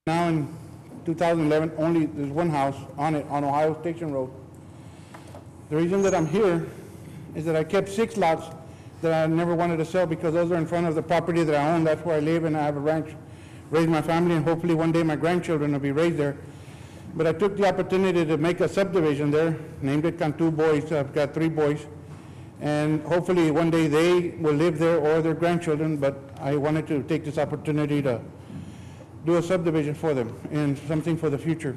Now in 2011, only there's one house on it, on Ohio Station Road. The reason that I'm here is that I kept 6 lots that I never wanted to sell because those are in front of the property that I own. That's where I live, and I have a ranch, raise my family, and hopefully one day my grandchildren will be raised there. But I took the opportunity to make a subdivision there, named it Cantu Boys. I've got 3 boys, and hopefully one day they will live there or their grandchildren, but I wanted to take this opportunity to do a subdivision for them and something for the future.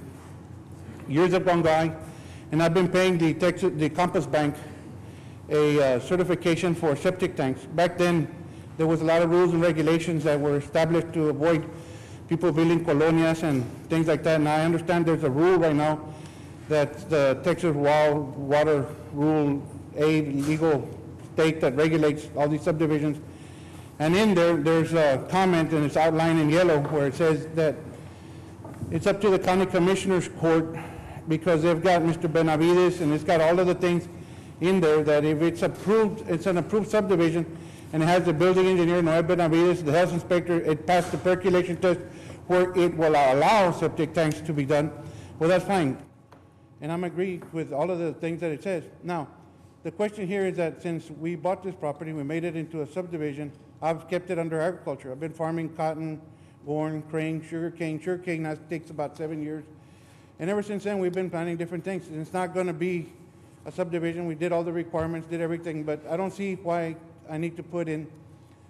Years have gone by, and I've been paying the Compass Bank a certification for septic tanks. Back then, there was a lot of rules and regulations that were established to avoid people building colonias and things like that. And I understand there's a rule right now that the Texas Water Rule, a legal state that regulates all these subdivisions. And in there, there's a comment, and it's outlined in yellow, where it says that it's up to the county commissioner's court, because they've got Mr. Benavides, and it's got all of the things in there, that if it's approved, it's an approved subdivision, and it has the building engineer, Noel Benavides, the health inspector, it passed the percolation test where it will allow septic tanks to be done, well, that's fine. And I'm agree with all of the things that it says. Now, the question here is that since we bought this property, we made it into a subdivision, I've kept it under agriculture. I've been farming cotton, corn, grain, sugarcane. Sugarcane takes about 7 years. And ever since then, we've been planting different things. And it's not going to be a subdivision. We did all the requirements, did everything, but I don't see why I need to put in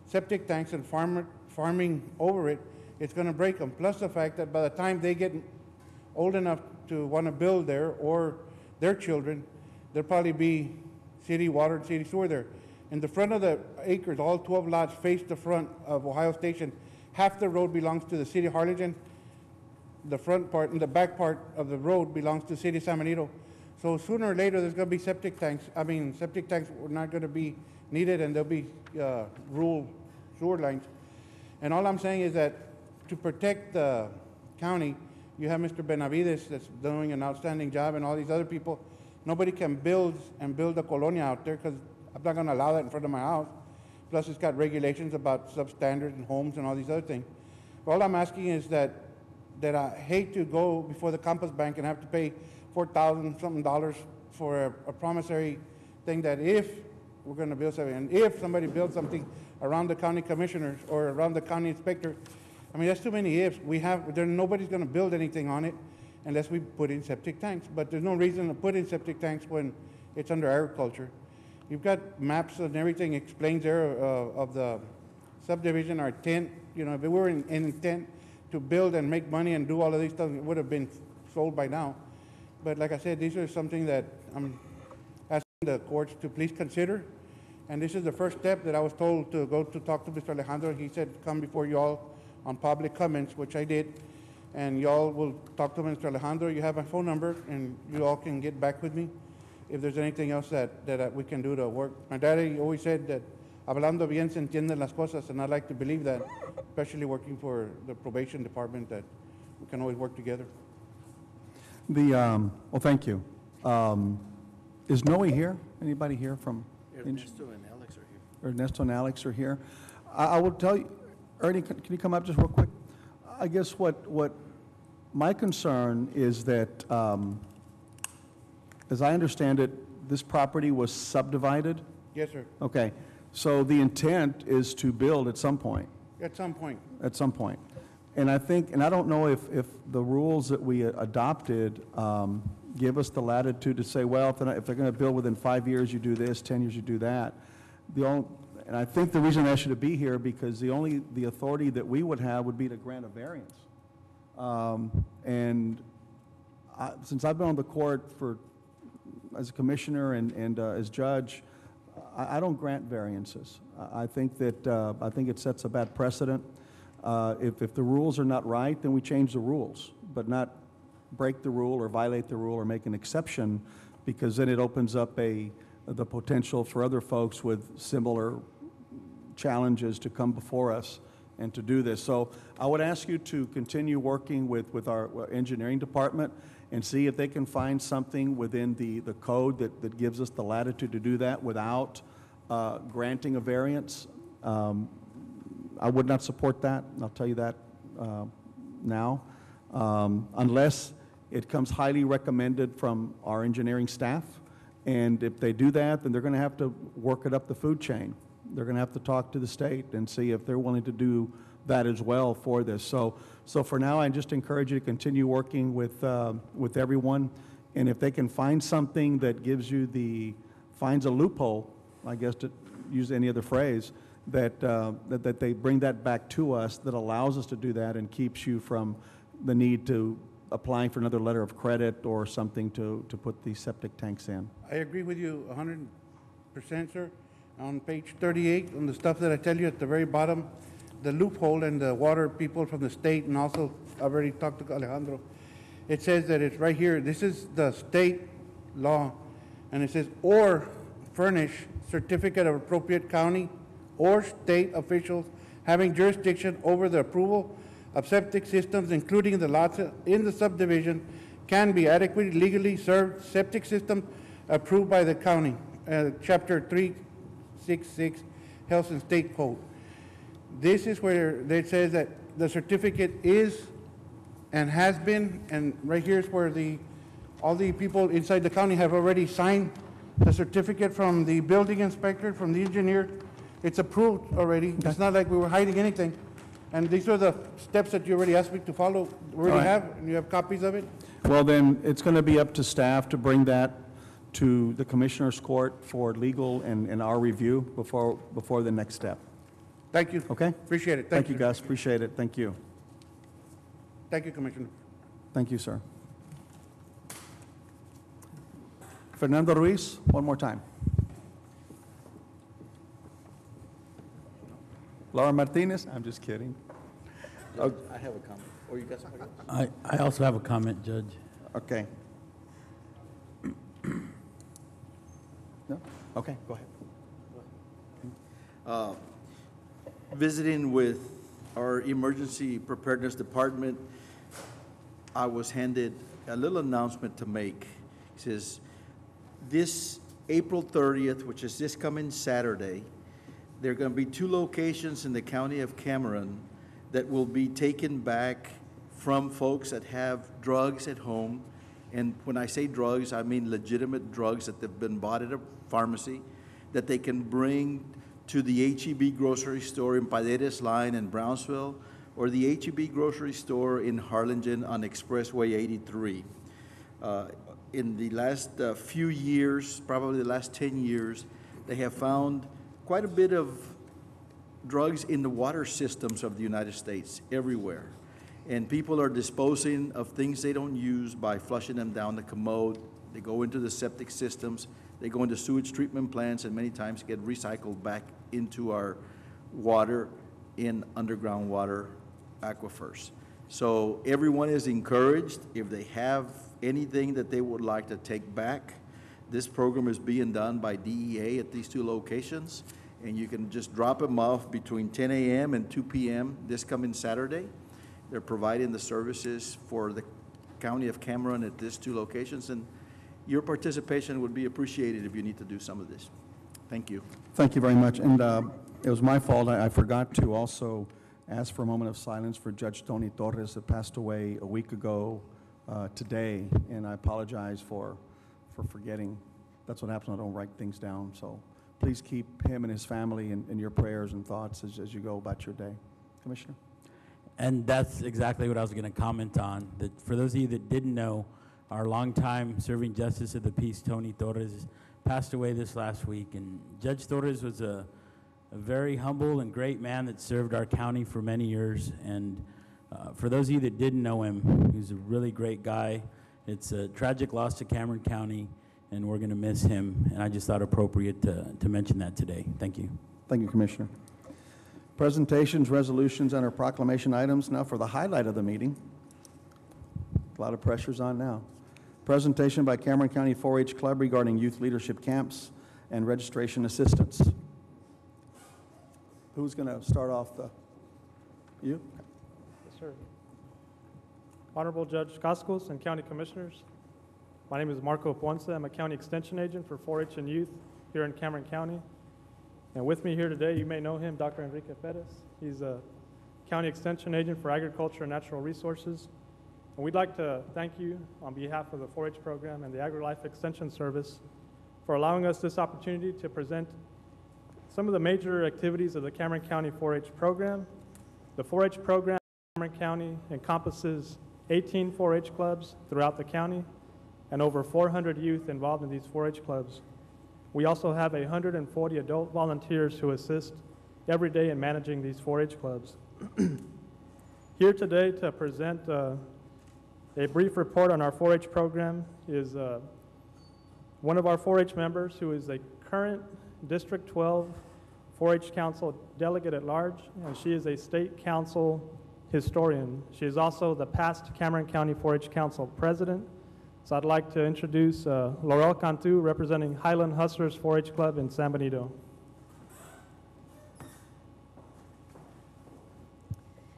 septic tanks and farming over it. It's going to break them. Plus the fact that by the time they get old enough to want to build there, or their children, there'll probably be city water and city sewer there. In the front of the acres, all 12 lots face the front of Ohio Station. Half the road belongs to the city of Harlingen. The front part and the back part of the road belongs to the city of San Benito. So sooner or later, there's going to be septic tanks. I mean, septic tanks are not going to be needed, and there'll be rural sewer lines. And all I'm saying is that to protect the county, you have Mr. Benavides that's doing an outstanding job, and all these other people. Nobody can build a colonia out there, because I'm not going to allow that in front of my house. Plus, it's got regulations about substandards and homes and all these other things. But all I'm asking is that I hate to go before the Compass Bank and have to pay $4,000 something for a promissory thing, that if we're going to build something, and if somebody builds something around the county commissioners or around the county inspector, I mean, that's too many ifs. Nobody's going to build anything on it unless we put in septic tanks. But there's no reason to put in septic tanks when it's under agriculture. You've got maps and everything explains there of the subdivision, our intent. You know, if we were in intent to build and make money and do all of these things, it would have been sold by now. But like I said, these are something that I'm asking the courts to please consider. And this is the first step that I was told to go to talk to Mr. Alejandro. He said, come before you all on public comments, which I did. And y'all will talk to Mr. Alejandro. You have my phone number, and you all can get back with me if there's anything else that we can do to work. My daddy always said that hablando bien se entienden las cosas, and I like to believe that, especially working for the probation department, that we can always work together. Well, thank you. Is Noe here? Anybody here from? Ernesto and Alex are here. Ernesto and Alex are here. I will tell you, Ernie, can you come up just real quick? I guess what my concern is that, as I understand it, this property was subdivided? Yes, sir. Okay. So the intent is to build at some point? At some point. At some point. And I think, and I don't know if the rules that we adopted give us the latitude to say, well, if they're going to build within 5 years, you do this, 10 years, you do that. And I think the reason I should be here, because the authority that we would have would be to grant a variance. Since I've been on the court as a commissioner and as judge, I don't grant variances. I think it sets a bad precedent. If the rules are not right, then we change the rules, but not break the rule or violate the rule or make an exception, because then it opens up the potential for other folks with similar challenges to come before us and to do this. So I would ask you to continue working with our engineering department and see if they can find something within the code that gives us the latitude to do that without granting a variance. I would not support that, I'll tell you that now. unless it comes highly recommended from our engineering staff. And if they do that, then they're going to have to work it up the food chain. They're going to have to talk to the state and see if they're willing to do that as well for this. So for now, I just encourage you to continue working with everyone. And if they can find something that finds a loophole, I guess to use any other phrase, that they bring that back to us that allows us to do that and keeps you from the need to applying for another letter of credit or something to put these septic tanks in. I agree with you 100%, sir. On page 38, on the stuff that I tell you at the very bottom, the loophole and the water people from the state, and also I've already talked to Alejandro, it says that it's right here, this is the state law, and it says, or furnish certificate of appropriate county or state officials having jurisdiction over the approval of septic systems, including the lots in the subdivision, can be adequately legally served septic system approved by the county. Chapter 366, Health and State Code. This is where it says that the certificate is and has been, and right here is where all the people inside the county have already signed the certificate from the building inspector, from the engineer. It's approved already. It's not like we were hiding anything. And these are the steps that you already asked me to follow. We already have, and you have copies of it. Well, then, it's going to be up to staff to bring that to the Commissioner's Court for legal and our review before the next step. Thank you. Okay? Appreciate it. Thank you, Gus. Appreciate it. Thank you. Thank you, Commissioner. Thank you, sir. Fernando Ruiz, one more time. Laura Martinez, I'm just kidding. Judge, I have a comment. Or you got something else? I also have a comment, Judge. Okay. No? Okay, go ahead. Visiting with our emergency preparedness department, I was handed a little announcement to make. It says, this April 30th, which is this coming Saturday, there are going to be 2 locations in the county of Cameron that will be taken back from folks that have drugs at home. And when I say drugs, I mean legitimate drugs that have been bought at a pharmacy, that they can bring to the H-E-B grocery store in Paredes Line in Brownsville, or the H-E-B grocery store in Harlingen on Expressway 83. In the last few years, probably the last 10 years, they have found quite a bit of drugs in the water systems of the United States everywhere. And people are disposing of things they don't use by flushing them down the commode. They go into the septic systems, they go into sewage treatment plants, and many times get recycled back into our water in underground water aquifers. So everyone is encouraged, if they have anything that they would like to take back, this program is being done by DEA at these 2 locations, and you can just drop them off between 10 a.m. and 2 p.m. this coming Saturday. They're providing the services for the county of Cameron at these 2 locations, and your participation would be appreciated if you need to do some of this. Thank you. Thank you very much. And it was my fault. I forgot to also ask for a moment of silence for Judge Tony Torres that passed away a week ago today, and I apologize for forgetting. That's what happens when I don't write things down. So please keep him and his family in your prayers and thoughts as you go about your day. Commissioner? And that's exactly what I was going to comment on. That for those of you that didn't know, our longtime serving Justice of the Peace, Tony Torres, passed away this last week. And Judge Torres was a very humble and great man that served our county for many years. And for those of you that didn't know him, he was a really great guy. It's a tragic loss to Cameron County, and we're going to miss him. And I just thought appropriate to mention that today. Thank you. Thank you, Commissioner. Presentations, resolutions, and our proclamation items. Now for the highlight of the meeting. A lot of pressure's on now. Presentation by Cameron County 4-H Club regarding youth leadership camps and registration assistance. Who's going to start off you? Yes, sir. Honorable Judge Cascos and County Commissioners, my name is Marco Ponce. I'm a County Extension Agent for 4-H and Youth here in Cameron County. And with me here today, you may know him, Dr. Enrique Perez. He's a County Extension Agent for Agriculture and Natural Resources. And we'd like to thank you on behalf of the 4-H program and the AgriLife Extension Service for allowing us this opportunity to present some of the major activities of the Cameron County 4-H program. The 4-H program in Cameron County encompasses 18 4-H clubs throughout the county and over 400 youth involved in these 4-H clubs. We also have 140 adult volunteers who assist every day in managing these 4-H clubs. Here today to present a brief report on our 4-H program is one of our 4-H members who is a current District 12 4-H Council delegate at large, and she is a state council historian. She is also the past Cameron County 4-H Council president. So I'd like to introduce Laurel Cantu, representing Highland Hustlers 4-H Club in San Benito.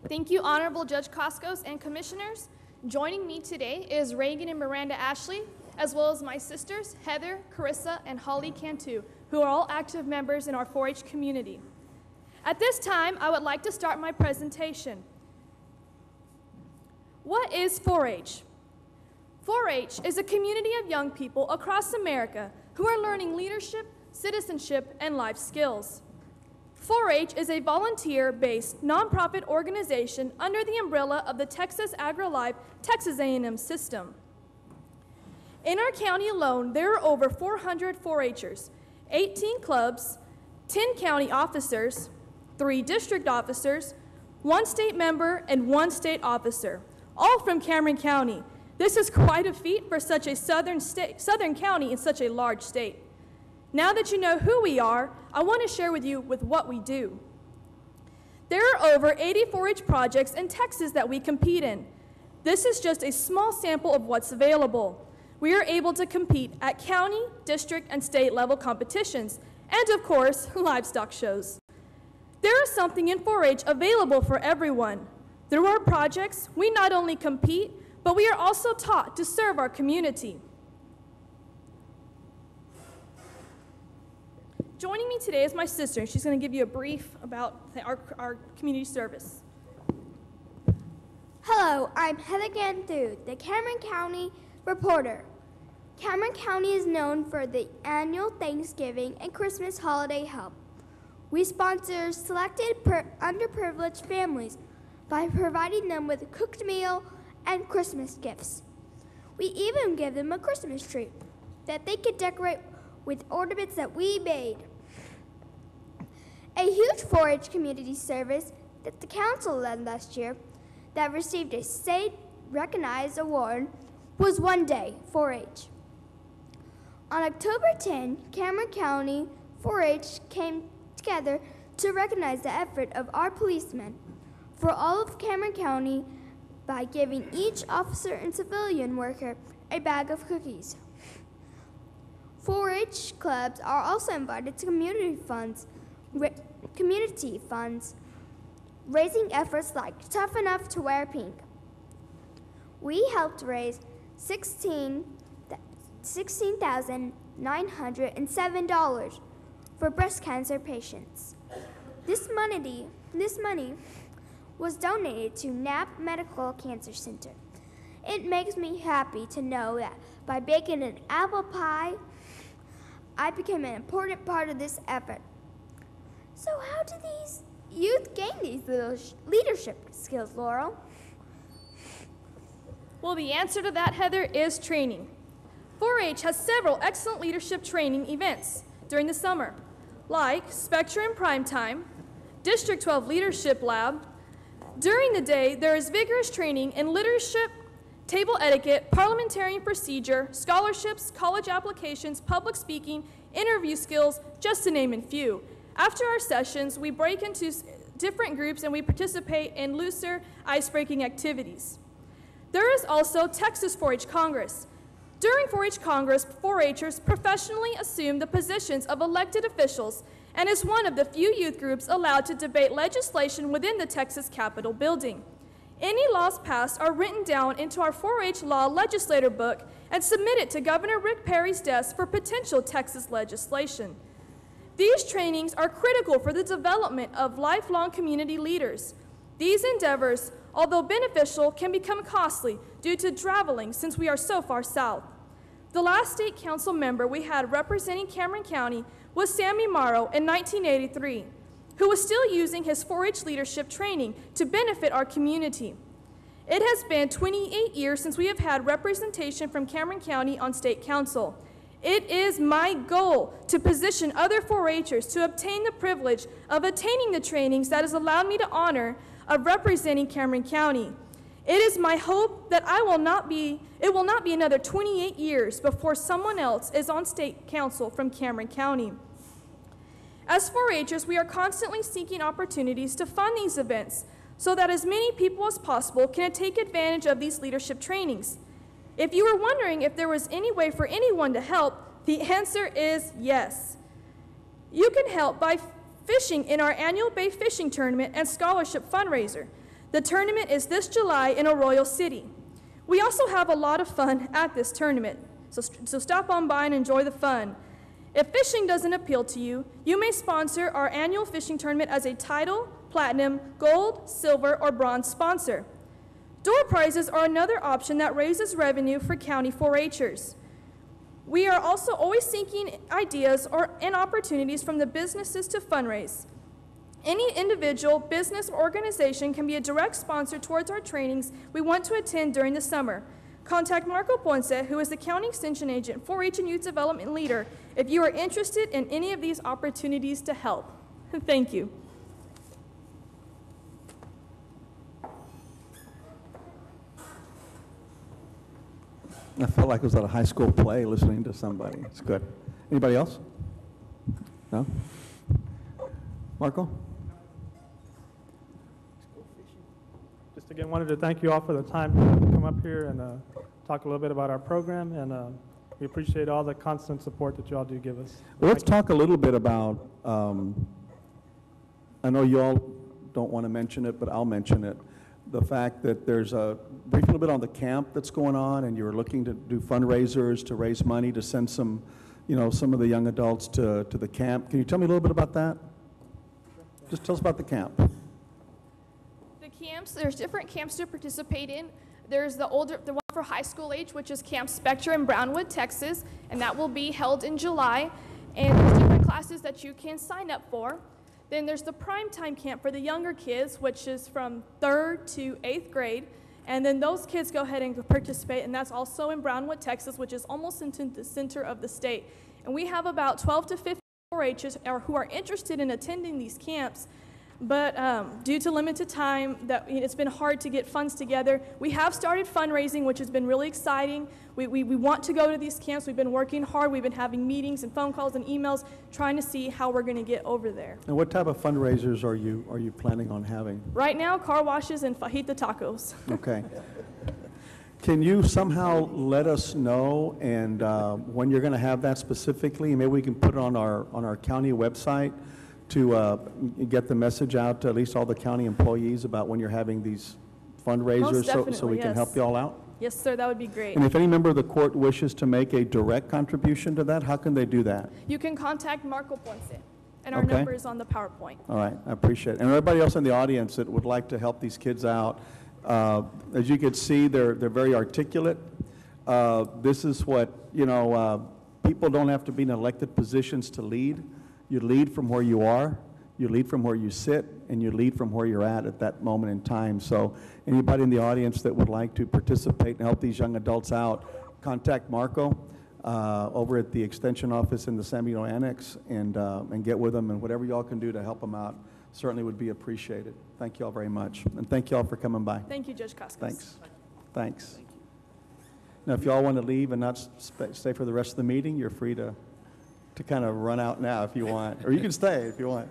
Thank you, Honorable Judge Coscos and Commissioners. Joining me today is Reagan and Miranda Ashley, as well as my sisters, Heather, Carissa, and Holly Cantu, who are all active members in our 4-H community. At this time, I would like to start my presentation. What is 4-H? 4-H is a community of young people across America who are learning leadership, citizenship, and life skills. 4-H is a volunteer-based nonprofit organization under the umbrella of the Texas AgriLife Texas A&M system. In our county alone, there are over 400 4-Hers, 18 clubs, 10 county officers, 3 district officers, 1 state member, and 1 state officer, all from Cameron County. This is quite a feat for such a southern county in such a large state. Now that you know who we are, I want to share with you what we do. There are over 80 4-H projects in Texas that we compete in. This is just a small sample of what's available. We are able to compete at county, district, and state level competitions, and of course, livestock shows. There is something in 4-H available for everyone. Through our projects, we not only compete, but we are also taught to serve our community. Joining me today is my sister, and she's going to give you a brief about our community service. Hello, I'm Heather Ganthu, the Cameron County reporter. Cameron County is known for the annual Thanksgiving and Christmas holiday help. We sponsor selected underprivileged families by providing them with a cooked meal and Christmas gifts. We even give them a Christmas tree that they could decorate with ornaments that we made. A huge 4-H community service that the council led last year that received a state-recognized award was One Day 4-H. On October 10, Cameron County 4-H came together to recognize the effort of our policemen for all of Cameron County by giving each officer and civilian worker a bag of cookies. 4-H clubs are also invited to community funds, raising efforts like Tough Enough to Wear Pink. We helped raise $16,907 for breast cancer patients. This money was donated to Knapp Medical Cancer Center. It makes me happy to know that by baking an apple pie, I became an important part of this effort. So how do these youth gain these little leadership skills, Laurel? Well, the answer to that, Heather, is training. 4-H has several excellent leadership training events during the summer, like Spectrum Prime Time, District 12 Leadership Lab. During the day, there is vigorous training in leadership, table etiquette, parliamentarian procedure, scholarships, college applications, public speaking, interview skills, just to name a few. After our sessions, we break into different groups and we participate in looser, ice-breaking activities. There is also Texas 4-H Congress. During 4-H Congress, 4-Hers professionally assume the positions of elected officials and is one of the few youth groups allowed to debate legislation within the Texas Capitol building. Any laws passed are written down into our 4-H Law Legislator book and submitted to Governor Rick Perry's desk for potential Texas legislation. These trainings are critical for the development of lifelong community leaders. These endeavors although beneficial, can become costly due to traveling since we are so far south. The last state council member we had representing Cameron County was Sammy Morrow in 1983, who was still using his 4-H leadership training to benefit our community. It has been 28 years since we have had representation from Cameron County on state council. It is my goal to position other 4-Hers to obtain the privilege of attaining the trainings that has allowed me the honor of representing Cameron County. It is my hope that it will not be another 28 years before someone else is on state council from Cameron County. As 4-Hers, we are constantly seeking opportunities to fund these events so that as many people as possible can take advantage of these leadership trainings. If you were wondering if there was any way for anyone to help, the answer is yes. You can help by fishing in our annual Bay Fishing Tournament and Scholarship Fundraiser. The tournament is this July in Arroyo City. We also have a lot of fun at this tournament, so stop on by and enjoy the fun. If fishing doesn't appeal to you, you may sponsor our annual fishing tournament as a title, platinum, gold, silver, or bronze sponsor. Door prizes are another option that raises revenue for County 4-Hers. We are also always seeking ideas and opportunities from the businesses to fundraise. Any individual, business, or organization can be a direct sponsor towards our trainings we want to attend during the summer. Contact Marco Ponce, who is the County Extension Agent, 4-H and Youth Development Leader, if you are interested in any of these opportunities to help. Thank you. I felt like I was at a high school play listening to somebody. It's good. Anybody else? No? Marco? Just again, wanted to thank you all for the time to come up here and talk a little bit about our program, and we appreciate all the constant support that you all do give us. Well, let's talk a little bit about, I know you all don't want to mention it, but I'll mention it. The fact that there's brief a little bit on the camp that's going on, and you're looking to do fundraisers to raise money to send some, some of the young adults to the camp. Can you tell me a little bit about that? Just tell us about the camp. The camps, there's different camps to participate in. There's the one for high school age, which is Camp Spectre in Brownwood, Texas, and that will be held in July. And there's different classes that you can sign up for. Then there's the primetime camp for the younger kids, which is from 3rd to 8th grade. And then those kids go ahead and participate, and that's also in Brownwood, Texas, which is almost into the center of the state. And we have about 12 to 15 4-Hers who are interested in attending these camps. But due to limited time, it's been hard to get funds together. We have started fundraising, which has been really exciting. We want to go to these camps. We've been working hard. We've been having meetings and phone calls and emails, trying to see how we're going to get over there. And what type of fundraisers are you planning on having? Right now, car washes and fajita tacos. Okay. Can you somehow let us know and when you're going to have that specifically? Maybe we can put it on our county website to get the message out to at least all the county employees about when you're having these fundraisers, so we can help you all out? Yes, sir, that would be great. And if any member of the court wishes to make a direct contribution to that, how can they do that? You can contact Marco Ponce, and our Okay. number is on the PowerPoint. All right, I appreciate it. And everybody else in the audience that would like to help these kids out, as you can see, they're very articulate. This is what, people don't have to be in elected positions to lead. You lead from where you are, you lead from where you sit, and you lead from where you're at that moment in time. So anybody in the audience that would like to participate and help these young adults out, contact Marco over at the Extension Office in the San Benito Annex and get with them, and whatever y'all can do to help them out certainly would be appreciated. Thank you all very much, and thank you all for coming by. Thank you, Judge Cascos. Thanks. Thanks. Now, if y'all want to leave and not stay for the rest of the meeting, you're free to kind of run out now if you want, or you can stay if you want.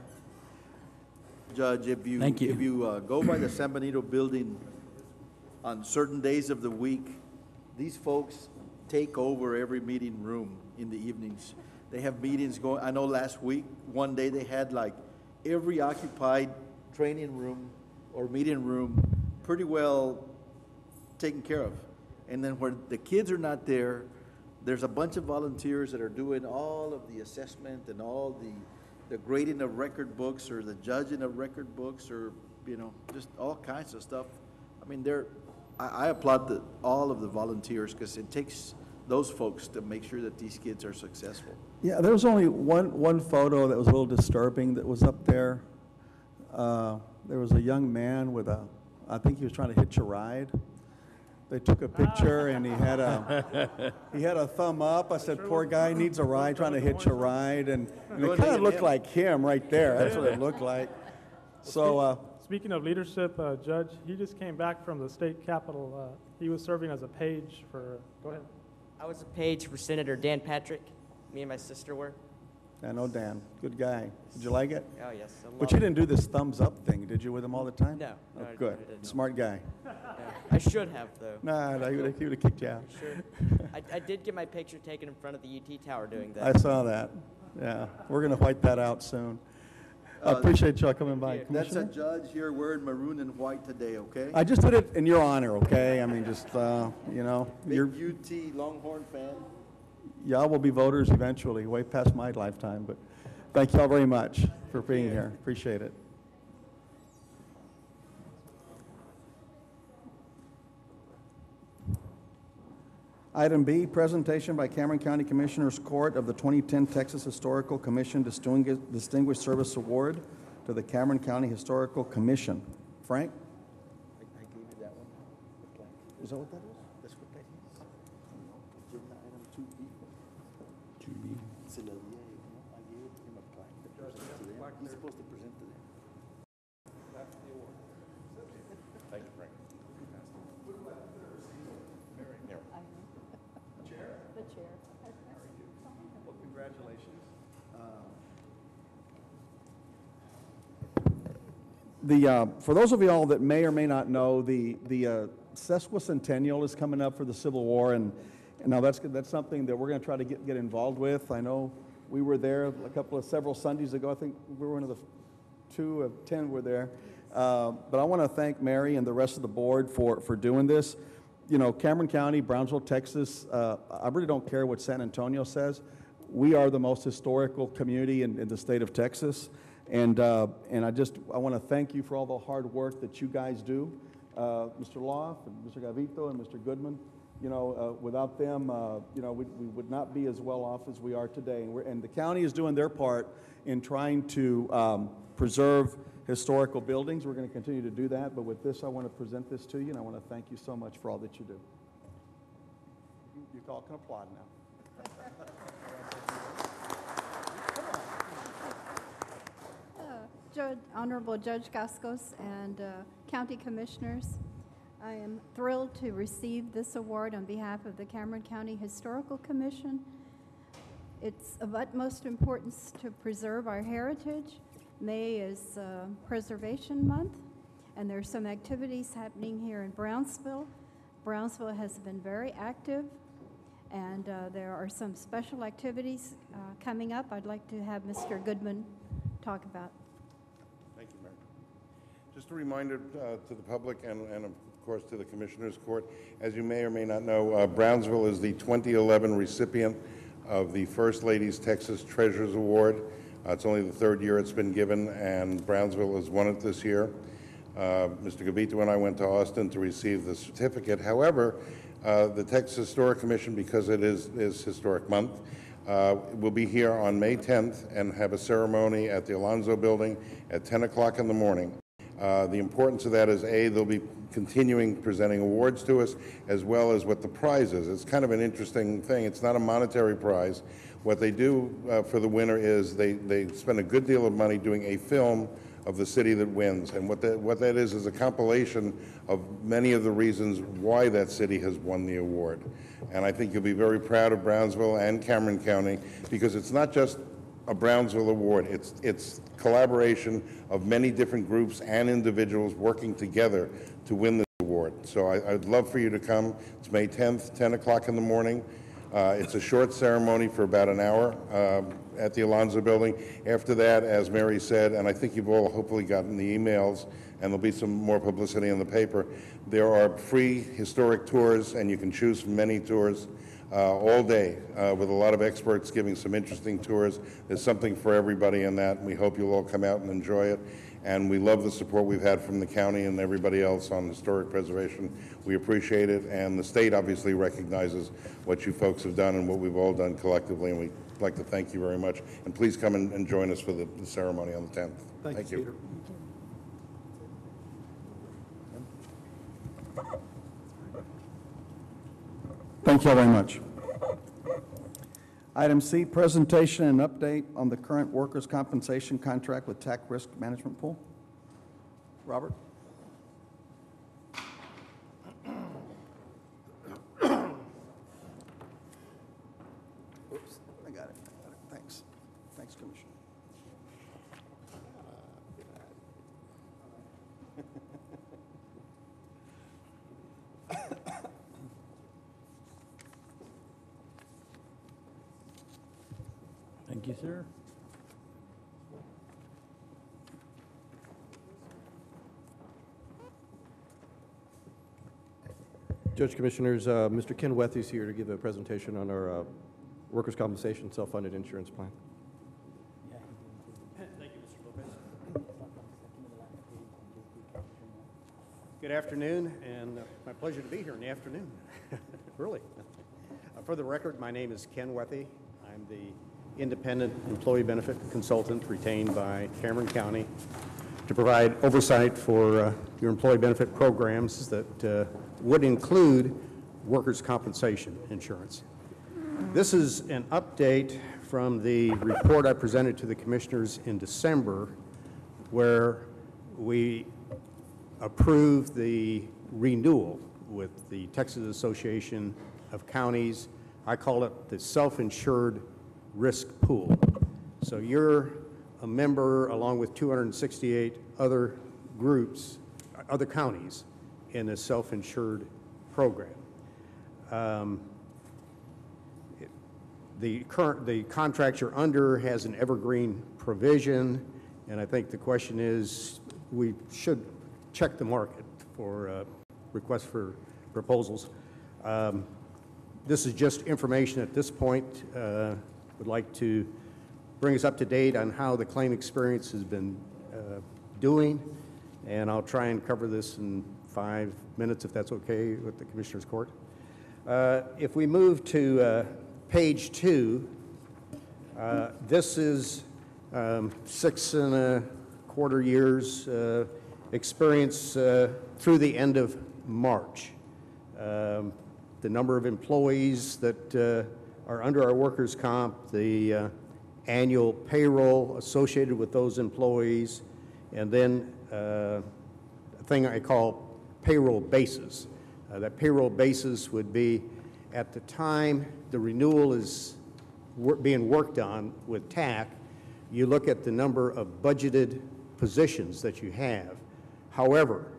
Judge, if you Thank you. if you go by the San Benito building on certain days of the week, these folks take over every meeting room in the evenings. They have meetings going. I know last week, one day they had like every occupied training room or meeting room pretty well taken care of. And then where the kids are not there, there's a bunch of volunteers that are doing all of the assessment and all the grading of record books or the judging of record books or, just all kinds of stuff I mean, I applaud all of the volunteers, because it takes those folks to make sure that these kids are successful. Yeah, there was only one photo that was a little disturbing that was up there. There was a young man with I think he was trying to hitch a ride. They took a picture and he had a thumb up. I said, poor guy needs a ride, trying to hitch a ride, and it kind of looked like him right there. That's what it looked like. So, Speaking of leadership, Judge, he just came back from the state capitol. He was serving as a page for, go ahead. I was a page for Senator Dan Patrick. Me and my sister were. I know Dan, good guy. Did you like it? Oh, yes. But you didn't do this thumbs up thing, did you, with him all the time? No. Oh, I good. didn't. Smart guy. Yeah. I should have, though. Nah, he would have kicked you out. Sure. I did get my picture taken in front of the UT Tower doing that. I saw that. Yeah, we're going to white that out soon. I appreciate y'all coming by. That's a Commissioner? judge here wearing maroon and white today, okay? I just did it in your honor, okay? I mean, just, you know, Big you're, UT Longhorn fan. y'all will be voters eventually, way past my lifetime, but thank y'all very much for being here. Appreciate it. Item B, presentation by Cameron County Commissioners Court of the 2010 Texas Historical Commission Distinguished Service Award to the Cameron County Historical Commission. Frank? I gave you that one. Is that what that is? That's what that is. Agenda item 2B. 2B. Se la di a él, ¿no? I gave him a plaque to present to them. He's supposed to present to them. Thank you, Frank. The chair. Well, congratulations. For those of y'all that may or may not know, the sesquicentennial is coming up for the Civil War, and now that's something that we're going to try to get involved with. I know we were there several Sundays ago. I think we were one of the 2 of 10 were there. But I want to thank Mary and the rest of the board for doing this. You know, Cameron County, Brownsville, Texas, I really don't care what San Antonio says. We are the most historical community in the state of Texas. And I want to thank you for all the hard work that you guys do. Mr. Loft, and Mr. Gavito, and Mr. Goodman, you know, without them, you know, we would not be as well off as we are today. And the county is doing their part in trying to preserve historical buildings. We're going to continue to do that, but with this, I want to present this to you, and I want to thank you so much for all that you do. You all can applaud now. Honorable Judge Gascos and County Commissioners, I am thrilled to receive this award on behalf of the Cameron County Historical Commission. It's of utmost importance to preserve our heritage. May is Preservation Month, and there are some activities happening here in Brownsville. Brownsville has been very active, and there are some special activities coming up. I'd like to have Mr. Goodman talk about. Thank you, Mary. Just a reminder to the public and of course to the Commissioners Court, as you may or may not know, Brownsville is the 2011 recipient of the First Lady's Texas Treasures Award. It's only the 3rd year it's been given, and Brownsville has won it this year. Mr. Gavito and I went to Austin to receive the certificate. However, the Texas Historic Commission, because it is Historic Month, will be here on May 10th and have a ceremony at the Alonzo Building at 10 o'clock in the morning. The importance of that is, A, they'll be continuing presenting awards to us, as well as what the prize is. It's kind of an interesting thing. It's not a monetary prize. What they do for the winner is they spend a good deal of money doing a film of the city that wins. And what that is a compilation of many of the reasons why that city has won the award. And I think you'll be very proud of Brownsville and Cameron County, because it's not just a Brownsville award. It's collaboration of many different groups and individuals working together to win this award. So I'd love for you to come. It's May 10th, 10 o'clock in the morning. It's a short ceremony for about an hour at the Alonzo Building. After that, as Mary said, and I think you've all hopefully gotten the emails, and there'll be some more publicity in the paper, there are free historic tours, and you can choose from many tours all day with a lot of experts giving some interesting tours. There's something for everybody in that, and we hope you'll all come out and enjoy it. and we love the support we've had from the county and everybody else on historic preservation. We appreciate it, and the state obviously recognizes what you folks have done and what we've all done collectively, and we'd like to thank you very much. And please come and join us for the ceremony on the 10th. Thank you. Peter. Thank you all very much. Item C, presentation and update on the current workers' compensation contract with TAC Risk Management Pool. Robert? Oops, I got it. Thanks. Thanks, Commissioner. Thank you, sir. Judge Commissioners, Mr. Ken Wethy is here to give a presentation on our workers' compensation self-funded insurance plan. Thank you, Mr. Lopez. Good afternoon, and my pleasure to be here in the afternoon, really. For the record, my name is Ken Wethy. I'm the independent employee benefit consultant retained by Cameron County to provide oversight for your employee benefit programs that would include workers' compensation insurance. This is an update from the report I presented to the commissioners in December, where we approved the renewal with the Texas Association of Counties. I call it the self-insured risk pool. So you're a member along with 268 other groups, other counties in a self-insured program. The contract you're under has an evergreen provision, and I think the question is we should check the market for requests for proposals. This is just information at this point. Would like to bring us up to date on how the claim experience has been doing, and I'll try and cover this in 5 minutes if that's okay with the Commissioner's Court. If we move to page 2, this is 6.25 years experience through the end of March. The number of employees that are under our workers' comp, the annual payroll associated with those employees, and then a thing I call payroll basis. That payroll basis would be at the time the renewal is being worked on with TAC, you look at the number of budgeted positions that you have. However,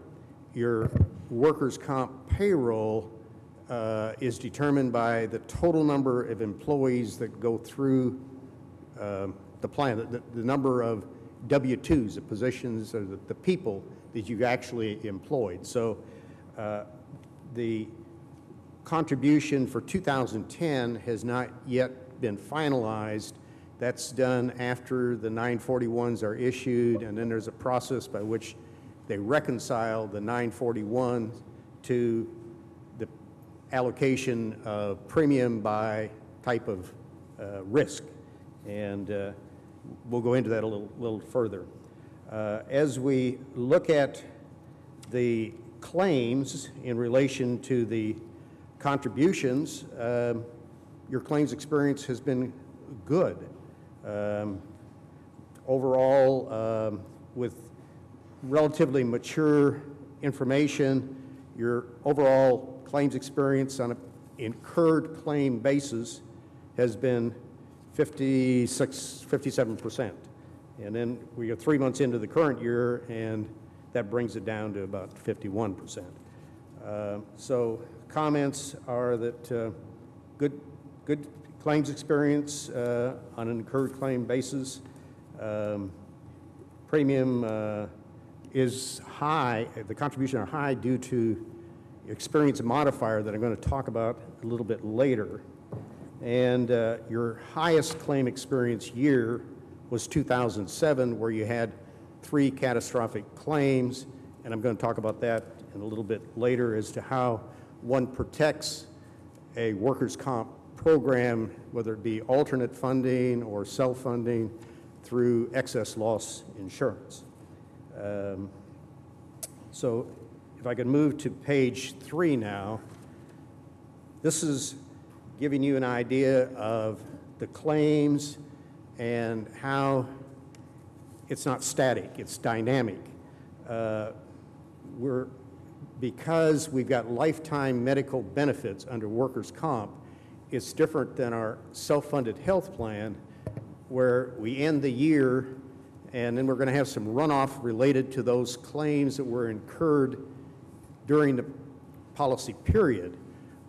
your workers' comp payroll is determined by the total number of employees that go through the plan, the number of W-2s, the positions, or the people that you've actually employed. So the contribution for 2010 has not yet been finalized. That's done after the 941s are issued, and then there's a process by which they reconcile the 941 to the allocation of premium by type of risk. And we'll go into that a little further. As we look at the claims in relation to the contributions, your claims experience has been good. Overall, with relatively mature information, your overall claims experience on an incurred claim basis has been 57%. And then we are 3 months into the current year, and that brings it down to about 51%. So comments are that good claims experience on an incurred claim basis. Premium is high, the contribution are high due to experience modifier that I'm going to talk about a little bit later. And your highest claim experience year was 2007, where you had 3 catastrophic claims, and I'm going to talk about that in a little bit later as to how one protects a workers' comp program, whether it be alternate funding or self-funding through excess loss insurance. So if I could move to page 3 now, this is giving you an idea of the claims and how it's not static, it's dynamic. Because we've got lifetime medical benefits under workers' comp, it's different than our self-funded health plan, where we end the year and then we're going to have some runoff related to those claims that were incurred during the policy period.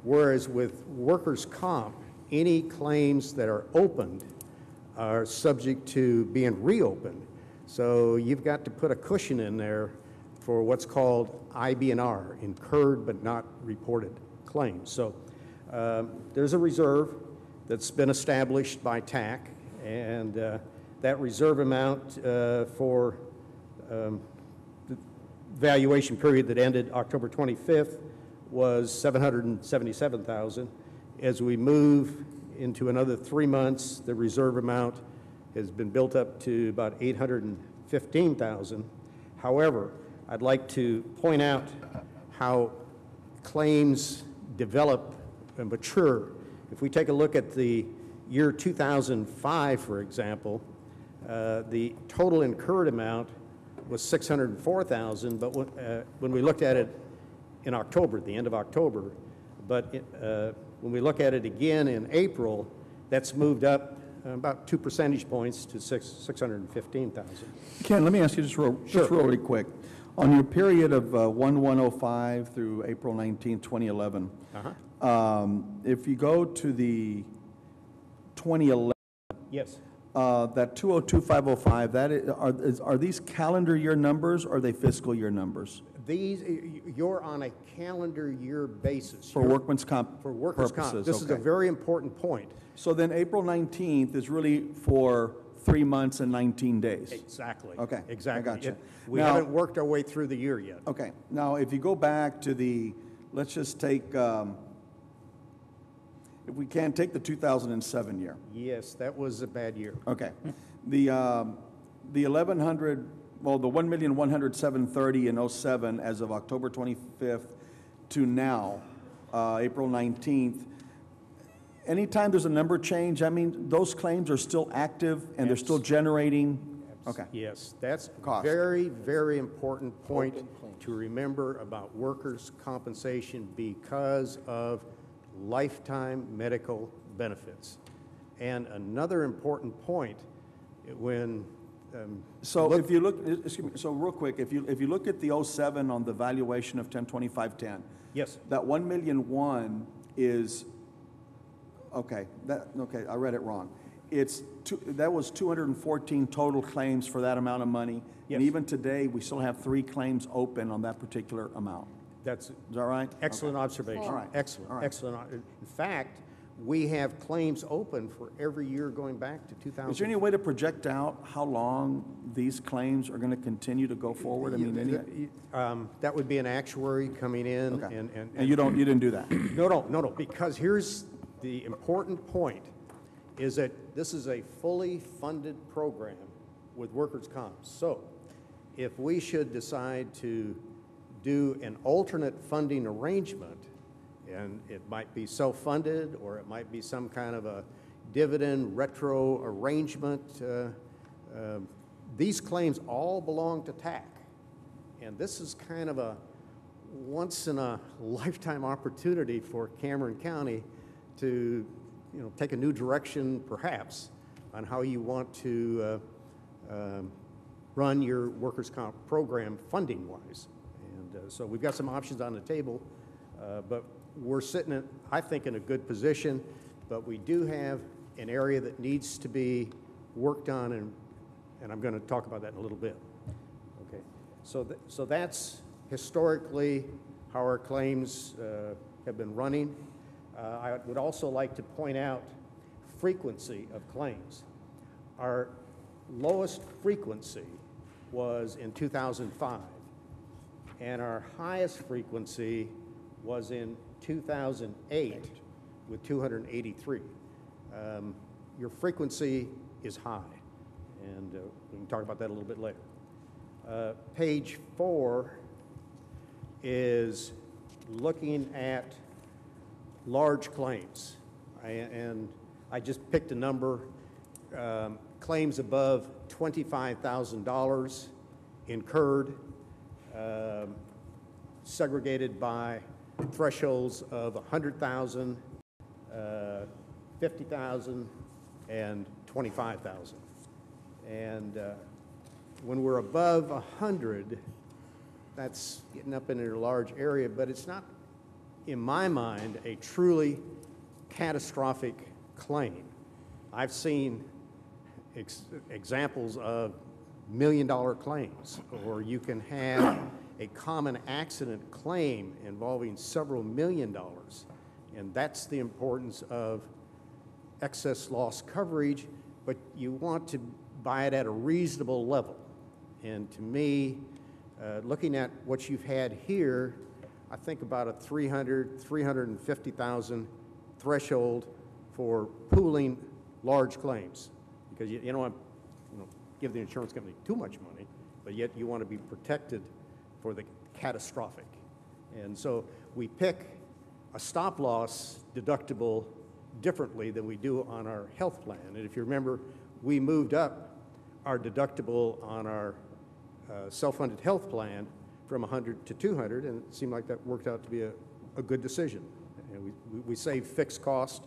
Whereas with workers' comp, any claims that are opened are subject to being reopened. So you've got to put a cushion in there for what's called IBNR, incurred but not reported claims. So there's a reserve that's been established by TAC, and that reserve amount for the valuation period that ended October 25th was $777,000. As we move into another 3 months, the reserve amount has been built up to about $815,000. However, I'd like to point out how claims develop and mature. If we take a look at the year 2005, for example, the total incurred amount was $604,000, but when we looked at it in October, the end of October, but when we look at it again in April, that's moved up about 2 percentage points to $615,000. Ken, let me ask you just really quick. On your period of 1/1/05 through April 19, 2011, if you go to the 2011, yes, that 202,505, that is, are these calendar year numbers or are they fiscal year numbers? These, you're on a calendar year basis. For workman's comp For workers' purposes, comp. This is a very important point. So then April 19th is really for 3 months and 19 days? Exactly. Okay. Exactly. I gotcha. We Now- haven't worked our way through the year yet. Okay. Now, if you go back to the, let's just take, if we can, take the 2007 year. Yes, that was a bad year. Okay. The 1,100, well, the 1,107,30 in '07 as of October 25th to now, April 19th, anytime there's a number change, I mean, those claims are still active and they're still generating? Okay. Yes, that's a Cost. very, very important point to remember about workers' compensation because of lifetime medical benefits. And another important point, when So if you look, excuse me, so real quick, if you look at the '07 on the valuation of 102510, yes, that 1,000,001 is, okay, I read it wrong. That was 214 total claims for that amount of money. Yes. And even today, we still have 3 claims open on that particular amount. that's Is that right? excellent observation. All right. Excellent, All right. excellent. In fact, we have claims open for every year going back to 2000. Is there any way to project out how long these claims are going to continue to go forward? I mean, that would be an actuary coming in Okay. and you didn't do that? No, because here's the important point, is that this is a fully funded program with workers' comp. So if we should decide to do an alternate funding arrangement, and it might be self-funded or it might be some kind of a dividend retro arrangement, these claims all belong to TAC. And this is kind of a once-in-a-lifetime opportunity for Cameron County to, take a new direction, perhaps, on how you want to run your workers' comp program funding-wise. And so we've got some options on the table, but we're sitting, I think, in a good position, but we do have an area that needs to be worked on, and I'm going to talk about that in a little bit. Okay, so that's historically how our claims have been running. I would also like to point out frequency of claims. Our lowest frequency was in 2005, and our highest frequency was in 2008 with 283. Your frequency is high, and we can talk about that a little bit later. Page 4 is looking at large claims, and I just picked a number. Claims above $25,000 incurred, segregated by thresholds of 100,000, 50,000, and 25,000. And when we're above 100, that's getting up into a large area, but it's not, in my mind, a truly catastrophic claim. I've seen examples of million-dollar claims, or you can have a common accident claim involving several $1 million, and that's the importance of excess loss coverage, but you want to buy it at a reasonable level. And to me, looking at what you've had here, I think about a 350,000 threshold for pooling large claims, because you don't want to give the insurance company too much money, but yet you want to be protected for the catastrophic. And so we pick a stop loss deductible differently than we do on our health plan. And if you remember, we moved up our deductible on our self-funded health plan from 100 to 200, and it seemed like that worked out to be a good decision. And we saved fixed cost,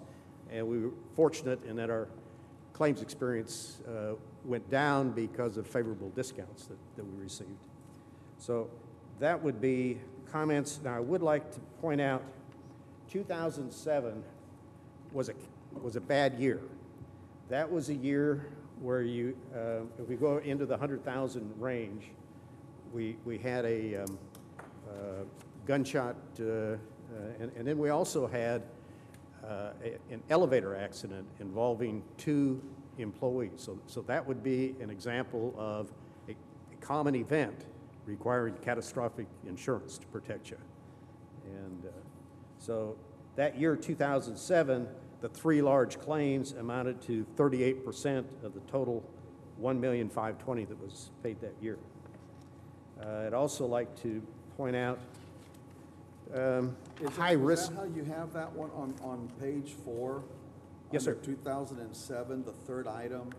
and we were fortunate in that our claims experience went down because of favorable discounts that we received. So that would be comments. Now, I would like to point out 2007 was a bad year. That was a year where you, if we go into the 100,000 range, we had a gunshot, and then we also had an elevator accident involving 2 employees. So that would be an example of a common event requiring catastrophic insurance to protect you. And so that year, 2007, the 3 large claims amounted to 38% of the total $1,520,000 that was paid that year. I'd also like to point out high risk. Is that how you have that one on page 4? Yes, sir. Under 2007, the third item,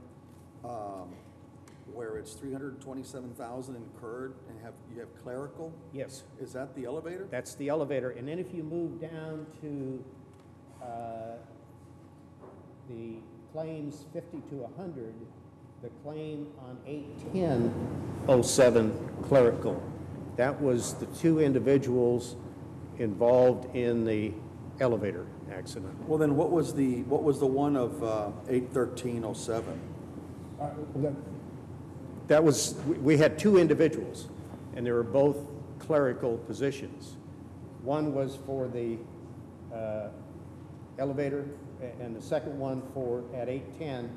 where it's 327,000 incurred, and you have clerical? Yes. Is that the elevator? That's the elevator. And then if you move down to the claims 50 to 100, the claim on 8/10/07 clerical, that was the 2 individuals involved in the elevator accident. Well, then what was the one of 8/13/07? That was, we had 2 individuals, and they were both clerical positions. One was for the elevator, and the second one at 8/10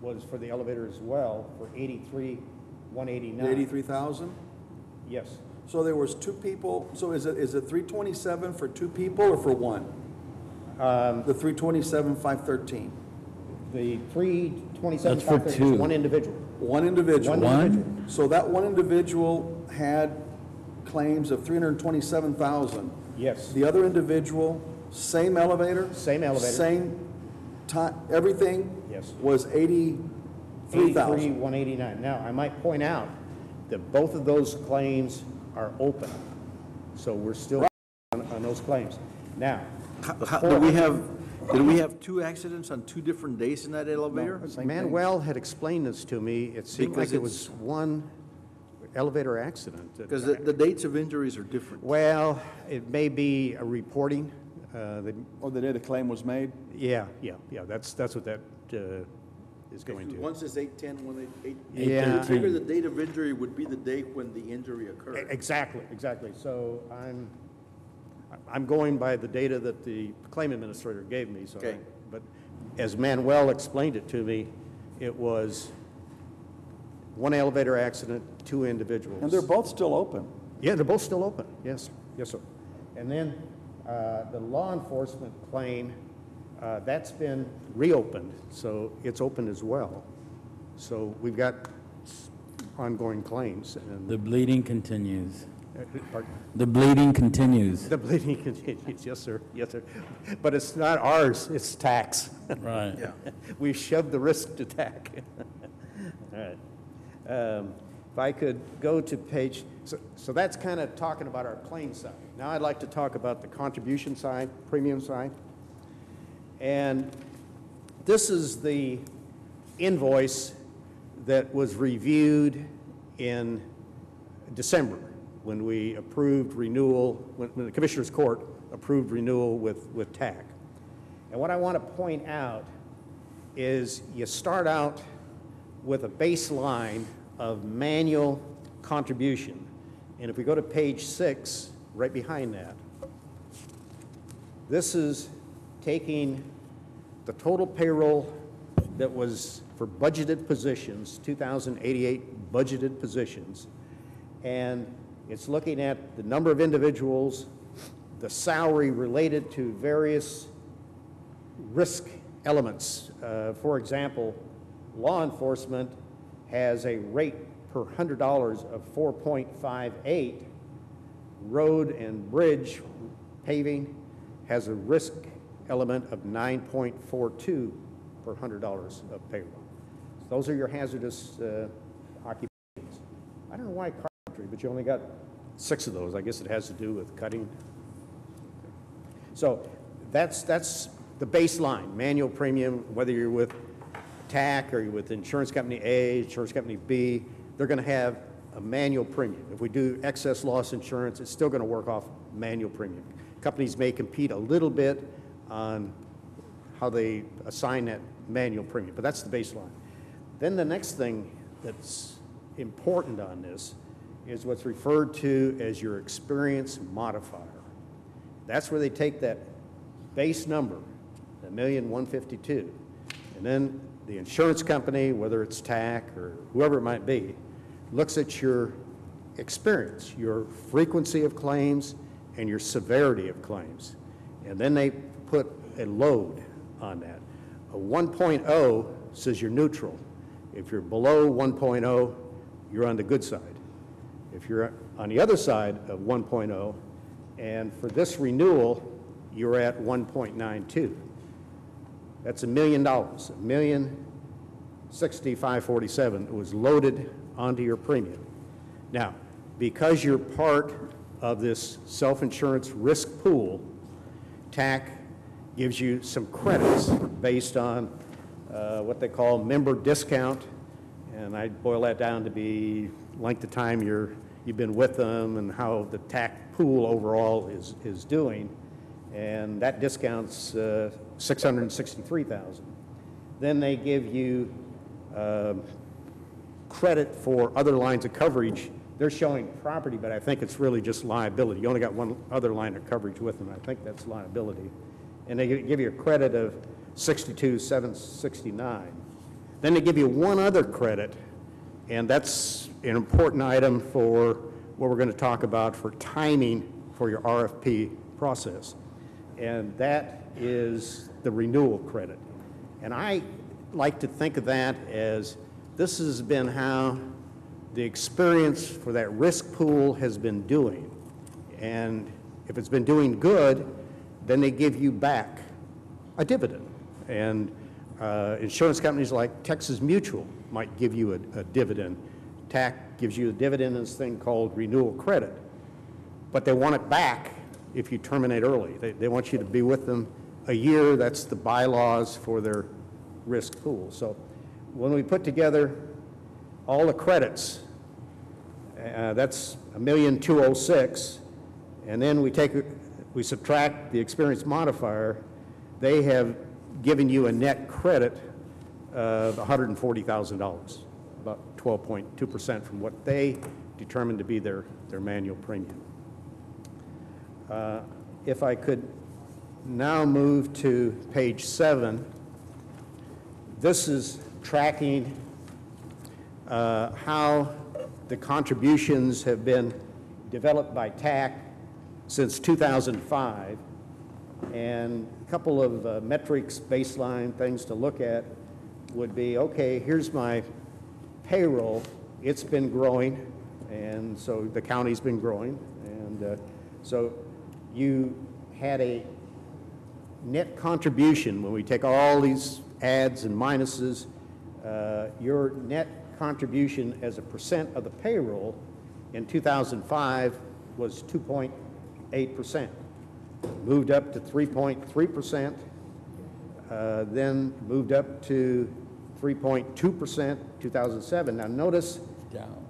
was for the elevator as well, for 83,189. 83,000? Yes. So there was 2 people. So is it 327 for 2 people or for one? The 327,513. The 327, That's for 2. is one individual. One individual. One individual. So that one individual had claims of 327,000. Yes. The other individual, same elevator? Same elevator. Same time, everything? Yes. Was 83,000. 83,189. Now, I might point out that both of those claims are open. So we're still on those claims. Now, Did we have 2 accidents on 2 different days in that elevator? Manuel had explained this to me. It seemed Because like it was one elevator accident. Because the dates of injuries are different. Well, it may be a reporting. Or the day the claim was made? Yeah. That's what that is going to. One says 8/10, one 8. Yeah. I figure the date of injury would be the date when the injury occurred. Exactly. So I'm going by the data that the claim administrator gave me. So Okay. but as Manuel explained it to me, it was one elevator accident, 2 individuals. And they're both still open. Yeah, they're both still open, yes, yes, sir. And then the law enforcement claim, that's been reopened, so it's open as well. So we've got ongoing claims. And The bleeding continues. Pardon? The bleeding continues. The bleeding continues, yes, sir, yes, sir. But it's not ours, it's tax. Right. Yeah. We shoved the risk to TAC. All right. If I could go to page, so that's kind of talking about our claim side. Now I'd like to talk about the contribution side, premium side. And this is the invoice that was reviewed in December when we approved renewal, when the Commissioner's Court approved renewal with TAC. And what I want to point out is you start out with a baseline of manual contribution. And if we go to page 6, right behind that, this is taking the total payroll that was for budgeted positions, 2,088 budgeted positions, and it's looking at the number of individuals, the salary related to various risk elements. For example, law enforcement has a rate per $100 of 4.58. Road and bridge paving has a risk element of 9.42 per $100 of payroll. So those are your hazardous occupations. I don't know why carpentry, but you only got 6 of those. I guess it has to do with cutting. So that's the baseline, manual premium, whether you're with TAC or you're with insurance company A, insurance company B, they're going to have a manual premium. If we do excess loss insurance, it's still going to work off manual premium. Companies may compete a little bit on how they assign that manual premium, but that's the baseline. Then the next thing that's important on this is what's referred to as your experience modifier. That's where they take that base number, the $1,152,000, and then the insurance company, whether it's TAC or whoever it might be, looks at your experience, your frequency of claims, and your severity of claims. And then they put a load on that. A 1.0 says you're neutral. If you're below 1.0, you're on the good side. If you're on the other side of 1.0, and for this renewal, you're at 1.92. That's $1 million, $1,065,47 was loaded onto your premium. Now, because you're part of this self-insurance risk pool, TAC gives you some credits based on what they call member discount, and I boil that down to be length of time you've been with them and how the TAC pool overall is doing, and that discounts $663,000. Then they give you credit for other lines of coverage. They're showing property, but I think it's really just liability. You only got one other line of coverage with them. I think that's liability. And they give you a credit of $62,769. Then they give you one other credit, and that's an important item for what we're going to talk about for timing for your RFP process. And that is the renewal credit. And I like to think of that as this has been how the experience for that risk pool has been doing. And if it's been doing good, then they give you back a dividend. And insurance companies like Texas Mutual might give you a dividend. TAC gives you a dividend in this thing called renewal credit. But they want it back if you terminate early. They want you to be with them a year. That's the bylaws for their risk pool. So when we put together all the credits, that's $1,206,000, and then we subtract the experience modifier, they have given you a net credit of $140,000, about 12.2% from what they determined to be their manual premium. If I could now move to page 7, this is tracking how the contributions have been developed by TAC since 2005, and a couple of metrics, baseline things to look at would be, okay, here's my payroll. It's been growing, and so the county's been growing, and so you had a net contribution when we take all these adds and minuses. Your net contribution as a percent of the payroll in 2005 was 2.8%. Moved up to 3.3%, then moved up to 3.2% 2007. Now notice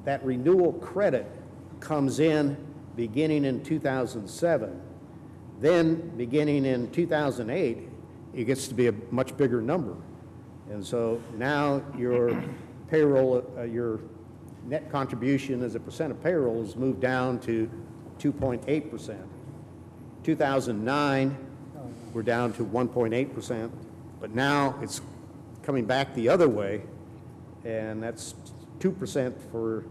that renewal credit comes in beginning in 2007. Then beginning in 2008, it gets to be a much bigger number. And so now your payroll, your net contribution as a percent of payroll has moved down to 2.8%. 2009, we're down to 1.8%, but now it's coming back the other way, and that's 2% for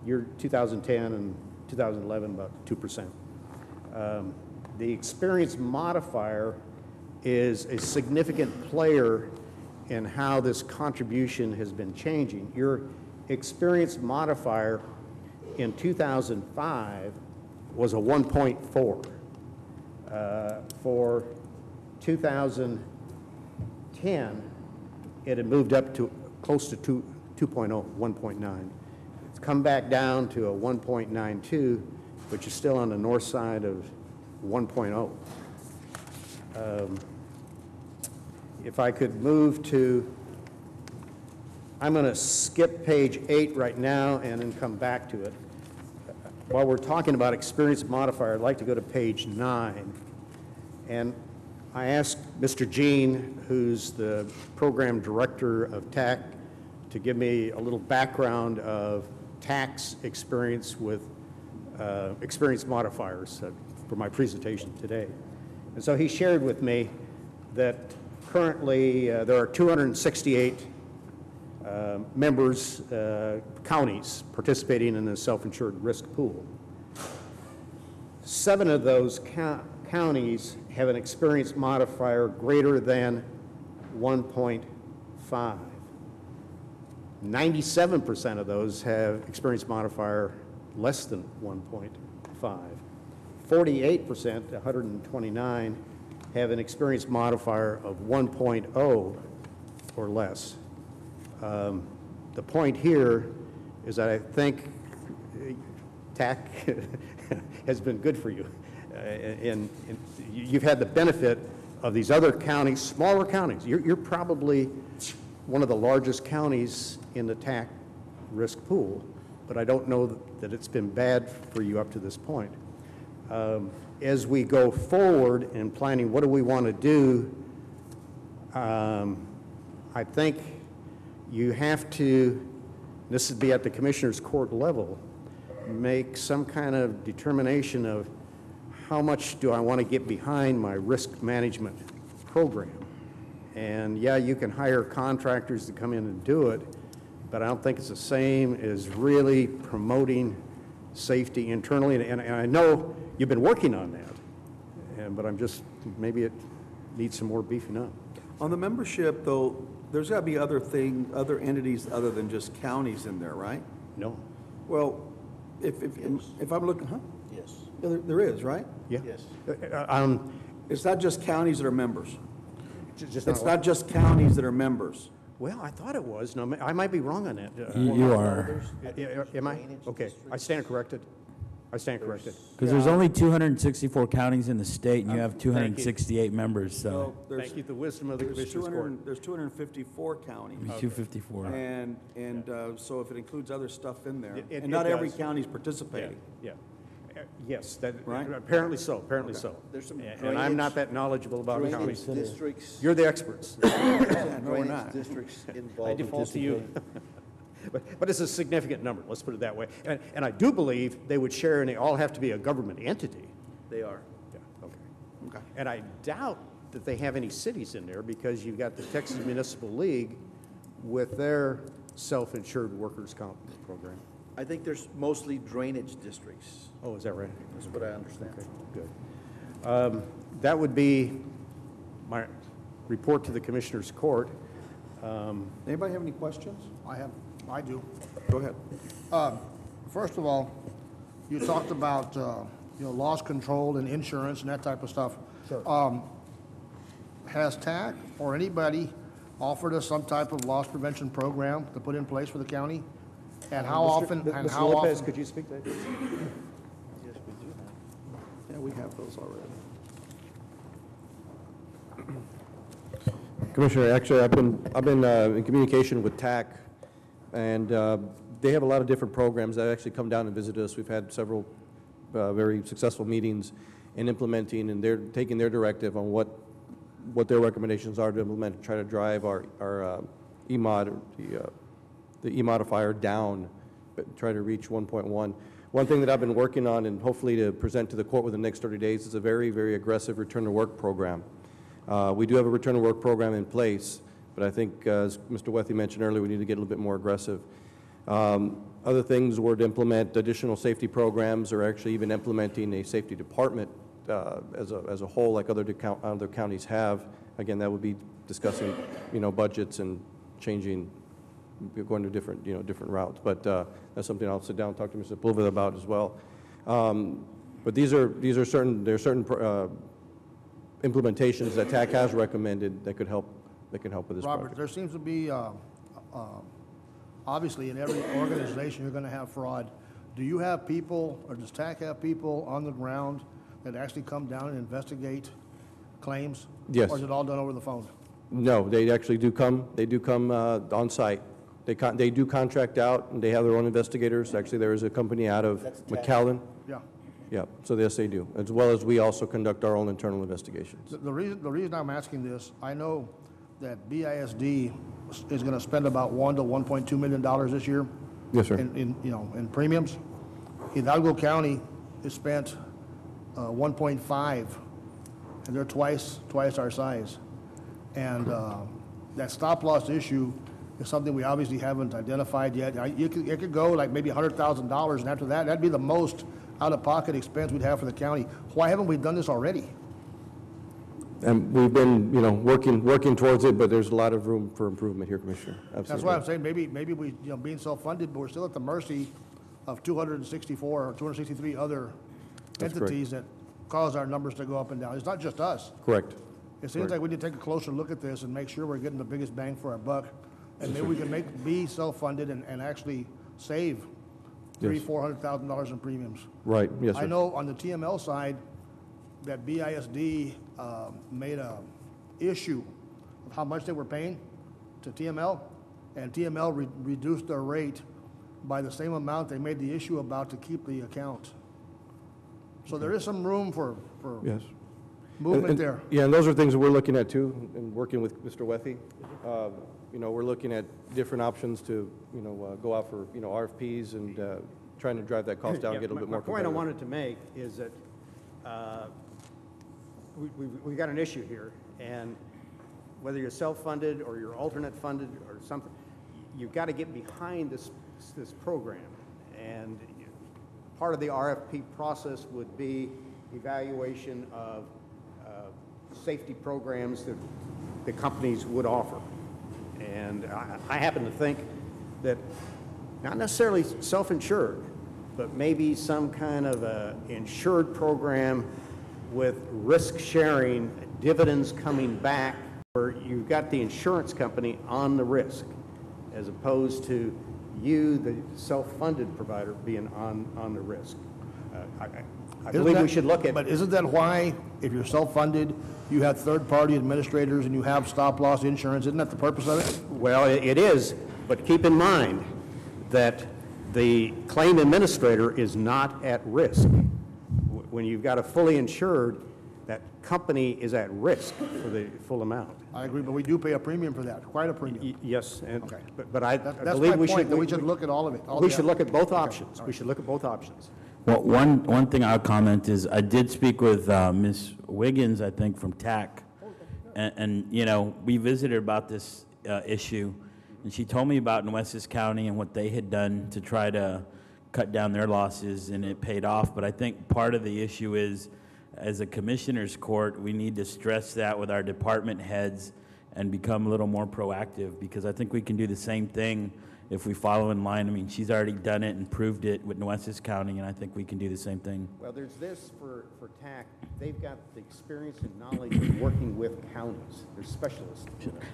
year 2010 and 2011, about 2%. The experience modifier is a significant player in how this contribution has been changing. Your experience modifier in 2005 was a 1.4. For 2010, it had moved up to close to 2.0, 1.9. It's come back down to a 1.92, which is still on the north side of 1.0. If I could move to, I'm going to skip page 8 right now and then come back to it. While we're talking about experience modifier, I'd like to go to page 9. And I asked Mr. Jean, who's the program director of TAC, to give me a little background of TAC's experience with experience modifiers for my presentation today. And so he shared with me that currently there are 268 members, counties, participating in the self-insured risk pool. 7 of those counties have an experience modifier greater than 1.5. 97% of those have experience modifier less than 1.5. 48%, 129, have an experience modifier of 1.0 or less. The point here is that I think TAC has been good for you. And you've had the benefit of these other counties, smaller counties. You're probably one of the largest counties in the TAC risk pool, but I don't know that it's been bad for you up to this point. As we go forward in planning, what do we want to do? I think you have to, this would be at the Commissioner's Court level, make some kind of determination of how much do I want to get behind my risk management program. And yeah, you can hire contractors to come in and do it, but I don't think it's the same as really promoting safety internally. And I know you've been working on that, but I'm just, maybe it needs some more beefing up. On the membership, though, there's got to be other entities other than just counties in there, right? No. Well, if I'm looking, huh? Yes. Yeah, there is, right? Yeah. Yes. It's not just counties that are members. It's It's not just counties that are members. Well, I thought it was. No, I might be wrong on that. You are. Am I? Okay, I stand corrected. I stand corrected. Because there's only 264 counties in the state, and you have 268 members, so. So there's- Thank you, the wisdom of the there's Commissioner's 200 Court. There's 254 counties. 254. And so if it includes other stuff in there, It and not every does. county's participating. Yeah. Yes, that, Right? apparently so, apparently so. There's some And I'm not that knowledgeable about Drainage counties. districts. You're the experts. No, we're Drainage not. districts I involved in default to you. participating. But it's a significant number, let's put it that way. And I do believe they would share, and they all have to be a government entity. They are. Yeah, okay. Okay. And I doubt that they have any cities in there, because you've got the Texas Municipal League with their self-insured workers' comp program? I think there's mostly drainage districts. Oh, is that right? That's what I understand. Okay, good. That would be my report to the Commissioners Court. Anybody have any questions? I do. Go ahead. First of all, you talked about, loss control and insurance and that type of stuff. Sure. Has TAC or anybody offered us some type of loss prevention program to put in place for the county? And how often, and Mr. how Lopez, often? could you speak to that? Yes, we do have. Yeah, we have those already. Commissioner, actually, I've been in communication with TAC, and they have a lot of different programs that actually come down and visit us. We've had several very successful meetings in implementing, and they're taking their directive on what their recommendations are to implement to try to drive our EMOD, the E-modifier down, but try to reach 1.1. One thing that I've been working on, and hopefully to present to the court within the next 30 days, is a very, very aggressive return-to-work program. We do have a return-to-work program in place, but I think, as Mr. Wethy mentioned earlier, we need to get a little bit more aggressive. Other things were to implement additional safety programs, or actually even implementing a safety department as a whole, like other counties have. Again, that would be discussing, budgets and changing, going to different routes. But that's something I'll sit down and talk to Mr. Pulver about as well. But these are certain implementations that TAC has recommended that could help with this Robert, project. there seems to be, obviously, in every organization, you're going to have fraud. Do you have people, or does TAC have people on the ground that actually come down and investigate claims? Yes. Or is it all done over the phone? No, they actually do come. They do come on site. They do contract out, and they have their own investigators. Actually, there is a company out of McAllen. Yeah. Yeah, so yes, they do, as well as we also conduct our own internal investigations. The reason I'm asking this, I know that BISD is going to spend about $1 to $1.2 million this year. Yes, sir. In premiums. Hidalgo County has spent 1.5, and they're twice our size. And that stop loss issue is something we obviously haven't identified yet. It could go like maybe $100,000, and after that, that'd be the most out-of-pocket expense we'd have for the county. Why haven't we done this already? And we've been, working towards it, but there's a lot of room for improvement here, Commissioner. Absolutely. That's why I'm saying maybe we, being self-funded, but we're still at the mercy of 264 or 263 other That's entities that cause our numbers to go up and down. It's not just us. Correct. It seems like we need to take a closer look at this and make sure we're getting the biggest bang for our buck. And maybe we can be self-funded and actually save $300,000-$400,000 in premiums. Right, yes, sir. I know on the TML side that BISD made a issue of how much they were paying to TML, and TML reduced their rate by the same amount they made the issue about to keep the account. So there is some room for Yes. movement there. Yeah, and those are things that we're looking at too, and working with Mr. Wethy. We're looking at different options to, go out for, RFPs and trying to drive that cost down, get a little bit more My point I competitive. wanted to make is that we've got an issue here, and whether you're self-funded or you're alternate funded or something, you've got to get behind this program. And part of the RFP process would be evaluation of safety programs that the companies would offer. And I happen to think that not necessarily self-insured, but maybe some kind of a insured program with risk sharing, dividends coming back, where you've got the insurance company on the risk, as opposed to you, the self-funded provider, being on the risk. I believe we should look at. But isn't that why, if you're self-funded, you have third-party administrators and you have stop-loss insurance? Isn't that the purpose of it? Well, it is, but keep in mind that the claim administrator is not at risk. When you've got a fully insured, that company is at risk for the full amount. I agree, but we do pay a premium for that, quite a premium. Yes, and, Okay. but I That's believe my we point, should. that we should look at all of it. We should look at both options. We should look at both options. Well, one thing I'll comment is I did speak with Ms. Wiggins, I think, from TAC, and we visited about this issue, and she told me about Nueces County and what they had done to try to cut down their losses, and it paid off. But I think part of the issue is, as a commissioner's court, we need to stress that with our department heads and become a little more proactive, because I think we can do the same thing if we follow in line. I mean, she's already done it and proved it with Nueces County, and I think we can do the same thing. Well, there's this for TAC. They've got the experience and knowledge of working with counties. They're specialists.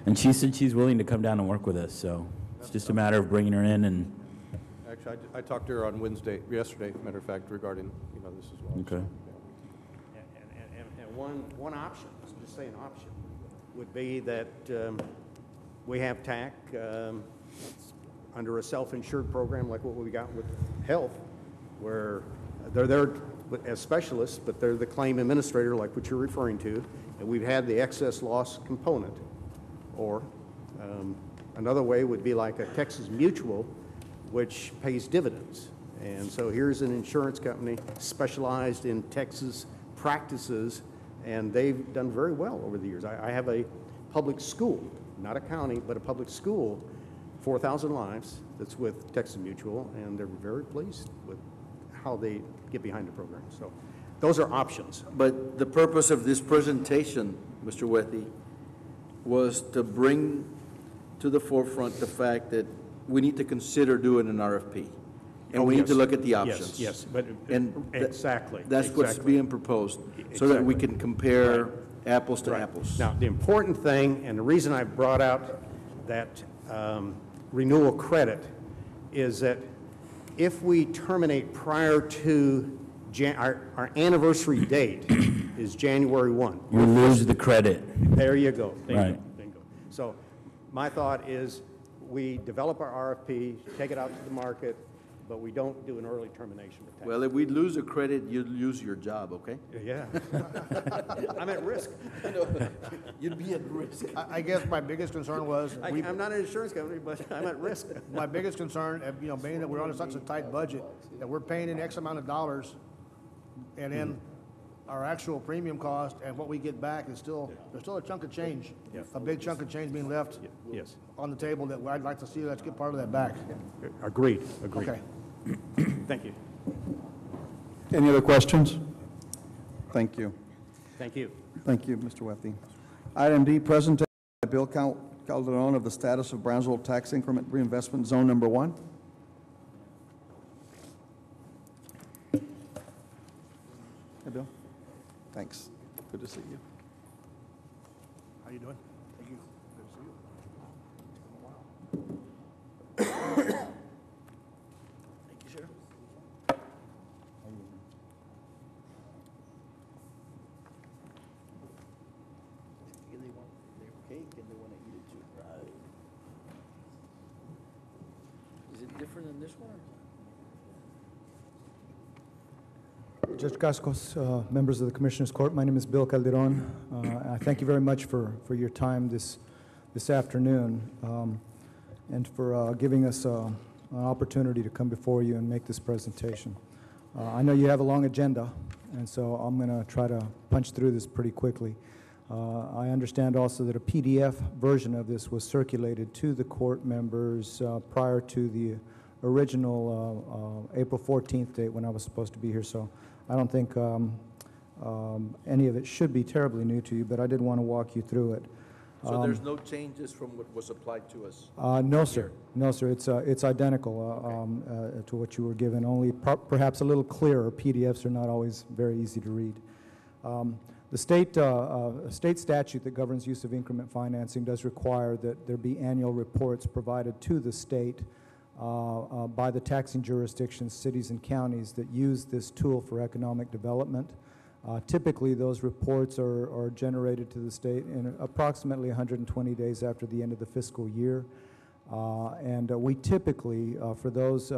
And she said she's willing to come down and work with us, so it's just a matter of bringing her in. And Actually, I talked to her on yesterday, matter of fact, regarding, this as well. okay. And one option, let's just say an option, would be that we have TAC under a self-insured program like what we got with health, where they're there as specialists, but they're the claim administrator like what you're referring to, and we've had the excess loss component. Or another way would be like a Texas Mutual, which pays dividends. And so here's an insurance company specialized in Texas practices, and they've done very well over the years. I have a public school, not a county, but a public school, 4,000 lives, that's with Texas Mutual, and they're very pleased with how they get behind the program. So those are options. But the purpose of this presentation, Mr. Wethy, was to bring to the forefront the fact that we need to consider doing an RFP. And we need to look at the options. Yes, but And exactly. That's what's being proposed, so that we can compare apples to apples. Now, the important thing, and the reason I brought out that renewal credit, is that if we terminate prior to our anniversary date is January 1. You lose the credit. There you go. Right. Bingo. So my thought is we develop our RFP, take it out to the market, but we don't do an early termination of tax. Well, if we lose a credit, you lose your job, okay? Yeah. I'm at risk. You'd be at risk. I guess my biggest concern was, I'm not an insurance company, but I'm at risk. my biggest concern, being that we're on such a tight budget, that we're paying in X amount of dollars, and then our actual premium cost and what we get back is there's still a chunk of change, a big chunk of change being left on the table that I'd like to see. Let's get part of that back. Agreed. Okay. Thank you. Any other questions? Thank you. Thank you. Thank you, Mr. Wethy. Item D, presentation by Bill Calderon of the status of Brownsville Tax Increment Reinvestment Zone Number 1. Hey, Bill. Thanks. Good to see you. How you doing? Thank you. Good to see you. Thank you, Sheriff. They want cake and they want to eat it too. Right. Is it different than this one? Judge Cascos, members of the Commissioners Court, my name is Bill Calderon. I thank you very much for your time this afternoon and for giving us an opportunity to come before you and make this presentation. I know you have a long agenda, and so I'm going to try to punch through this pretty quickly. I understand also that a PDF version of this was circulated to the court members prior to the original April 14th date when I was supposed to be here, so I don't think any of it should be terribly new to you, but I did want to walk you through it. So there's no changes from what was applied to us? No, sir. No, sir. It's identical to what you were given, only perhaps a little clearer. PDFs are not always very easy to read. The state statute that governs use of increment financing does require that there be annual reports provided to the state by the taxing jurisdictions, cities, and counties that use this tool for economic development. Typically, those reports are generated to the state in approximately 120 days after the end of the fiscal year. And we typically, for those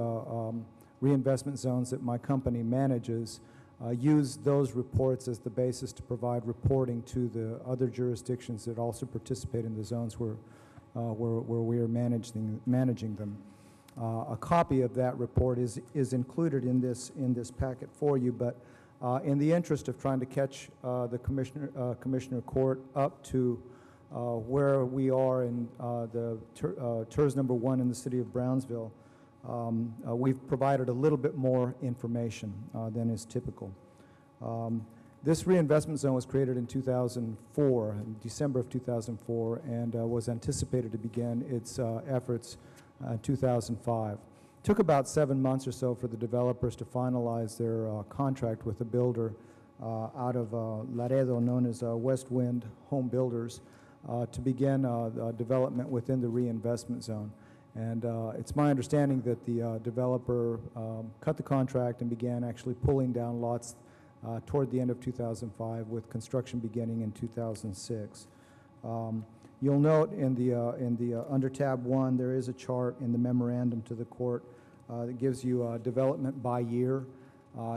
reinvestment zones that my company manages, use those reports as the basis to provide reporting to the other jurisdictions that also participate in the zones where we are managing them. A copy of that report is included in this packet for you, but in the interest of trying to catch the commissioner court up to where we are in the TERS number 1 in the city of Brownsville, we've provided a little bit more information than is typical. This reinvestment zone was created in 2004, in December of 2004, and was anticipated to begin its efforts in 2005. Took about 7 months or so for the developers to finalize their contract with the builder out of Laredo, known as West Wind Home Builders, to begin development within the reinvestment zone. And it's my understanding that the developer cut the contract and began actually pulling down lots toward the end of 2005, with construction beginning in 2006. You'll note in the under tab 1, there is a chart in the memorandum to the court that gives you development by year.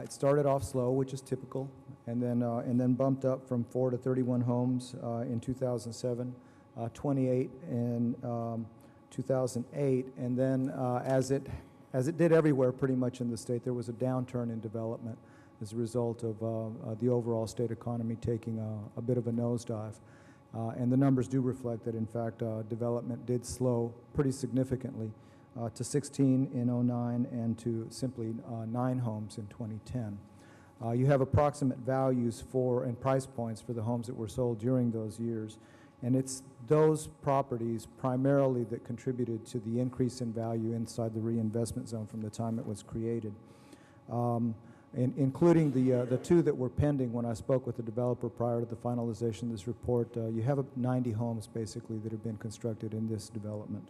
It started off slow, which is typical, and then bumped up from 4 to 31 homes in 2007, 28 in 2008, and then as it did everywhere pretty much in the state, there was a downturn in development as a result of the overall state economy taking a bit of a nosedive. And the numbers do reflect that, in fact, development did slow pretty significantly to 16 in 2009 and to simply 9 homes in 2010. You have approximate values for and price points for the homes that were sold during those years. And it's those properties primarily that contributed to the increase in value inside the reinvestment zone from the time it was created. Including the 2 that were pending when I spoke with the developer prior to the finalization of this report, you have 90 homes basically that have been constructed in this development.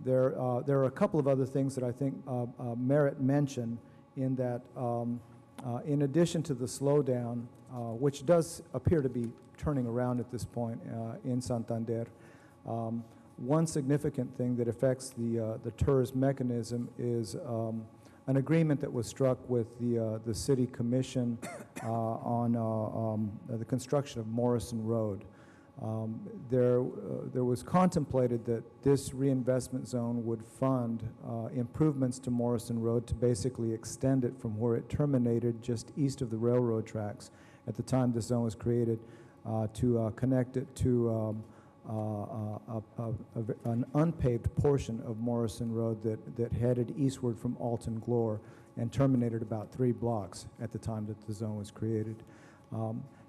There are a couple of other things that I think merit mention, in that in addition to the slowdown, which does appear to be turning around at this point in Santander, one significant thing that affects the TERS mechanism is an agreement that was struck with the city commission on the construction of Morrison Road. There was contemplated that this reinvestment zone would fund improvements to Morrison Road to basically extend it from where it terminated just east of the railroad tracks at the time the zone was created, to connect it to an unpaved portion of Morrison Road that headed eastward from Alton Glore and terminated about 3 blocks at the time that the zone was created.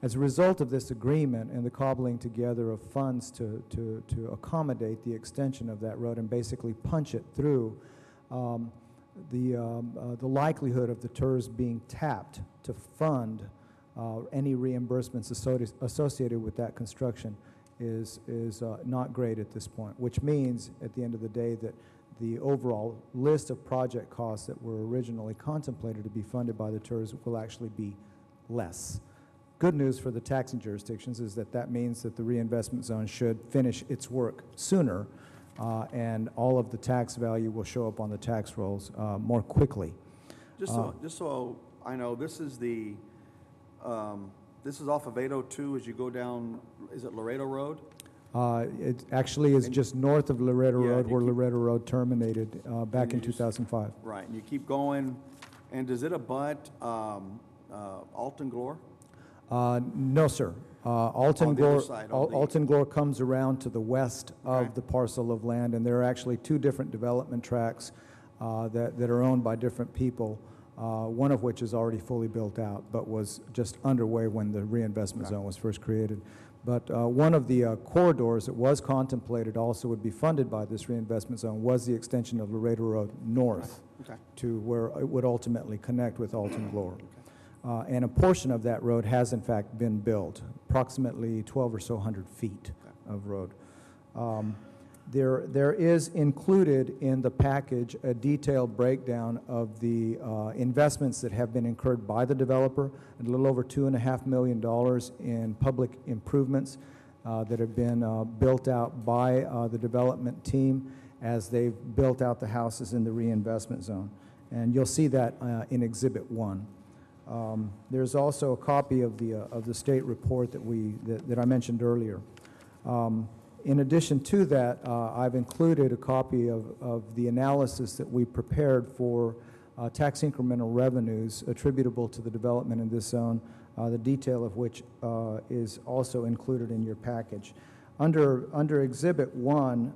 As a result of this agreement and the cobbling together of funds to accommodate the extension of that road and basically punch it through, the likelihood of the TERS being tapped to fund any reimbursements associated with that construction is not great at this point, which means at the end of the day that the overall list of project costs that were originally contemplated to be funded by the TERS will actually be less. Good news for the taxing jurisdictions is that that means that the reinvestment zone should finish its work sooner, and all of the tax value will show up on the tax rolls more quickly. Just so I know, this is off of 802 as you go down, is it Laredo Road? It actually is just north of Laredo Road, where Laredo Road terminated back in 2005. Right, and you keep going, and does it abut Alton Glore? No, sir. Alton Glore comes around to the west of the parcel of land, and there are actually 2 different development tracks that are owned by different people, one of which is already fully built out, but was just underway when the reinvestment zone was first created. But one of the corridors that was contemplated also would be funded by this reinvestment zone was the extension of Laredo Road north to where it would ultimately connect with Alton Glore. And a portion of that road has in fact been built, approximately 12 or so hundred feet of road. There is included in the package a detailed breakdown of the investments that have been incurred by the developer, a little over $2.5 million in public improvements that have been built out by the development team as they've built out the houses in the reinvestment zone. And you'll see that in Exhibit 1. There's also a copy of the state report that I mentioned earlier. In addition to that, I've included a copy of the analysis that we prepared for tax incremental revenues attributable to the development in this zone the detail of which is also included in your package. Under Exhibit 1,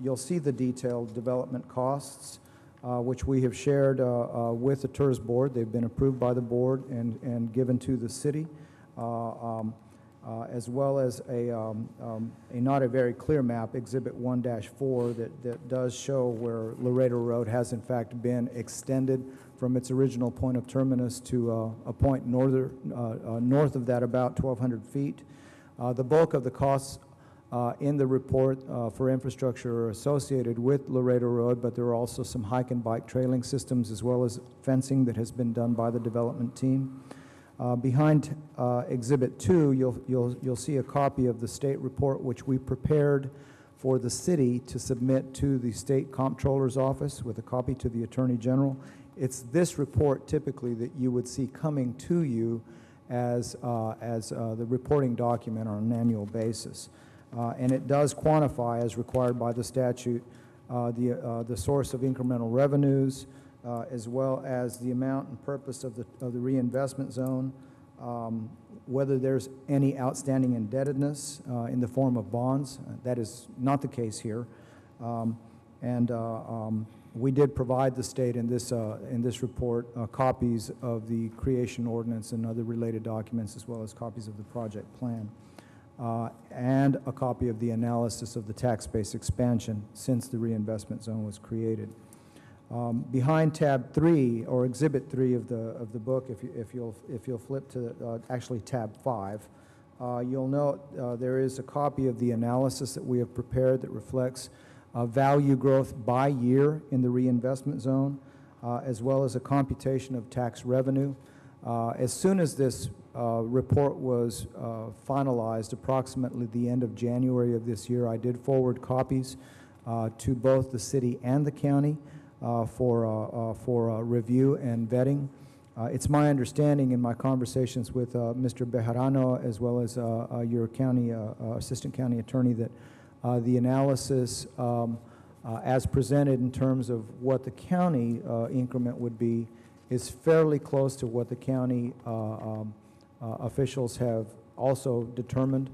you'll see the detailed development costs, which we have shared with the TERS board. They've been approved by the board and given to the city, as well as a not a very clear map, Exhibit 1-4, that does show where Laredo Road has in fact been extended from its original point of terminus to a point north of that, about 1,200 feet. The bulk of the costs in the report for infrastructure are associated with Laredo Road, but there are also some hike and bike trailing systems as well as fencing that has been done by the development team. Behind Exhibit 2, you'll see a copy of the state report which we prepared for the city to submit to the state comptroller's office with a copy to the Attorney General. It's this report typically that you would see coming to you as the reporting document on an annual basis. And it does quantify, as required by the statute, the source of incremental revenues, as well as the amount and purpose of the reinvestment zone, whether there's any outstanding indebtedness in the form of bonds. That is not the case here. We did provide the state in this report copies of the creation ordinance and other related documents, as well as copies of the project plan, and a copy of the analysis of the tax base expansion since the reinvestment zone was created. Behind tab 3 or exhibit 3 of the book, if you'll flip to actually tab 5, you'll note there is a copy of the analysis that we have prepared that reflects value growth by year in the reinvestment zone, as well as a computation of tax revenue. As soon as this report was finalized, approximately the end of January of this year, I did forward copies to both the city and the county for review and vetting. It's my understanding in my conversations with Mr. Bejarano, as well as your county assistant county attorney, that the analysis as presented in terms of what the county increment would be is fairly close to what the county officials have also determined.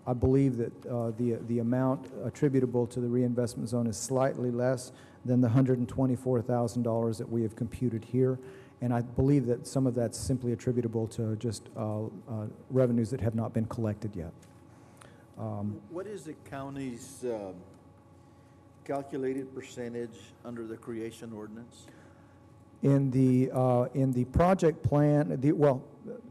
I believe that the amount attributable to the reinvestment zone is slightly less than the $124,000 that we have computed here, and I believe that some of that's simply attributable to just revenues that have not been collected yet. What is the county's calculated percentage under the creation ordinance? In the project plan, the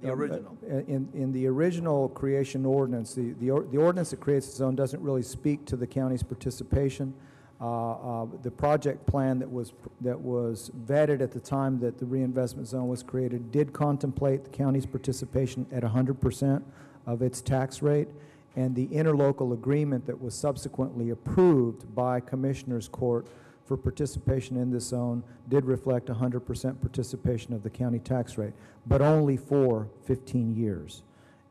original. In the original creation ordinance, the ordinance that creates the zone doesn't really speak to the county's participation. The project plan that was vetted at the time that the reinvestment zone was created did contemplate the county's participation at 100% of its tax rate, and the interlocal agreement that was subsequently approved by Commissioner's Court for participation in this zone did reflect 100% participation of the county tax rate, but only for 15 years.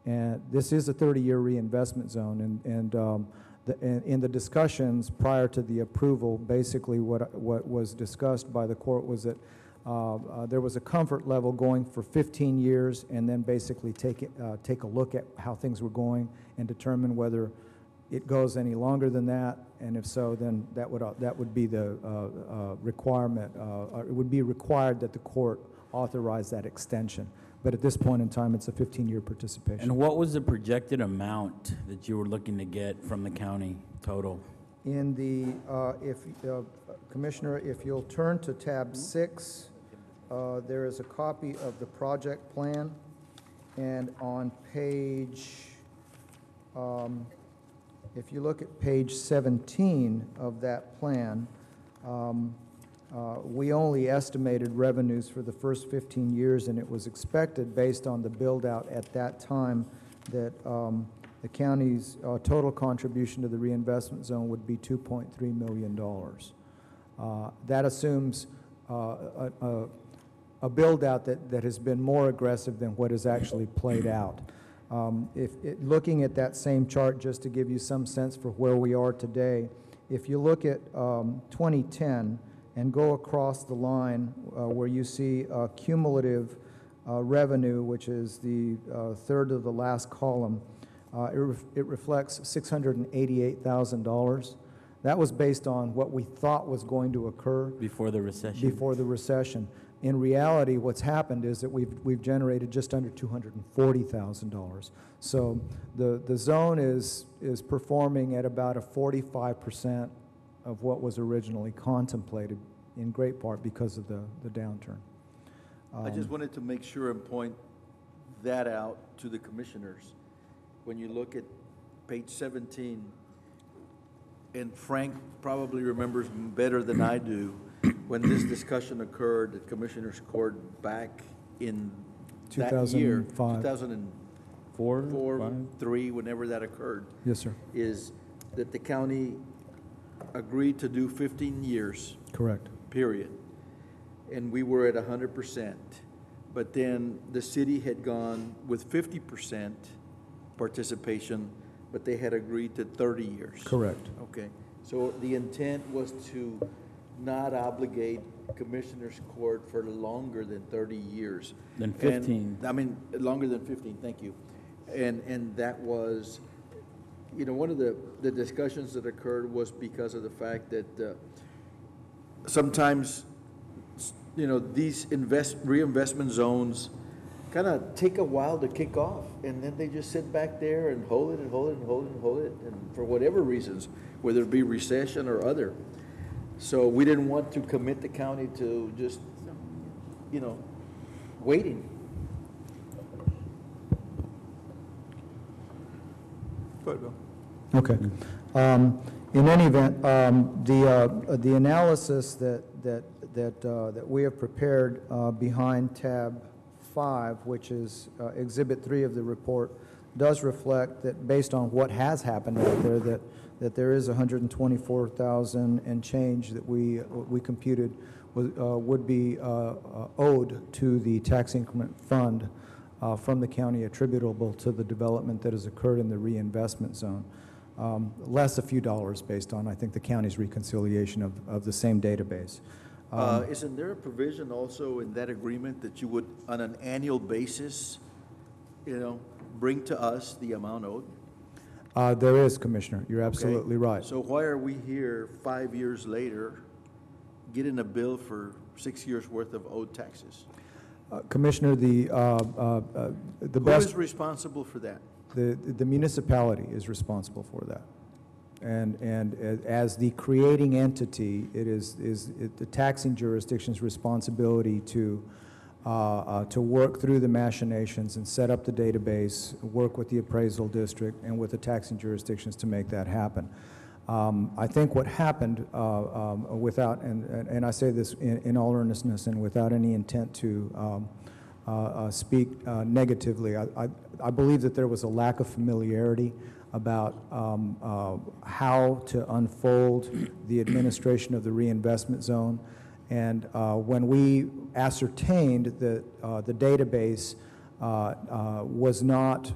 And this is a 30-year reinvestment zone, and in the discussions prior to the approval, basically what was discussed by the court was that there was a comfort level going for 15 years and then basically take a look at how things were going and determine whether it goes any longer than that, and if so, then that would be the requirement. It would be required that the court authorize that extension. But at this point in time, it's a 15-year participation. And what was the projected amount that you were looking to get from the county total? In the, Commissioner, if you'll turn to tab 6, there is a copy of the project plan, and on page, if you look at page 17 of that plan, we only estimated revenues for the first 15 years, and it was expected, based on the build-out at that time, that the county's total contribution to the reinvestment zone would be $2.3 million. That assumes a build-out that has been more aggressive than what has actually played out. Looking at that same chart, just to give you some sense for where we are today, if you look at 2010 and go across the line where you see cumulative revenue, which is the third of the last column, it reflects $688,000. That was based on what we thought was going to occur Before the recession? before the recession. In reality, what's happened is that we've generated just under $240,000. So the zone is performing at about a 45% of what was originally contemplated, in great part because of the downturn. I just wanted to make sure and point that out to the commissioners. When you look at page 17, and Frank probably remembers better than I do, when this discussion occurred at Commissioners Court back in that year, 2005. 2004, 3, whenever that occurred. Yes, sir. Is that the county agreed to do 15 years. Correct. Period. And we were at 100%. But then the city had gone with 50% participation, but they had agreed to 30 years. Correct. Okay. So the intent was to not obligate Commissioners Court for longer than 30 years. Than 15. And, I mean, longer than 15, thank you. And that was, you know, one of the discussions that occurred was because of the fact that sometimes, you know, these reinvestment zones kind of take a while to kick off, and then they just sit back there and hold it and hold it and hold it and hold it, and for whatever reasons, whether it be recession or other. So we didn't want to commit the county to just, you know, waiting. Go ahead, Bill. Okay. In any event, the analysis that we have prepared behind tab 5, which is Exhibit 3 of the report, does reflect that based on what has happened out there, that there is 124,000 and change that we computed would be owed to the tax increment fund from the county attributable to the development that has occurred in the reinvestment zone. Less a few dollars based on, I think, the county's reconciliation of the same database. Isn't there a provision also in that agreement that you would, on an annual basis, you know, bring to us the amount owed? There is, Commissioner. You're absolutely right. So why are we here 5 years later getting a bill for 6 years' worth of owed taxes? Commissioner, the Who best... is responsible for that? The municipality is responsible for that. And as the creating entity, it is the taxing jurisdiction's responsibility to work through the machinations and set up the database, work with the appraisal district and with the taxing jurisdictions to make that happen. I think what happened without, and I say this in all earnestness and without any intent to speak negatively, I believe that there was a lack of familiarity about how to unfold the administration of the reinvestment zone. And when we ascertained that the database was not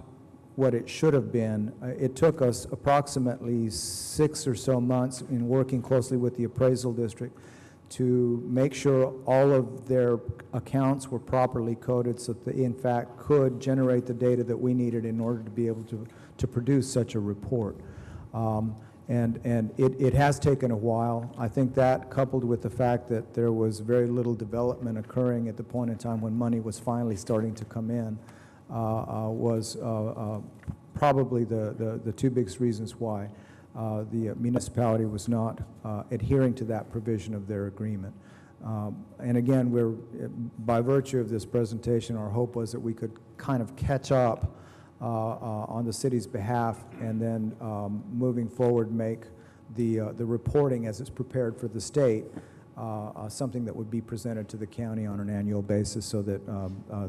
what it should have been, it took us approximately 6 or so months in working closely with the appraisal district to make sure all of their accounts were properly coded so that they, in fact, could generate the data that we needed in order to be able to produce such a report. And it has taken a while. I think that, coupled with the fact that there was very little development occurring at the point in time when money was finally starting to come in, was probably the two biggest reasons why the municipality was not adhering to that provision of their agreement. And again, by virtue of this presentation, our hope was that we could kind of catch up on the city's behalf, and then moving forward make the reporting as it's prepared for the state something that would be presented to the county on an annual basis so that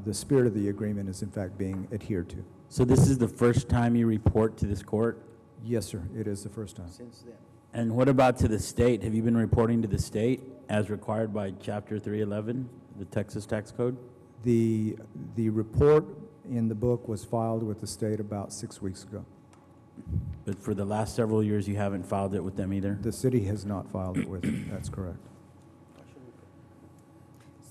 the spirit of the agreement is in fact being adhered to. So this is the first time you report to this court? Yes, sir, it is the first time. Since then. And what about to the state? Have you been reporting to the state as required by Chapter 311, the Texas Tax Code? The report in the book was filed with the state about 6 weeks ago. But for the last several years, you haven't filed it with them either? The city has not filed it with it, that's correct.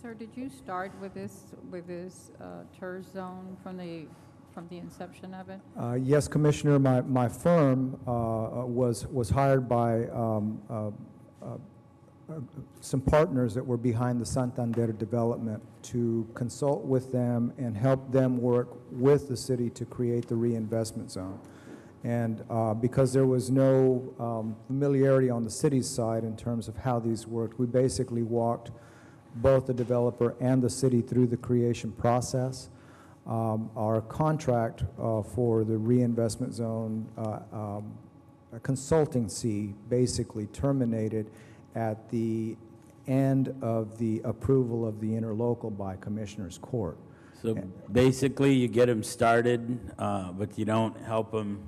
Sir, did you start with this TERS zone from the inception of it? Yes, Commissioner, my firm was hired by some partners that were behind the Santander development to consult with them and help them work with the city to create the reinvestment zone. And because there was no familiarity on the city's side in terms of how these worked, we basically walked both the developer and the city through the creation process. Our contract for the reinvestment zone consultancy basically terminated at the end of the approval of the interlocal by Commissioner's Court. So basically, you get them started, but you don't help them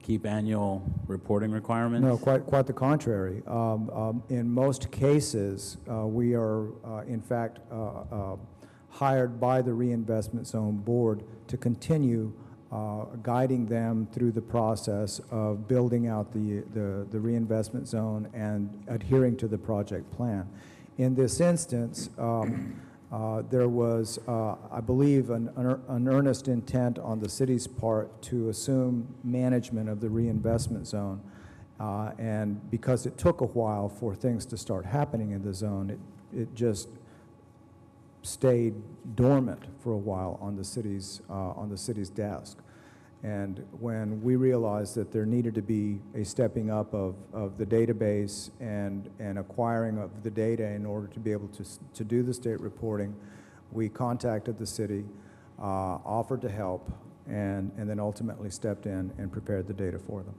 keep annual reporting requirements? No, quite the contrary. In most cases, we are, in fact, hired by the Reinvestment Zone Board to continue guiding them through the process of building out the reinvestment zone and adhering to the project plan. In this instance, there was, I believe, an earnest intent on the city's part to assume management of the reinvestment zone. And because it took a while for things to start happening in the zone, it just stayed dormant for a while on the city's desk. And when we realized that there needed to be a stepping up of the database and acquiring of the data in order to be able to do the state reporting, we contacted the city, offered to help, and then ultimately stepped in and prepared the data for them.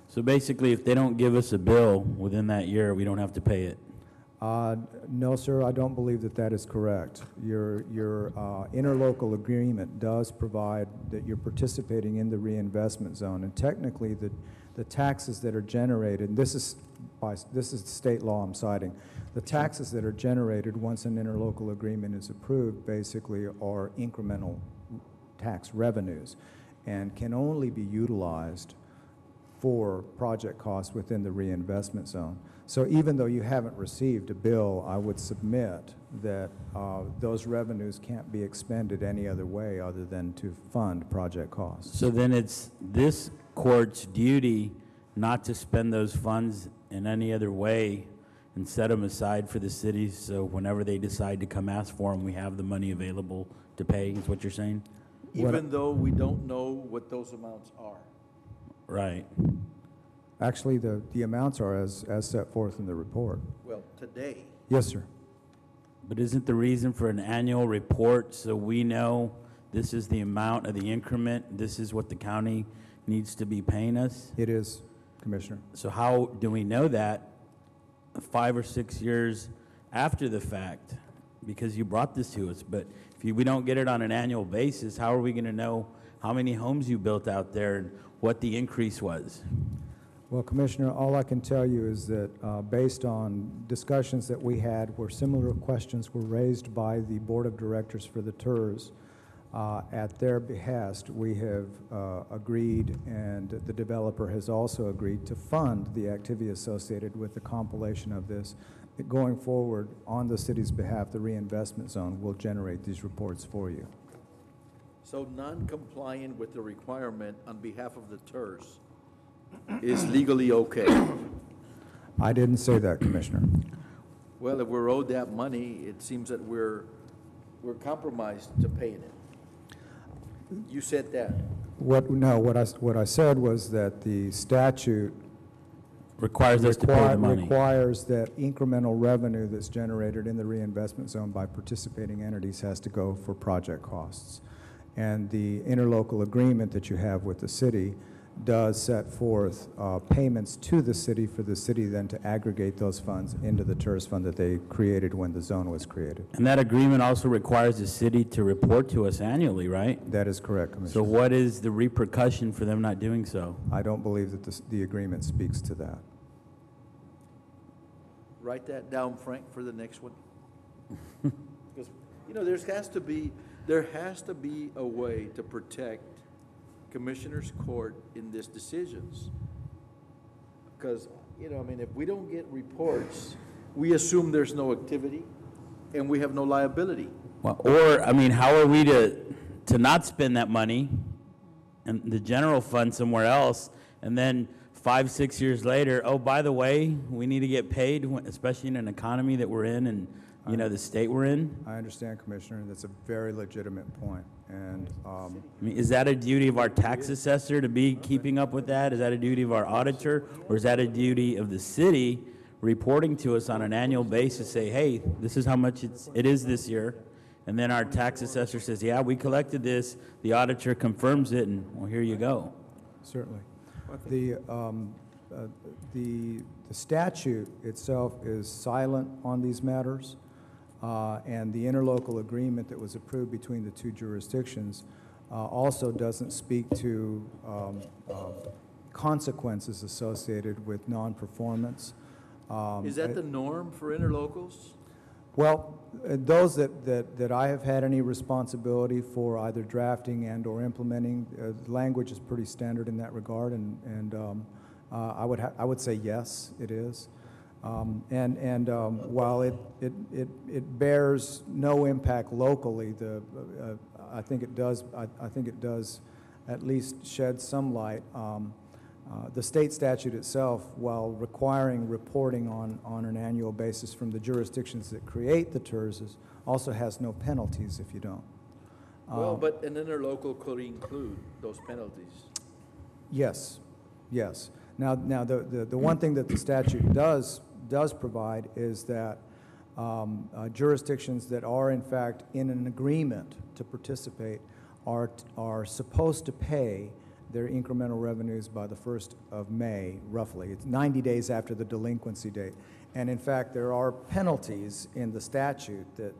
So basically, if they don't give us a bill within that year, we don't have to pay it? No, sir, I don't believe that that is correct. Your interlocal agreement does provide that you're participating in the reinvestment zone, and technically the taxes that are generated, and this is state law I'm citing, the taxes that are generated once an interlocal agreement is approved basically are incremental tax revenues and can only be utilized for project costs within the reinvestment zone. So even though you haven't received a bill, I would submit that those revenues can't be expended any other way other than to fund project costs. So then it's this court's duty not to spend those funds in any other way and set them aside for the cities, so whenever they decide to come ask for them, we have the money available to pay, is what you're saying? Even though we don't know what those amounts are. Right. Actually, the amounts are as set forth in the report. Well, today. Yes, sir. But isn't the reason for an annual report so we know this is the amount of the increment, this is what the county needs to be paying us? It is, Commissioner. So how do we know that 5 or 6 years after the fact? Because you brought this to us, but if we don't get it on an annual basis, how are we going to know how many homes you built out there and what the increase was? Well, Commissioner, all I can tell you is that based on discussions that we had where similar questions were raised by the Board of Directors for the TERS, at their behest, we have agreed, and the developer has also agreed to fund the activity associated with the compilation of this. Going forward, on the city's behalf, the reinvestment zone will generate these reports for you. So non-compliant with the requirement on behalf of the TERS is legally okay? I didn't say that, Commissioner. Well, if we're owed that money, it seems that we're compromised to paying it. You said that. What I said was that the statute requires us to pay the money. Requires that incremental revenue that's generated in the reinvestment zone by participating entities has to go for project costs. And the interlocal agreement that you have with the city does set forth payments to the city for the city then to aggregate those funds into the TERS fund that they created when the zone was created. And that agreement also requires the city to report to us annually, right? That is correct, Commissioner. So what is the repercussion for them not doing so? I don't believe that the agreement speaks to that. Write that down, Frank, for the next one. Because, you know, there has to be a way to protect Commissioner's Court in these decisions. Because, you know, I mean, if we don't get reports, we assume there's no activity. and we have no liability. Well, or, I mean, how are we to not spend that money in the general fund somewhere else, and then 5, 6 years later, oh, by the way, we need to get paid, especially in an economy that we're in and, you know, the state we're in? I understand, Commissioner, and that's a very legitimate point. And I mean, is that a duty of our tax assessor to be keeping up with that? Is that a duty of our auditor? Or is that a duty of the city reporting to us on an annual basis, say, hey, this is how much it is this year? And then our tax assessor says, yeah, we collected this. The auditor confirms it, and well, here you go. certainly. The statute itself is silent on these matters, and the interlocal agreement that was approved between the two jurisdictions also doesn't speak to consequences associated with non-performance. Is that the norm for interlocals? Well, those that I have had any responsibility for either drafting and or implementing, language is pretty standard in that regard, and I would say yes, it is. While it bears no impact locally, I think it does at least shed some light. The state statute itself, while requiring reporting on an annual basis from the jurisdictions that create the TERSs, also has no penalties if you don't. Well, but an interlocal could include those penalties. Yes, yes. Now the one thing that the statute does provide is that jurisdictions that are in fact in an agreement to participate are supposed to pay their incremental revenues by the 1st of May, roughly. It's 90 days after the delinquency date. And in fact, there are penalties in the statute that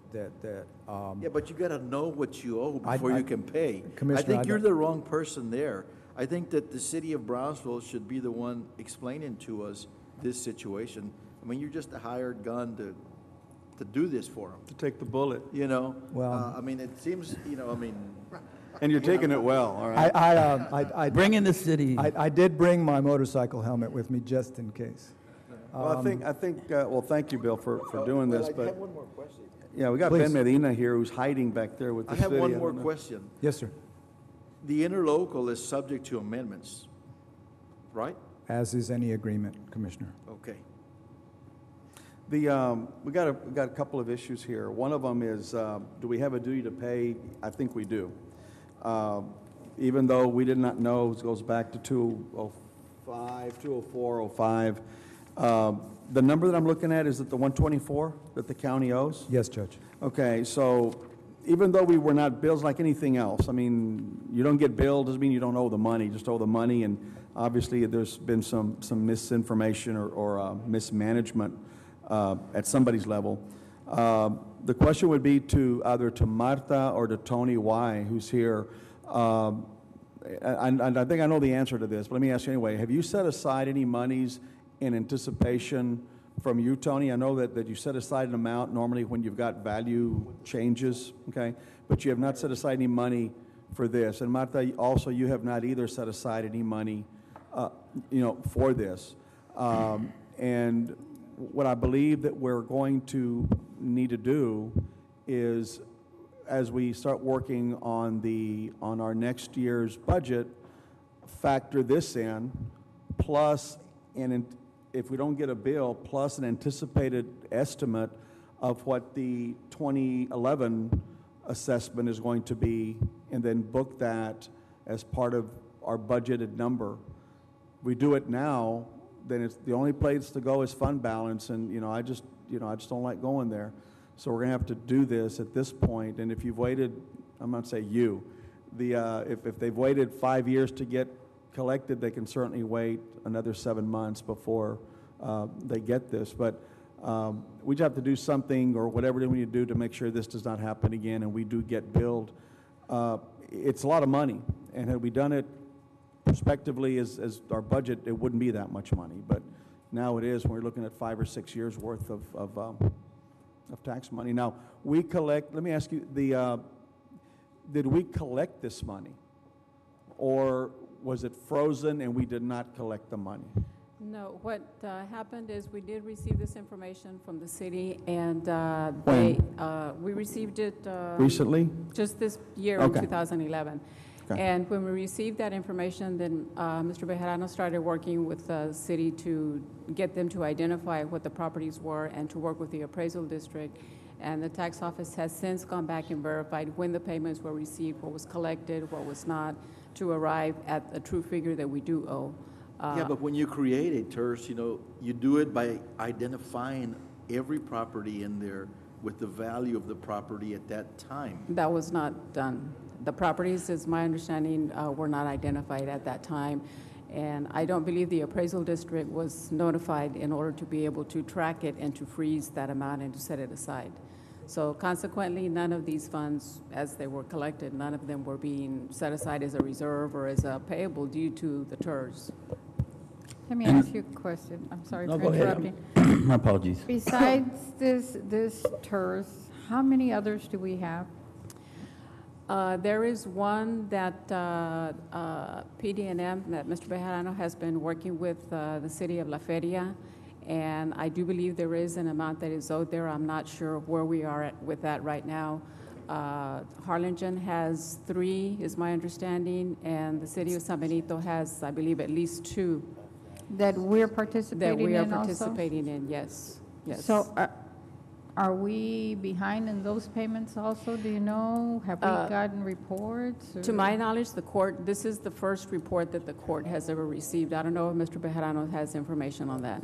yeah, but you got to know what you owe before you can pay. Commissioner, I think you're the wrong person there. I think that the city of Brownsville should be the one explaining to us this situation. I mean, you're just a hired gun to do this for them. To take the bullet. You know? Well, I mean, it seems, you know, I mean. And you're taking it well, all right? I bring in the city. I did bring my motorcycle helmet with me just in case. Well, well, thank you, Bill, for doing this, I but. have one more question. Yeah, we got Please. Ben Medina here who's hiding back there with the I city. have one more don't know. question. Yes, sir. The interlocal is subject to amendments, right? As is any agreement, Commissioner. Okay. We got a couple of issues here. One of them is, do we have a duty to pay? I think we do. Even though we did not know, it goes back to 2005, 2004, 05. The number that I'm looking at, is it the 124 that the county owes? Yes, Judge. Okay, so even though we were not billed like anything else, I mean, you don't get billed, doesn't mean you don't owe the money, you just owe the money, and obviously there's been some misinformation or mismanagement at somebody's level. The question would be to either to Marta or to Tony Y, who's here. And I think I know the answer to this, but let me ask you anyway. Have you set aside any monies in anticipation from you, Tony? I know that you set aside an amount normally when you've got value changes, okay? But you have not set aside any money for this. And Marta, also, you have not either set aside any money, for this. And what I believe that we're going to need to do is, as we start working on our next year's budget, factor this in, plus, if we don't get a bill, plus an anticipated estimate of what the 2011 assessment is going to be, and then book that as part of our budgeted number. We do it now, then it's the only place to go is fund balance, and I just don't like going there. So we're going to have to do this at this point. And if you've waited, I'm not saying you, if they've waited 5 years to get collected, they can certainly wait another 7 months before they get this. But we just have to do something, or whatever we need to do, to make sure this does not happen again and we do get billed. It's a lot of money, and had we done it prospectively as our budget, it wouldn't be that much money. But now it is, when we're looking at 5 or 6 years worth of tax money. Now, we collect, let me ask you, did we collect this money? Or was it frozen and we did not collect the money? No, what happened is we did receive this information from the city, and we received it Recently? just this year Okay. in 2011. Okay. And when we received that information, then Mr. Bejarano started working with the city to get them to identify what the properties were and to work with the appraisal district. And the tax office has since gone back and verified when the payments were received, what was collected, what was not, to arrive at a true figure that we do owe. Yeah, but when you create a TERS, you know, you do it by identifying every property in there with the value of the property at that time. That was not done. The properties, is my understanding, were not identified at that time. And I don't believe the appraisal district was notified in order to be able to track it and to freeze that amount and to set it aside. So consequently, none of these funds, as they were collected, none of them were being set aside as a reserve or as a payable due to the TERS. Let me ask you a question. I'm sorry for interrupting. My apologies. Besides this TERS, how many others do we have? There is one that PD&M, that Mr. Bejarano has been working with the city of La Feria, and I do believe there is an amount that is owed there. I'm not sure where we are with that right now. Harlingen has 3, is my understanding, and the city of San Benito has, I believe, at least 2. That we're participating in That we are also? participating in, yes, yes. So are we behind in those payments also? Do you know? Have we gotten reports? To my knowledge, the court, this is the first report that the court has ever received. I don't know if Mr. Bejarano has information on that.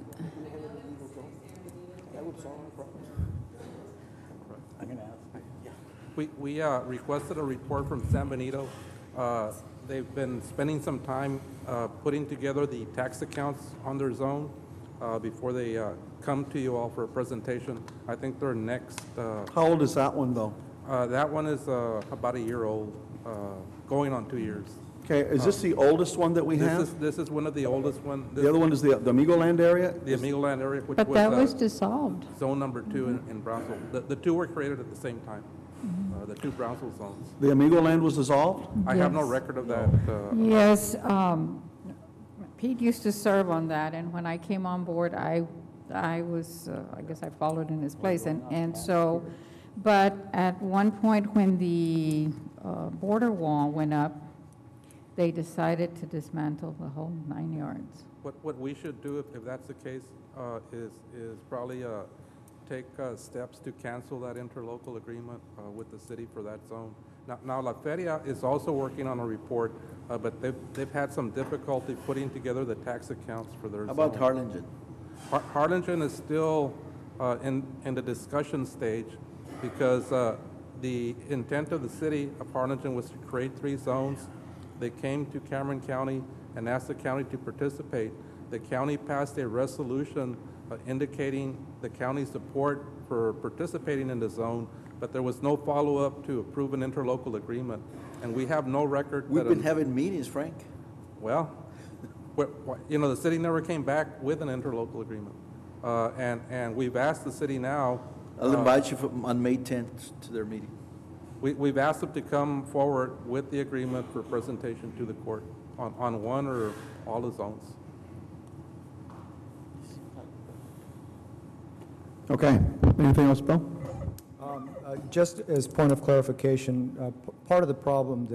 We requested a report from San Benito. They've been spending some time putting together the tax accounts on their zone before they come to you all for a presentation. I think they're next. How old is that one, though? That one is about a year old, going on 2 years. Okay, is this the oldest one that we have? This is one of the oldest one. The other one is the Amigo Land area? The Amigo Land area, which But was that was dissolved. zone number 2 in Brownsville. The 2 were created at the same time, the 2 Brownsville zones. The Amigo Land was dissolved? I have no Yes. record of that. Yes, Pete used to serve on that, and when I came on board, I was, I guess I followed in his place, and so, but at one point when the border wall went up, they decided to dismantle the whole 9 yards. What we should do, if that's the case, is probably take steps to cancel that interlocal agreement with the city for that zone. Now La Feria is also working on a report, but they've had some difficulty putting together the tax accounts for their How about zone. Harlingen? Harlingen is still in the discussion stage because the intent of the city of Harlingen was to create 3 zones. They came to Cameron County and asked the county to participate. The county passed a resolution indicating the county's support for participating in the zone, but there was no follow-up to approve an interlocal agreement. And we have no record. We've been having meetings, Frank. Well, you know, the city never came back with an interlocal agreement. And we've asked the city now. I'll invite you on May 10th to their meeting. We've asked them to come forward with the agreement for presentation to the court on one or all the zones. Okay, anything else, Bill? Just as point of clarification, part of the problem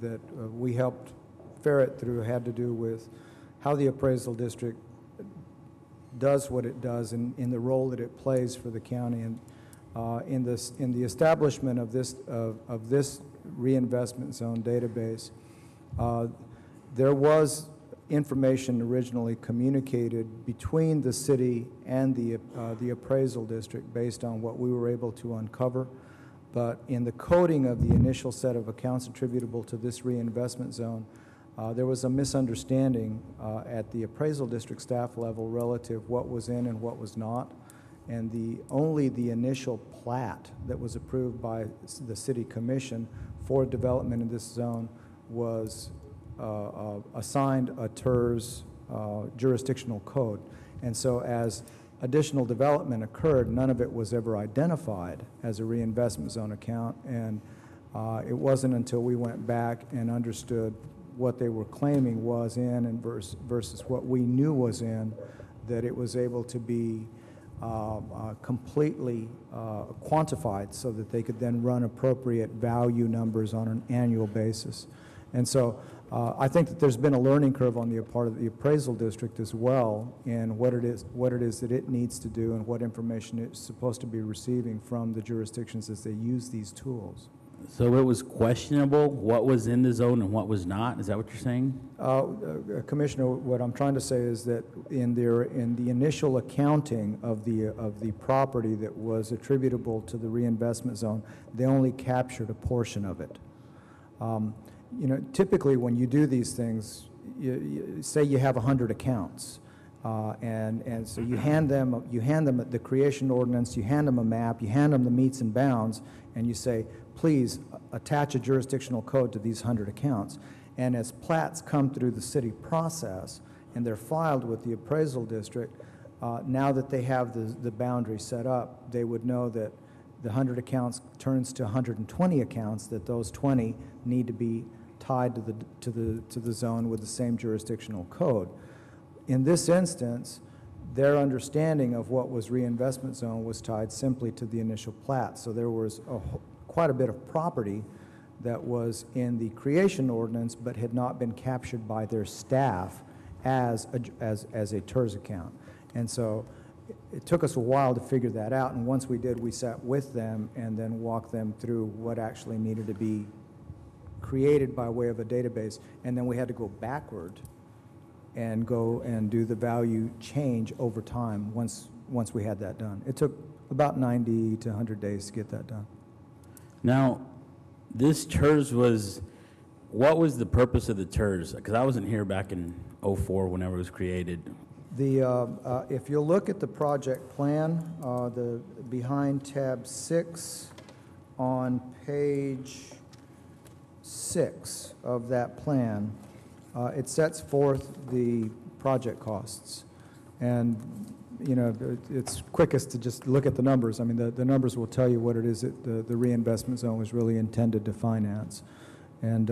that we helped ferret through had to do with how the appraisal district does what it does in the role that it plays for the county. And in the establishment of this reinvestment zone database, there was information originally communicated between the city and the appraisal district based on what we were able to uncover. But in the coding of the initial set of accounts attributable to this reinvestment zone, there was a misunderstanding at the appraisal district staff level relative what was in and what was not. And only the initial plat that was approved by the city commission for development in this zone was assigned a TERS jurisdictional code. And so as additional development occurred, none of it was ever identified as a reinvestment zone account. And it wasn't until we went back and understood what they were claiming was in and versus what we knew was in, that it was able to be completely quantified so that they could then run appropriate value numbers on an annual basis. And so I think that there's been a learning curve on the part of the appraisal district as well in what it is that it needs to do and what information it's supposed to be receiving from the jurisdictions as they use these tools. So it was questionable what was in the zone and what was not? Is that what you're saying? Commissioner, what I'm trying to say is that in the initial accounting of the property that was attributable to the reinvestment zone, they only captured a portion of it. You know, typically when you do these things, say you have 100 accounts, and so you hand them the creation ordinance, you hand them a map, you hand them the meets and bounds, and you say, please attach a jurisdictional code to these 100 accounts. And as plats come through the city process and they're filed with the appraisal district, now that they have the boundary set up, they would know that the 100 accounts turns to 120 accounts, that those 20 need to be tied to the zone with the same jurisdictional code. In this instance, their understanding of what was reinvestment zone was tied simply to the initial plat. So there was quite a bit of property that was in the creation ordinance but had not been captured by their staff as a TERS account. And so it took us a while to figure that out, and once we did, we sat with them and then walked them through what actually needed to be created by way of a database, and then we had to go backward and go and do the value change over time once we had that done. It took about 90 to 100 days to get that done. Now, this TERS was, what was the purpose of the TERS? Because I wasn't here back in '04 whenever it was created. If you look at the project plan, behind tab 6 on page 6 of that plan, it sets forth the project costs. And you know, it's quickest to just look at the numbers. I mean, the numbers will tell you what it is that the reinvestment zone was really intended to finance. And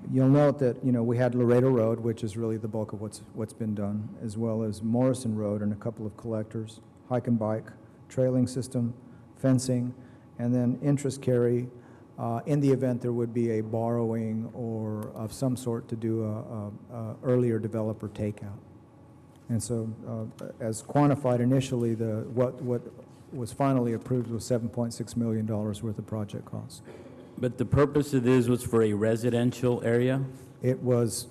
you'll note that, you know, we had Laredo Road, which is really the bulk of what's been done, as well as Morrison Road and a couple of collectors, hike and bike, trailing system, fencing, and then interest carry in the event there would be a borrowing or of some sort to do a earlier developer takeout. And so, as quantified initially, what was finally approved was $7.6 million worth of project costs. But the purpose of this was for a residential area? It was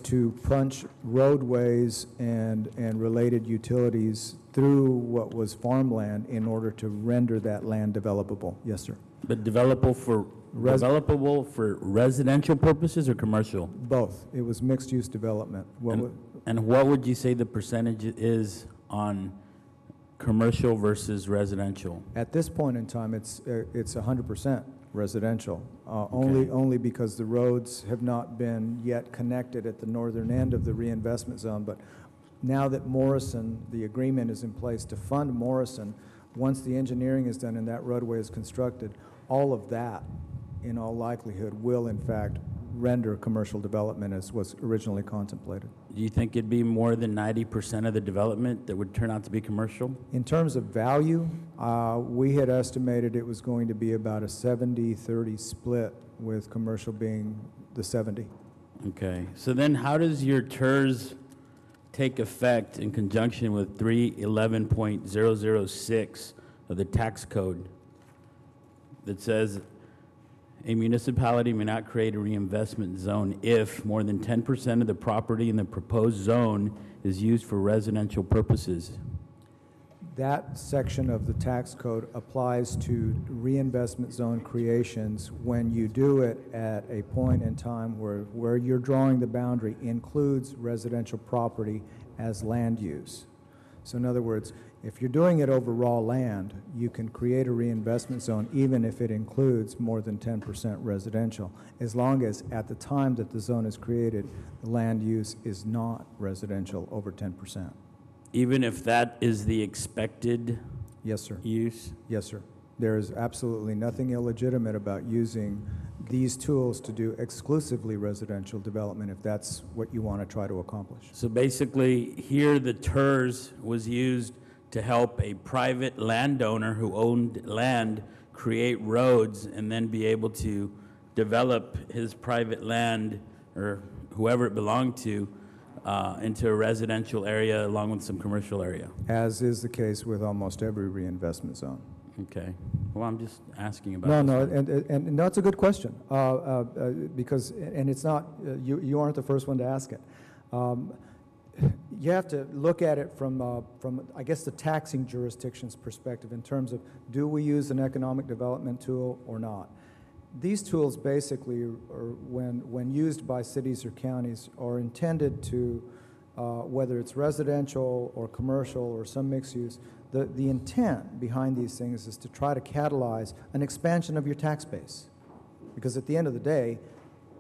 to punch roadways and related utilities through what was farmland in order to render that land developable. Yes, sir. But developable for residential purposes or commercial? Both. It was mixed-use development. And what would you say the percentage is on commercial versus residential? At this point in time, it's 100% residential, only because the roads have not been yet connected at the northern end of the reinvestment zone. But now that Morrison, the agreement is in place to fund Morrison, once the engineering is done and that roadway is constructed, all of that, in all likelihood, will in fact render commercial development as was originally contemplated. Do you think it'd be more than 90% of the development that would turn out to be commercial? In terms of value, we had estimated it was going to be about a 70-30 split, with commercial being the 70. Okay, so then how does your TERS take effect in conjunction with 311.006 of the tax code that says a municipality may not create a reinvestment zone if more than 10% of the property in the proposed zone is used for residential purposes? That section of the tax code applies to reinvestment zone creations when you do it at a point in time where you're drawing the boundary includes residential property as land use. So in other words, if you're doing it over raw land, you can create a reinvestment zone even if it includes more than 10% residential, as long as at the time that the zone is created, the land use is not residential over 10%. Even if that is the expected Yes, sir. use? Yes, sir. There is absolutely nothing illegitimate about using these tools to do exclusively residential development if that's what you want to try to accomplish. So basically, here the TERS was used to help a private landowner who owned land create roads and then be able to develop his private land, or whoever it belonged to, into a residential area along with some commercial area. As is the case with almost every reinvestment zone. Okay. Well, I'm just asking about No, this. no, and no, it's a good question, because, and it's not, you aren't the first one to ask it. You have to look at it from, I guess, the taxing jurisdiction's perspective in terms of, do we use an economic development tool or not? These tools basically, are, when used by cities or counties, are intended to, whether it's residential or commercial or some mixed use, the intent behind these things is to try to catalyze an expansion of your tax base. Because at the end of the day,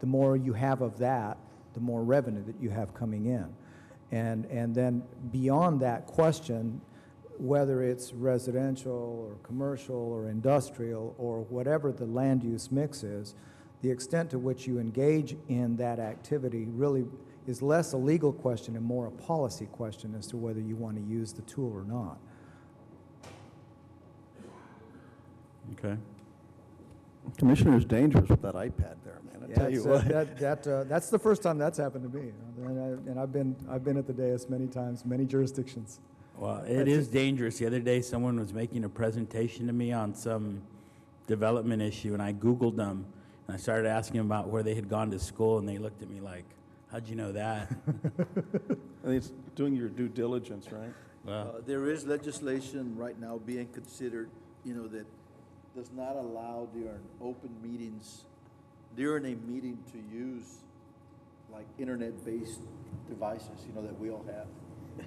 the more you have of that, the more revenue that you have coming in. And then beyond that question, whether it's residential or commercial or industrial or whatever the land use mix is, the extent to which you engage in that activity really is less a legal question and more a policy question as to whether you want to use the tool or not. Okay. Commissioner's dangerous with that iPad there, man. I tell you what. That's the first time that's happened to me, and I've been at the dais many times, many jurisdictions. Well, it is dangerous. The other day, someone was making a presentation to me on some development issue, and I Googled them, and I started asking them about where they had gone to school, and they looked at me like, how'd you know that? I think it's doing your due diligence, right? Well, There is legislation right now being considered, that does not allow during open meetings, during a meeting, to use like internet-based devices, that we all have.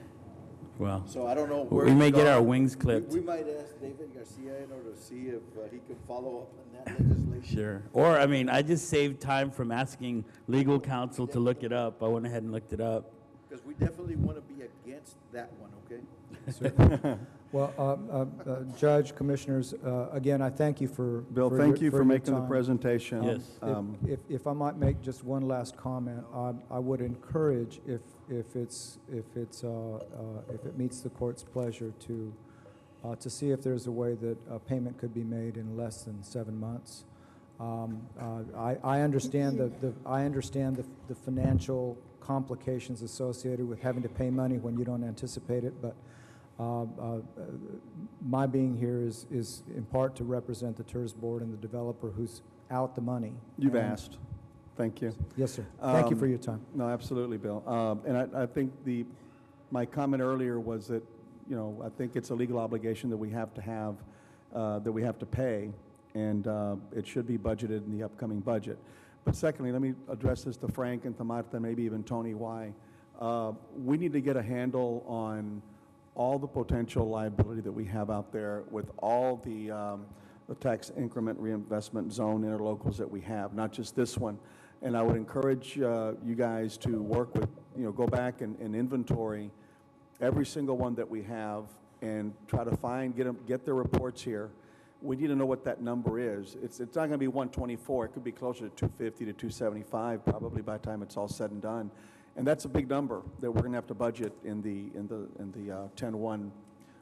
well, So I don't know where we it's may get our gone. wings clipped. We might ask David Garcia, to see if he can follow up on that legislation. Sure. Or, I mean, I just saved time from asking legal counsel to look it up. I went ahead and looked it up. Because we definitely want to be against that one, okay? Well, Judge, Commissioners, again, I thank you for Bill, thank you for your making the time. presentation. Yes. If I might make just one last comment, I would encourage, if it meets the court's pleasure, to see if there's a way that a payment could be made in less than 7 months. I understand the financial complications associated with having to pay money when you don't anticipate it, but my being here is in part to represent the TERS board and the developer who's out the money. You've asked. Thank you. Yes, sir. Thank you for your time. No, absolutely, Bill. And I think my comment earlier was that, I think it's a legal obligation that we have to have, that we have to pay, and it should be budgeted in the upcoming budget. But secondly, let me address this to Frank and to Marta, maybe even Tony, why. We need to get a handle on all the potential liability that we have out there with all the tax increment reinvestment zone interlocals that we have, not just this one. And I would encourage you guys to work with, go back and inventory every single one that we have and try to get their reports here. We need to know what that number is. It's not going to be 124. It could be closer to 250 to 275 probably by the time it's all said and done. And that's a big number that we're going to have to budget in the 10-1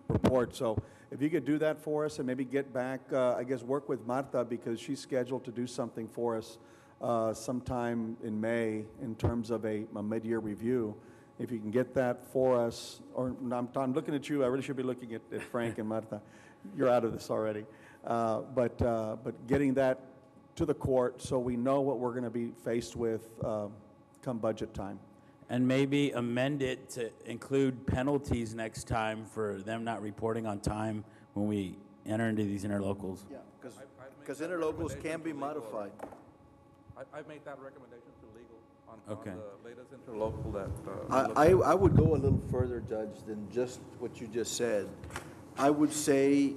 report. So if you could do that for us and maybe get back, I guess work with Marta, because she's scheduled to do something for us sometime in May in terms of a mid-year review. If you can get that for us, or I'm looking at you, I really should be looking at Frank and Marta. You're out of this already. But getting that to the court so we know what we're going to be faced with come budget time. And maybe amend it to include penalties next time for them not reporting on time when we enter into these interlocals. Yeah, because interlocals can be modified. I've made that recommendation to legal on Okay. the latest interlocal that. I would go a little further, Judge, than just what you just said. I would say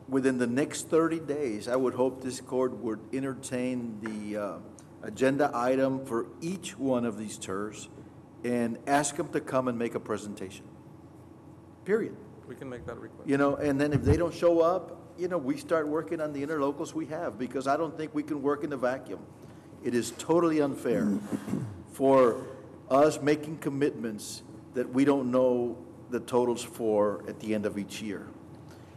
within the next 30 days, I would hope this court would entertain the agenda item for each one of these TERS and ask them to come and make a presentation. Period. We can make that request. And then if they don't show up, we start working on the interlocals we have, because I don't think we can work in a vacuum. It is totally unfair for us making commitments that we don't know the totals for at the end of each year.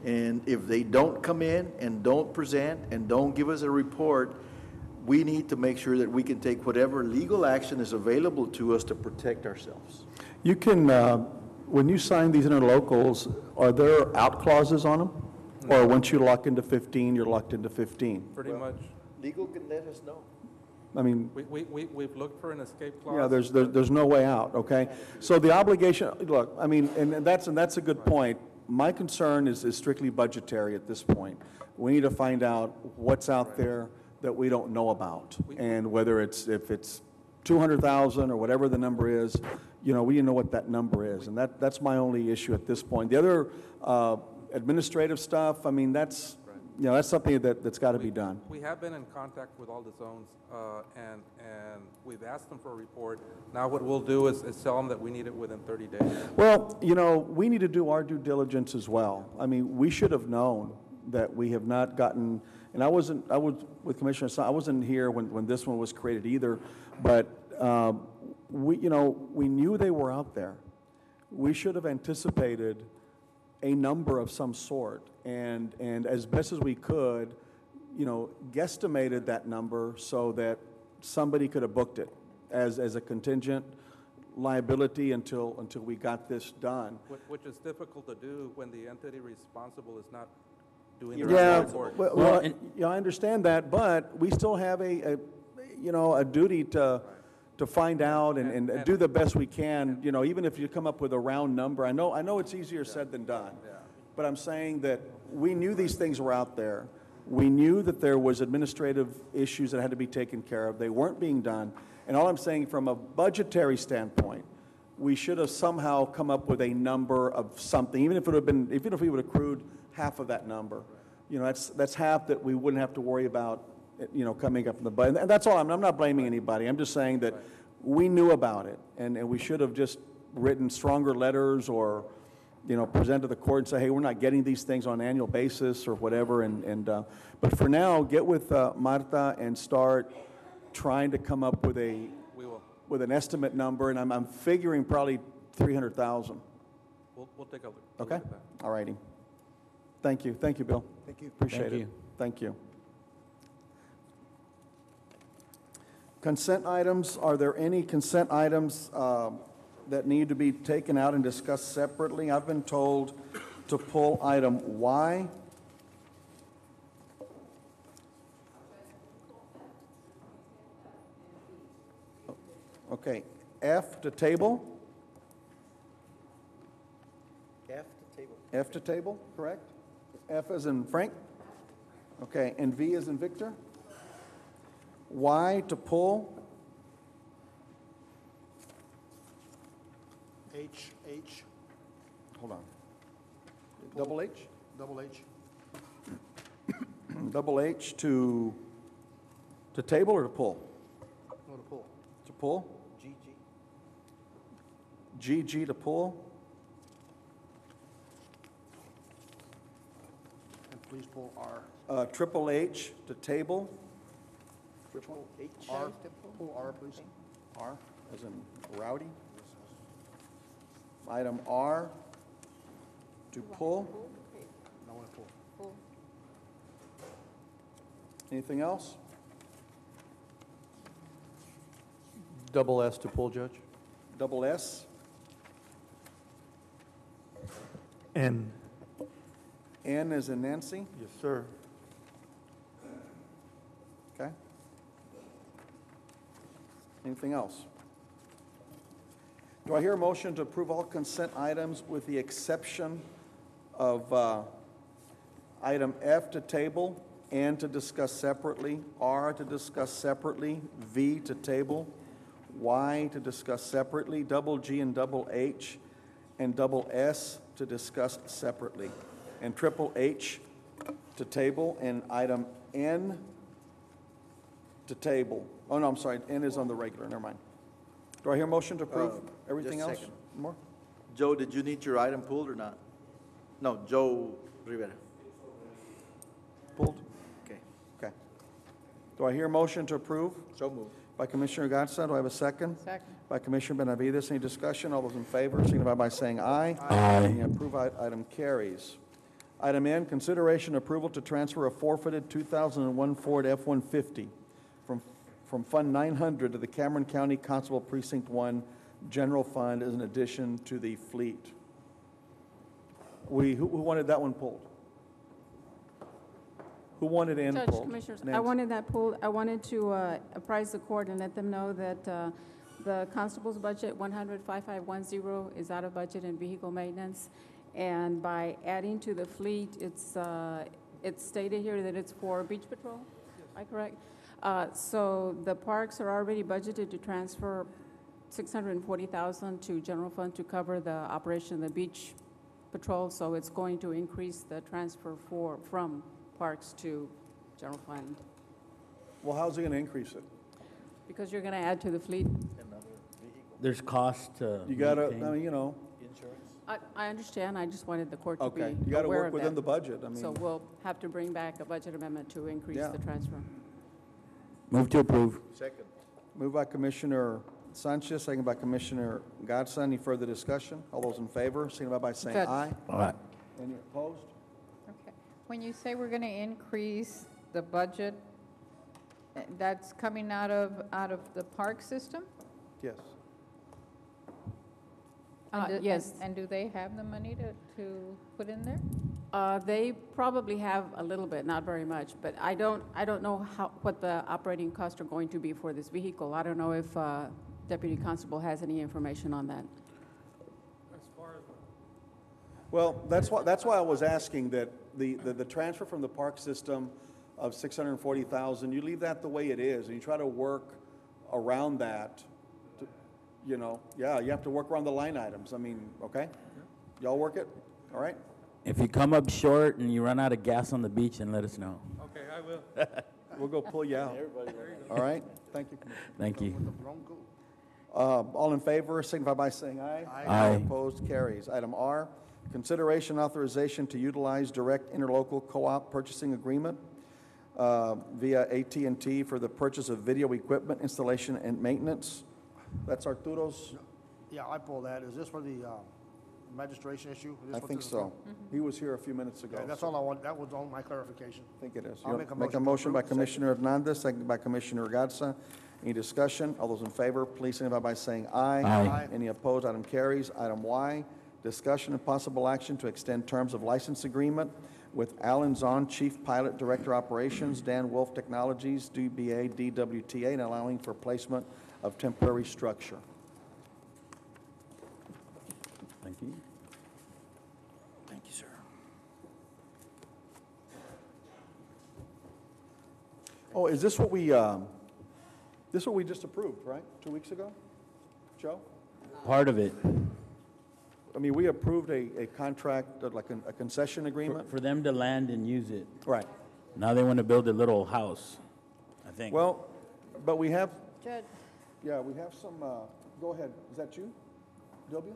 And if they don't come in and don't present and don't give us a report, we need to make sure that we can take whatever legal action is available to us to protect ourselves. You can, when you sign these interlocals, are there out clauses on them? Or once you lock into 15, you're locked into 15? Pretty much. Legal can let us know. I mean, We've looked for an escape clause. yeah, there's no way out, okay? So the obligation, look, I mean, and that's a good point. My concern is strictly budgetary at this point. We need to find out what's out there that we don't know about, and whether if it's 200,000 or whatever the number is, we need to know what that number is, and that's my only issue at this point. The other administrative stuff, I mean, that's something that's got to be done. We have been in contact with all the zones, and we've asked them for a report. Now what we'll do is tell them that we need it within 30 days. Well, we need to do our due diligence as well. I mean, we should have known that we have not gotten, and I was with Commissioner Sa, I wasn't here when this one was created either, but we knew they were out there. We should have anticipated a number of some sort, and as best as we could, guesstimated that number so that somebody could have booked it as a contingent liability until we got this done. Which is difficult to do when the entity responsible is not doing the report. Well, I understand that, but we still have a duty to find out and do the best we can, even if you come up with a round number. I know it's easier said than done, but I'm saying that we knew these things were out there. We knew that there was administrative issues that had to be taken care of. They weren't being done. And all I'm saying, from a budgetary standpoint, we should have somehow come up with a number of something, even if we would have accrued half of that number. That's half that we wouldn't have to worry about, coming up in the budget. And that's all. I'm not blaming anybody. I'm just saying that we knew about it, and we should have just written stronger letters, or present to the court and say, hey, we're not getting these things on an annual basis or whatever. But for now, get with Marta and start trying to come up with an estimate number, and I'm figuring probably 300,000. We'll take a look. Okay. All righty. Thank you, Bill. Thank you. Appreciate it. Thank you. Consent items. Are there any consent items that need to be taken out and discussed separately? I've been told to pull item Y. Okay, F to table. F to table, correct? F as in Frank? Okay, and V as in Victor? Y to pull. H. Hold on. Double H? Double H. Double H to table or to pull? No, to pull. To pull? GG to pull. And please pull R. Triple H to table. Triple H. R. Pull R, please. R as in rowdy. Item R to pull. No one to pull. Anything else? Double S to pull, Judge. Double S. N. N as in Nancy. Yes, sir. Okay. Anything else? Do I hear a motion to approve all consent items with the exception of item F to table, N to discuss separately, R to discuss separately, V to table, Y to discuss separately, double G and double H, and double S to discuss separately, and triple H to table, and item N to table. Oh, no, I'm sorry, N is on the regular, never mind. Do I hear a motion to approve everything just a else? second. More? Joe, did you need your item pulled or not? No, Joe Rivera. pulled? Okay. Okay. Do I hear a motion to approve? So moved. By Commissioner Gatsa, do I have a second? Second. By Commissioner Benavides, any discussion? All those in favor, signify by saying aye. Aye. Any approved, item carries. Item N, consideration approval to transfer a forfeited 2001 Ford F-150 from Fund 900 to the Cameron County Constable Precinct 1 General Fund as an addition to the fleet. Who wanted that one pulled? Who wanted in Judge, pulled? Commissioners, I Nancy. wanted that pulled. I wanted to apprise the court and let them know that the constable's budget, 100-5510, is out of budget in vehicle maintenance. And by adding to the fleet, it's stated here that it's for beach patrol. Am I correct? So the parks are already budgeted to transfer $640,000 to general fund to cover the operation of the beach patrol. So it's going to increase the transfer from parks to general fund. Well, how's it going to increase it? Because you're going to add to the fleet. There's cost to You got to, maintain. I mean, you know, I understand. I just wanted the court to be okay, you got to aware work of within that. the budget. I mean, So we'll have to bring back a budget amendment to increase Yeah. the transfer. Move to approve. Second. moved by Commissioner Sanchez, second by Commissioner Gatsa. Any further discussion? All those in favor, signify by saying Judge. aye. Aye. Any opposed? Okay. When you say we're going to increase the budget, that's coming out of the park system? Yes. Yes. And do they have the money to put in there? They probably have a little bit, not very much, but I don't know what the operating costs are going to be for this vehicle. I don't know if Deputy Constable has any information on that. Well, that's why I was asking that the transfer from the park system of $640,000, you leave that the way it is, and you try to work around that. You know, yeah, you have to work around the line items. I mean, okay? Y'all work it? All right? If you come up short and you run out of gas on the beach, then let us know. Okay, I will. We'll go pull you out. All right? Thank you, Commissioner. Thank you. All in favor, signify by saying aye. Aye. Opposed, carries. Item R, consideration authorization to utilize direct interlocal co-op purchasing agreement via AT&T for the purchase of video equipment, installation, and maintenance. That's Arturo's. Yeah, I pulled that. Is this for the registration issue? Is this I what think this is so. for? He was here a few minutes ago. Okay, that's all I want. That was all my clarification. I think it is. I'll make a Make a motion to motion by approve. Commissioner Hernandez, second by Commissioner Gatsa. Any discussion? All those in favor, please signify by saying aye. Aye. Aye. Any opposed? Item carries. Item Y, discussion and possible action to extend terms of license agreement with Alan Zahn, Chief Pilot Director Operations, Dan Wolf Technologies, DBA, DWTA, and allowing for placement of temporary structure. Thank you. Thank you, sir. Oh, is this what we just approved, right? 2 weeks ago? Joe? Part of it. I mean, we approved a contract, like a concession agreement? For them to land and use it. Right. Now they want to build a little house, I think. Well, but we have, Judge, yeah, we have some, go ahead. Is that you, W?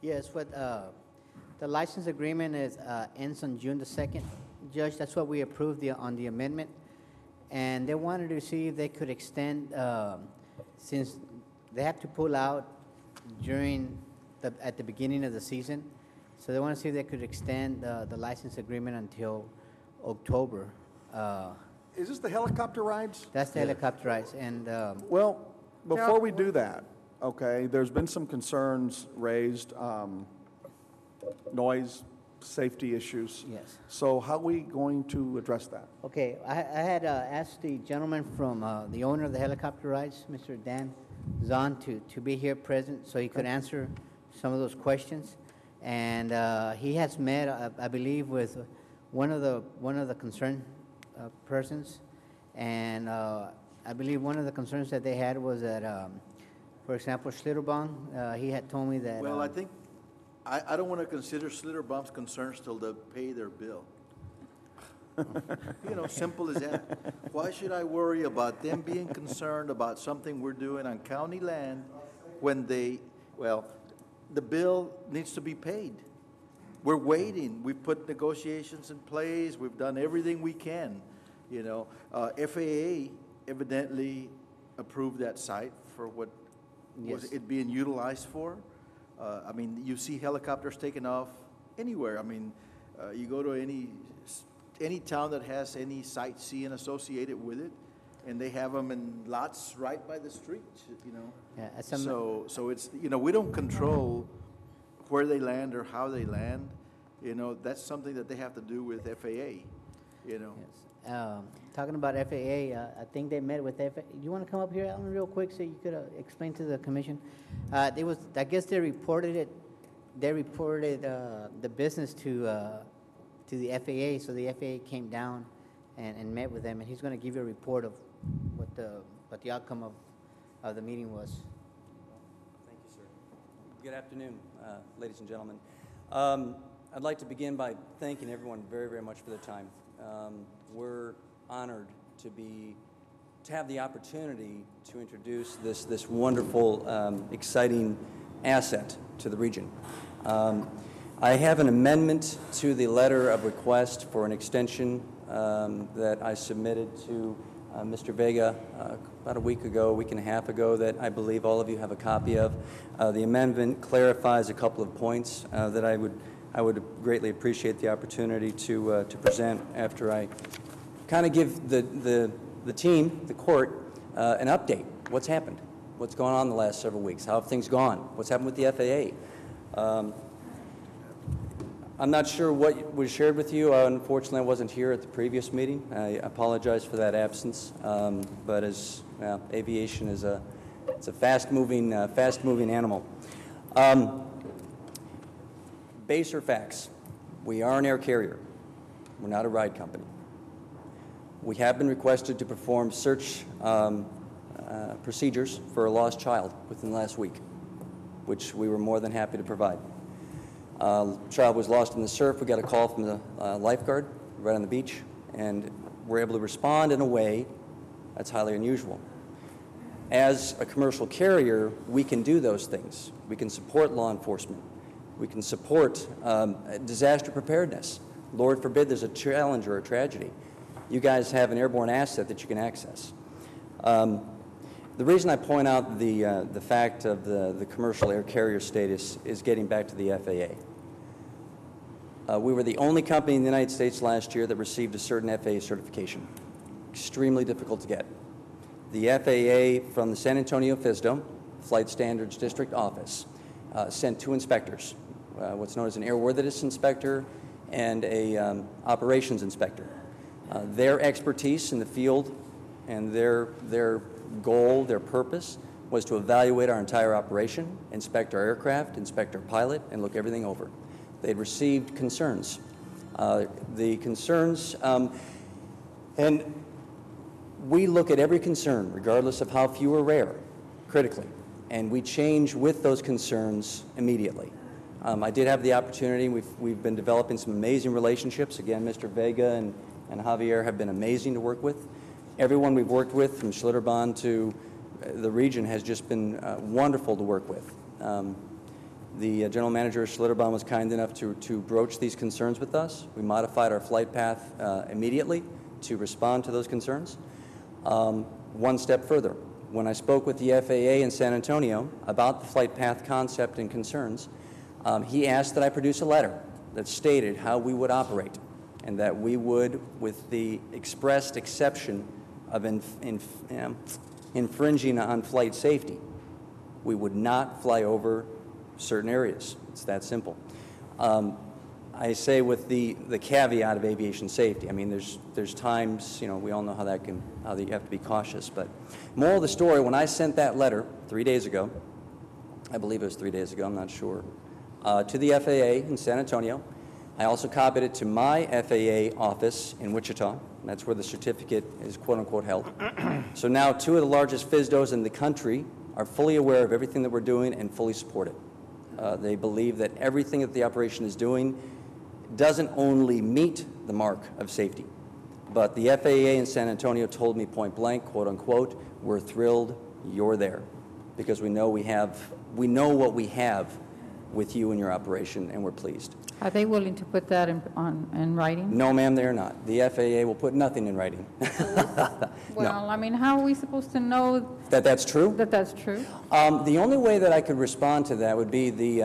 Yes, what, the license agreement is, ends on June the 2nd. Judge, that's what we approved on the amendment. And they wanted to see if they could extend, since they have to pull out at the beginning of the season. So they want to see if they could extend the license agreement until October. Is this the helicopter rides? That's the helicopter rides, and, Well, before we do that, okay, there's been some concerns raised, noise, safety issues. Yes. So how are we going to address that? okay, I had asked the gentleman from, the owner of the helicopter rides, Mr. Dan Zahn, to be here present so he could answer some of those questions. And he has met, I believe, with one of the concerned persons. And I believe one of the concerns that they had was that, for example, Schlitterbahn, he had told me that. Well, I think, I don't want to consider Schlitterbaum's concerns till they pay their bill. You know, simple as that. Why should I worry about them being concerned about something we're doing on county land when they, well, the bill needs to be paid. We're waiting. We've put negotiations in place. We've done everything we can, you know. FAA evidently approved that site for what was Yes. it being utilized for. I mean, you see helicopters taking off anywhere. I mean, you go to any town that has any sightseeing associated with it, and they have them in lots right by the street, you know. Yeah, So it's, you know, we don't control where they land or how they land. You know, that's something that they have to do with FAA, you know. Yes. Talking about FAA, I think they met with FAA. You want to come up here, Alan, real quick, so you could explain to the commission? They was, I guess they reported it. They reported the business to the FAA, so the FAA came down and met with them, and he's going to give you a report of what the outcome of the meeting was. Thank you, sir. Good afternoon, ladies and gentlemen. I'd like to begin by thanking everyone very, very much for their time. We're honored to have the opportunity to introduce this wonderful, exciting asset to the region. I have an amendment to the letter of request for an extension that I submitted to Mr. Vega about a week and a half ago that I believe all of you have a copy of. The amendment clarifies a couple of points that I would greatly appreciate the opportunity to present after I kind of give the team, the court, an update. What's happened? What's going on the last several weeks? How have things gone? What's happened with the FAA? I'm not sure what was shared with you. Unfortunately, I wasn't here at the previous meeting. I apologize for that absence. But as aviation is it's a fast-moving animal. Baser facts. We are an air carrier. We're not a ride company. We have been requested to perform search procedures for a lost child within the last week, which we were more than happy to provide. Child was lost in the surf. We got a call from the lifeguard right on the beach, and we're able to respond in a way that's highly unusual. As a commercial carrier, we can do those things. We can support law enforcement. We can support disaster preparedness. Lord forbid there's a challenge or a tragedy. You guys have an airborne asset that you can access. The reason I point out the fact of the commercial air carrier status is getting back to the FAA. We were the only company in the United States last year that received a certain FAA certification. Extremely difficult to get. The FAA from the San Antonio FSDO, Flight Standards District Office, sent 2 inspectors, what's known as an airworthiness inspector and a operations inspector. Their expertise in the field and their goal, their purpose, was to evaluate our entire operation, inspect our aircraft, inspect our pilot, and look everything over. They'd received concerns. The concerns, and we look at every concern, regardless of how few or rare, critically, and we change with those concerns immediately. I did have the opportunity. We've been developing some amazing relationships. Again, Mr. Vega and Javier have been amazing to work with. Everyone we've worked with, from Schlitterbahn to the region, has just been wonderful to work with. The general manager of Schlitterbahn was kind enough to broach these concerns with us. We modified our flight path immediately to respond to those concerns. One step further, when I spoke with the FAA in San Antonio about the flight path concept and concerns, he asked that I produce a letter that stated how we would operate, and that we would, with the expressed exception of infringing on flight safety, we would not fly over certain areas. It's that simple. I say with the caveat of aviation safety. I mean, there's times, you know, we all know how you have to be cautious. But moral of the story, when I sent that letter 3 days ago, I believe it was 3 days ago, I'm not sure, to the FAA in San Antonio, I also copied it to my FAA office in Wichita. That's where the certificate is quote-unquote held. So now 2 of the largest FSDOs in the country are fully aware of everything that we're doing and fully support it. They believe that everything that the operation is doing doesn't only meet the mark of safety, but the FAA in San Antonio told me point blank, quote-unquote, we're thrilled you're there, because we know what we have with you and your operation, and we're pleased. Are they willing to put that in writing? No, ma'am, they are not. The FAA will put nothing in writing. Well, I mean, how are we supposed to know That that's true? that that's true? The only way that I could respond to that would be the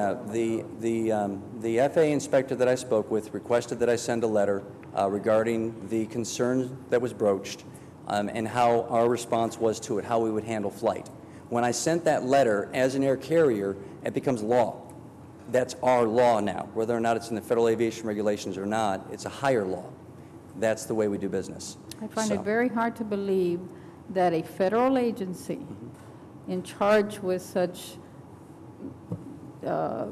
FAA inspector that I spoke with requested that I send a letter regarding the concern that was broached and how our response was to it, how we would handle flight. When I sent that letter as an air carrier, it becomes law. That's our law now. Whether or not it's in the federal aviation regulations or not, it's a higher law. That's the way we do business. I find it very hard to believe that a federal agency in charge with such, how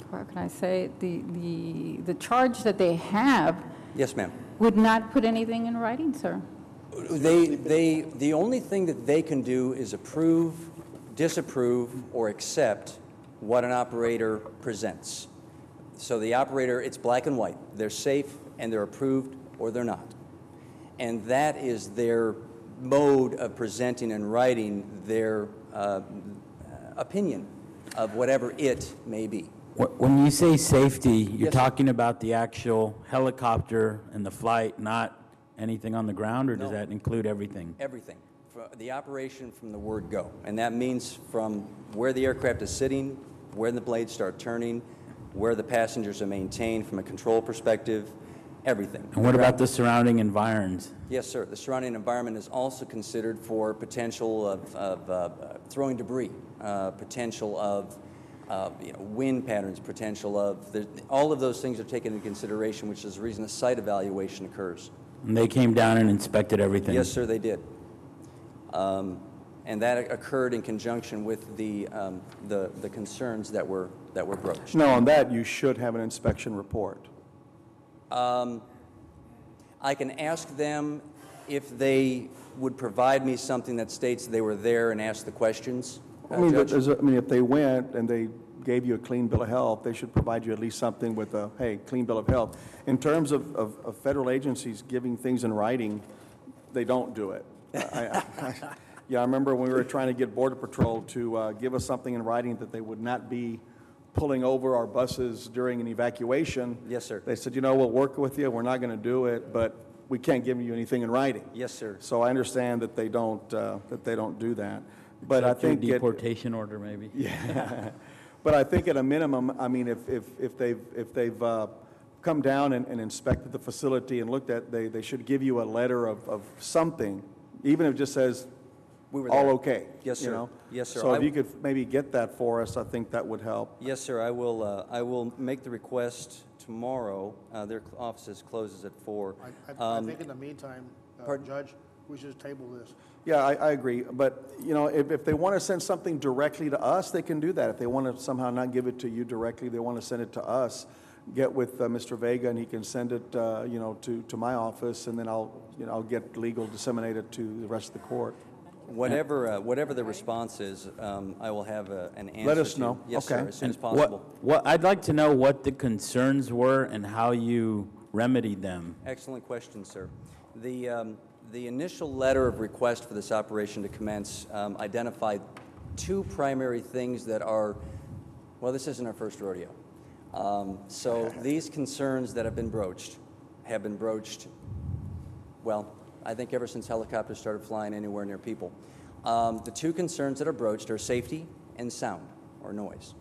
can I say, the charge that they have Yes, ma'am. would not put anything in writing, sir. The only thing that they can do is approve, disapprove, or accept what an operator presents. So the operator, it's black and white. They're safe and they're approved or they're not. And that is their mode of presenting and writing their opinion of whatever it may be. When you say safety, you're talking about the actual helicopter and the flight, not anything on the ground, or does that include everything? Everything. The operation from the word go. And that means from where the aircraft is sitting, where the blades start turning, where the passengers are maintained from a control perspective, everything. And what about the surrounding environs? Yes, sir. The surrounding environment is also considered for potential of throwing debris, potential of wind patterns, potential of, all of those things are taken into consideration, which is the reason a site evaluation occurs. And they came down and inspected everything? Yes, sir, they did. And that occurred in conjunction with the concerns that were broached. No, on that, you should have an inspection report. I can ask them if they would provide me something that states they were there and asked the questions. I mean, Judge? if they went and they gave you a clean bill of health, they should provide you at least something with a, hey, clean bill of health. In terms of federal agencies giving things in writing, they don't do it. Yeah, I remember when we were trying to get Border Patrol to give us something in writing that they would not be pulling over our buses during an evacuation. Yes, sir. They said, you know, we'll work with you, we're not going to do it, but we can't give you anything in writing. Yes, sir. So I understand that they don't do that. But Except I think your deportation order, maybe. Yeah. But I think at a minimum, I mean, if they've come down and inspected the facility and looked at, they should give you a letter of something, even if it just says, we were all there. okay. Yes, sir. You know? Yes, sir. So if you could maybe get that for us, I think that would help. Yes, sir. I will make the request tomorrow. Their office closes at 4. I think in the meantime, Judge, we should table this. Yeah, I agree. But, you know, if they want to send something directly to us, they can do that. If they want to somehow not give it to you directly, they want to send it to us, get with Mr. Vega, and he can send it, you know, to my office, and then I'll get legal disseminated to the rest of the court. Whatever the response is, I will have an answer. Let us know. Yes, Okay. sir, as soon as And possible. what I'd like to know what the concerns were and how you remedied them. Excellent question, sir. The initial letter of request for this operation to commence identified two primary things that are, well, this isn't our first rodeo. So these concerns that have been broached, well, I think ever since helicopters started flying anywhere near people. The two concerns that are broached are safety and sound or noise.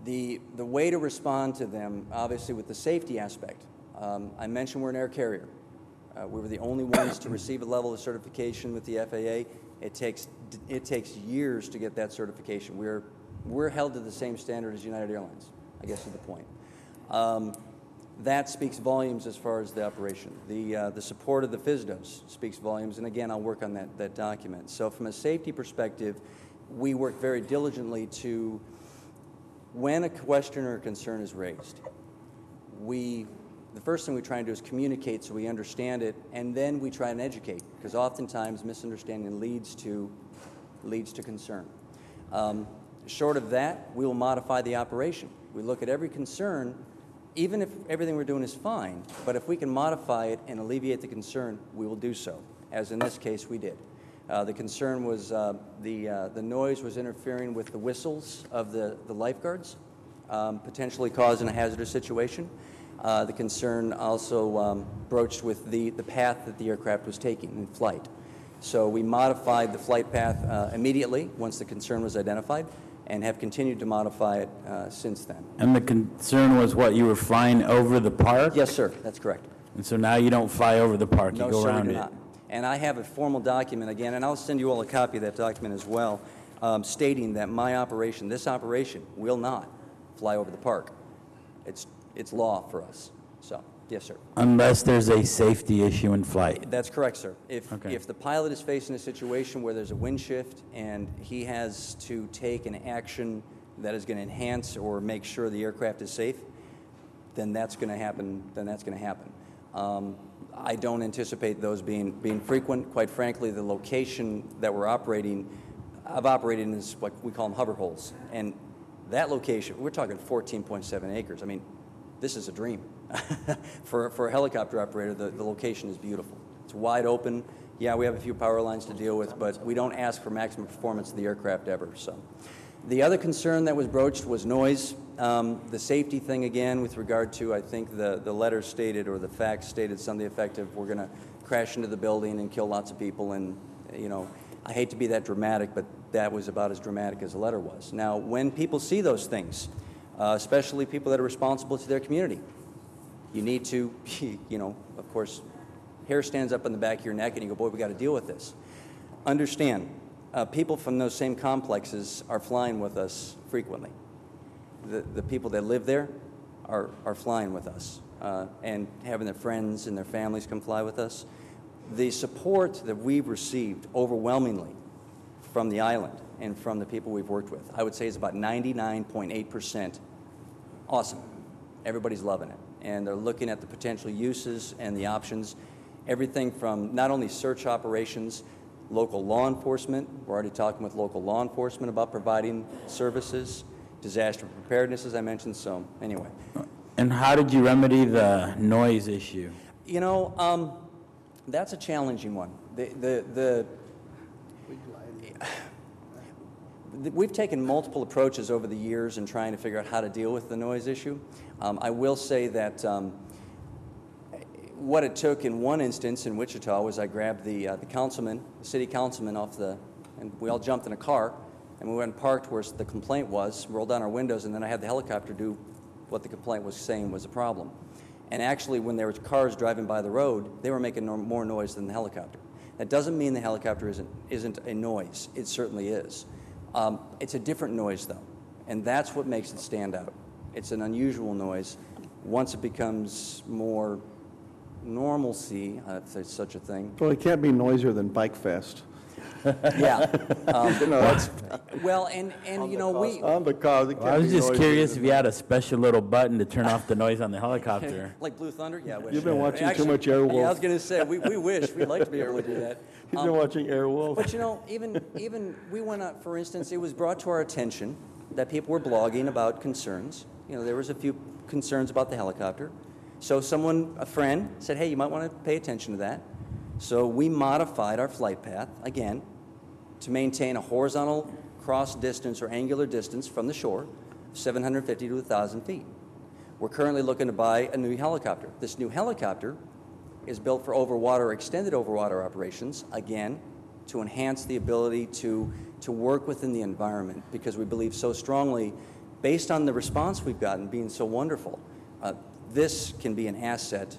The way to respond to them, obviously with the safety aspect, I mentioned we're an air carrier. We were the only ones to receive a level of certification with the FAA. It takes years to get that certification. We're held to the same standard as United Airlines, I guess is the point. That speaks volumes as far as the operation. The support of the FSDOs speaks volumes, and again, I'll work on that document. So from a safety perspective, we work very diligently to, when a question or a concern is raised, the first thing we try and do is communicate so we understand it, and then we try and educate, because oftentimes misunderstanding leads to concern. Short of that, we will modify the operation. We look at every concern, even if everything we're doing is fine, but if we can modify it and alleviate the concern, we will do so, as in this case we did. The concern was the noise was interfering with the whistles of the lifeguards, potentially causing a hazardous situation. The concern also broached with the path that the aircraft was taking in flight. So we modified the flight path immediately once the concern was identified, and have continued to modify it since then. And the concern was what, you were flying over the park? Yes, sir, that's correct. And so now you don't fly over the park, No, you go sir, around we do it? not. And I have a formal document again, and I'll send you all a copy of that document as well, stating that my operation, this operation, will not fly over the park. It's law for us. So, yes, sir. Unless there's a safety issue in flight? That's correct, sir. Okay. If the pilot is facing a situation where there's a wind shift and he has to take an action that is going to enhance or make sure the aircraft is safe, then that's going to happen. I don't anticipate those being frequent. Quite frankly, the location that we're operating, I've operated in is what we call them hover holes. And that location, we're talking 14.7 acres. I mean, this is a dream. For a helicopter operator, the location is beautiful. It's wide open. Yeah, we have a few power lines to deal with, but we don't ask for maximum performance of the aircraft ever. So, the other concern that was broached was noise. The safety thing, again, with regard to, I think the letter stated, or the facts stated something effective, we're going to crash into the building and kill lots of people. And, you know, I hate to be that dramatic, but that was about as dramatic as the letter was. Now, when people see those things, especially people that are responsible to their community, you need to, you know, of course, hair stands up on the back of your neck and you go, boy, we got to deal with this. Understand, people from those same complexes are flying with us frequently. The people that live there are flying with us and having their friends and their families come fly with us. The support that we've received overwhelmingly from the island and from the people we've worked with, I would say is about 99.8% awesome. Everybody's loving it. And they're looking at the potential uses and the options, everything from not only search operations, local law enforcement. We're already talking with local law enforcement about providing services, disaster preparedness, as I mentioned. So anyway. And how did you remedy the noise issue? You know, that's a challenging one. We've taken multiple approaches over the years in trying to figure out how to deal with the noise issue. I will say that what it took in one instance in Wichita was I grabbed the councilman, the city councilman and we all jumped in a car, and we went and parked where the complaint was, rolled down our windows, and then I had the helicopter do what the complaint was saying was a problem. And actually, when there were cars driving by the road, they were making more noise than the helicopter. That doesn't mean the helicopter isn't a noise. It certainly is. It's a different noise, though, and that's what makes it stand out. It's an unusual noise. Once it becomes more normalcy, if there's such a thing. Well, it can't be noisier than Bike Fest. Yeah. No, well, and you know, on the cause, it can't I was be just noisier curious than if you had a special little button to turn off the noise on the helicopter. Like Blue Thunder? Yeah, I wish. You've been watching Actually, too much Airwolf. Yeah, I was going to say, we wish. We'd like to be able to do that. He's been watching Airwolf. But you know, even we went out, for instance, it was brought to our attention that people were blogging about concerns. You know, there was a few concerns about the helicopter. So a friend, said, hey, you might want to pay attention to that. So we modified our flight path, again, to maintain a horizontal cross distance or angular distance from the shore, 750 to 1,000 feet. We're currently looking to buy a new helicopter. This new helicopter is built for overwater or extended overwater operations, again, to enhance the ability to work within the environment, because we believe so strongly, based on the response we've gotten being so wonderful, this can be an asset,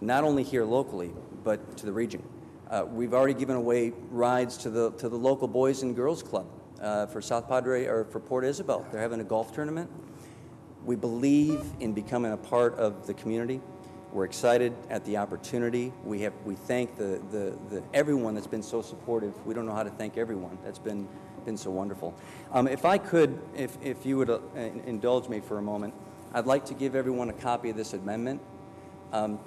not only here locally, but to the region. We've already given away rides to the local Boys and Girls Club for South Padre, or for Port Isabel. They're having a golf tournament. We believe in becoming a part of the community. We're excited at the opportunity. We thank everyone that's been so supportive. We don't know how to thank everyone. That's been so wonderful. If I could, if you would indulge me for a moment, I'd like to give everyone a copy of this amendment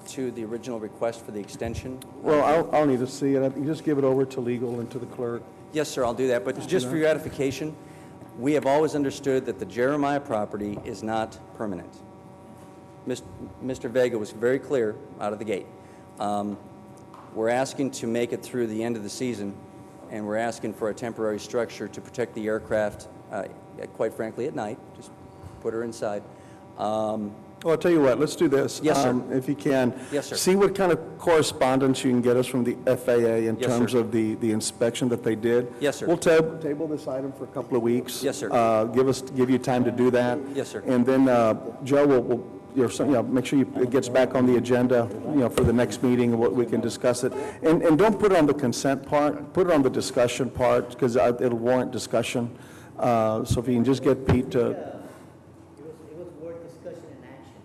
to the original request for the extension. Well, I'll need to see it. You just give it over to legal and to the clerk. Yes, sir, I'll do that. But just for your edification, we have always understood that the Jeremiah property is not permanent. Mr. Vega was very clear out of the gate. We're asking to make it through the end of the season and we're asking for a temporary structure to protect the aircraft, quite frankly, at night. Just put her inside. Well, I'll tell you what, let's do this. Yes, sir. If you can. Yes, sir. See what kind of correspondence you can get us from the FAA in Yes, terms sir. of the inspection that they did. Yes, sir. We'll table this item for a couple of weeks. Yes, sir. Give you time to do that. Yes, sir. And then Joe will make sure it gets back on the agenda, for the next meeting, and we can discuss it. And don't put it on the consent part, put it on the discussion part, because it'll warrant discussion. So if you can just get Pete to. It was worth discussion and action.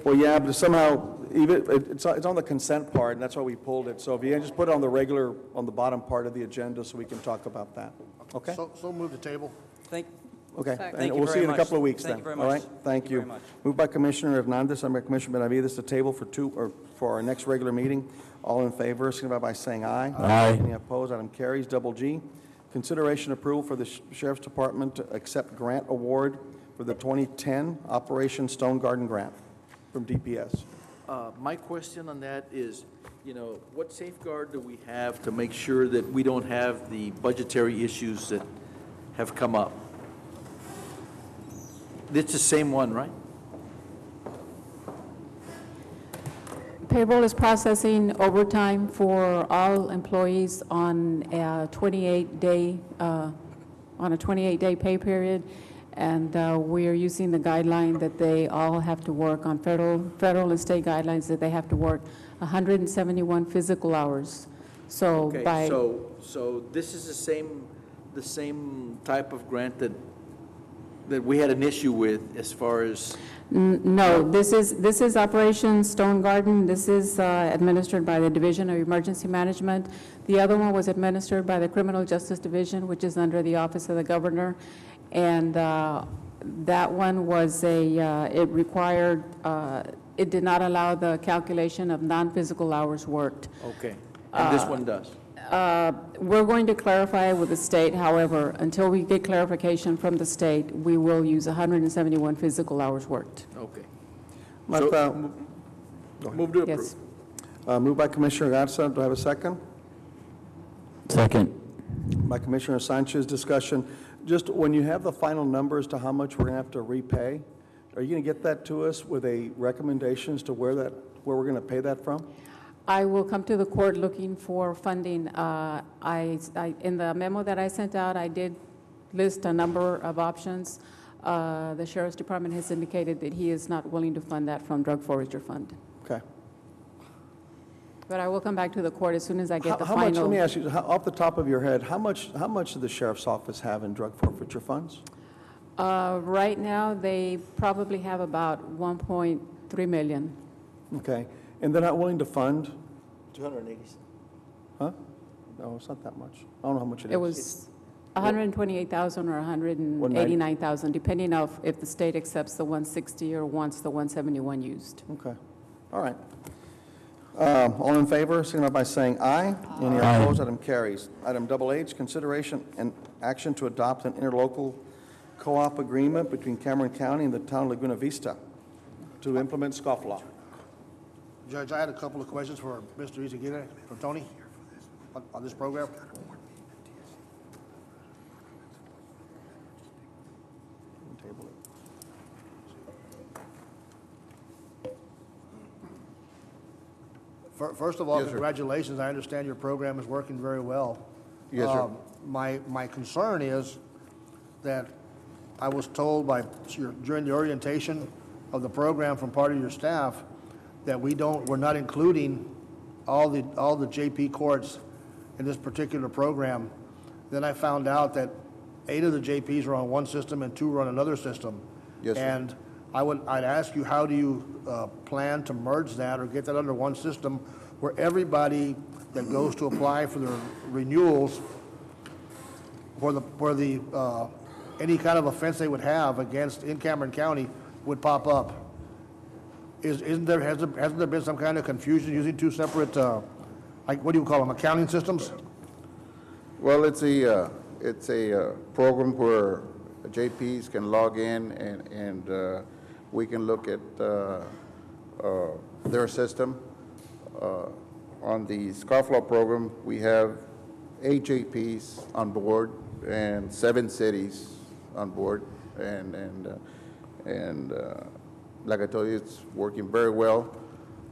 Well, yeah, but somehow, it's on the consent part, and that's why we pulled it. So if you can just put it on the bottom part of the agenda, so we can talk about that. Okay? So move the table. Okay, Thank and you we'll very see you in a much. couple of weeks then. Thank you very All much. right, thank you. very much. Moved by Commissioner Hernandez, second by Commissioner Benavides to table for our next regular meeting. All in favor, signify by saying aye. Aye. Any opposed, item carries. Double G, consideration approval for the Sheriff's Department to accept grant award for the 2010 Operation Stone Garden Grant from DPS. My question on that is, what safeguard do we have to make sure that we don't have the budgetary issues that have come up? It's the same one, right? Payroll is processing overtime for all employees on a 28-day pay period, and we are using the guideline that they all have to work on federal and state guidelines that they have to work 171 physical hours. So Okay, by so this is the same type of grant that we had an issue with as far as. No, this is Operation Stone Garden. This is administered by the Division of Emergency Management. The other one was administered by the Criminal Justice Division, which is under the Office of the Governor. And that one was it required, it did not allow the calculation of non-physical hours worked. Okay, and this one does? We're going to clarify with the state. However, until we get clarification from the state, we will use 171 physical hours worked. Okay. Move to approve. Yes. Moved by Commissioner Garza, do I have a second? Second. By Commissioner Sanchez, discussion. Just when you have the final numbers to how much we're going to have to repay, are you going to get that to us with a recommendations to where we're going to pay that from? I will come to the court looking for funding. In the memo that I sent out, I did list a number of options. The Sheriff's Department has indicated that he is not willing to fund that from Drug Forester Fund. Okay. But I will come back to the court as soon as I get the How much, final. let me ask you, off the top of your head, how much does the Sheriff's Office have in drug forfeiture funds? Right now, they probably have about 1.3 million. Okay, and they're not willing to fund? 280. Huh? No, it's not that much. I don't know how much it is. It was 128,000 or 189,000, depending on if the state accepts the 160 or wants the 171 used. Okay, all right. All in favor, signify by saying aye. Any opposed, item carries. Item double H, consideration and action to adopt an interlocal co-op agreement between Cameron County and the town of Laguna Vista to implement scofflaw. Judge, I had a couple of questions for Mr. Izaguirre, for Tony, on this program. Table it. First of all, Yes, sir. congratulations. I understand your program is working very well. Yes, sir. My concern is that I was told during the orientation of the program from part of your staff that we're not including all the JP courts in this particular program. Then I found out that 8 of the JPs are on one system and 2 are on another system. Yes, sir. And I'd ask you, how do you plan to merge that or get that under one system where everybody that goes to apply for the renewals for any kind of offense they would have in Cameron County would pop up? Hasn't there been some kind of confusion using 2 separate, what do you call them, accounting systems? Well, it's a program where JPs can log in and we can look at their system. On the scofflaw program, we have 8 JPs on board and 7 cities on board. And like I told you, it's working very well.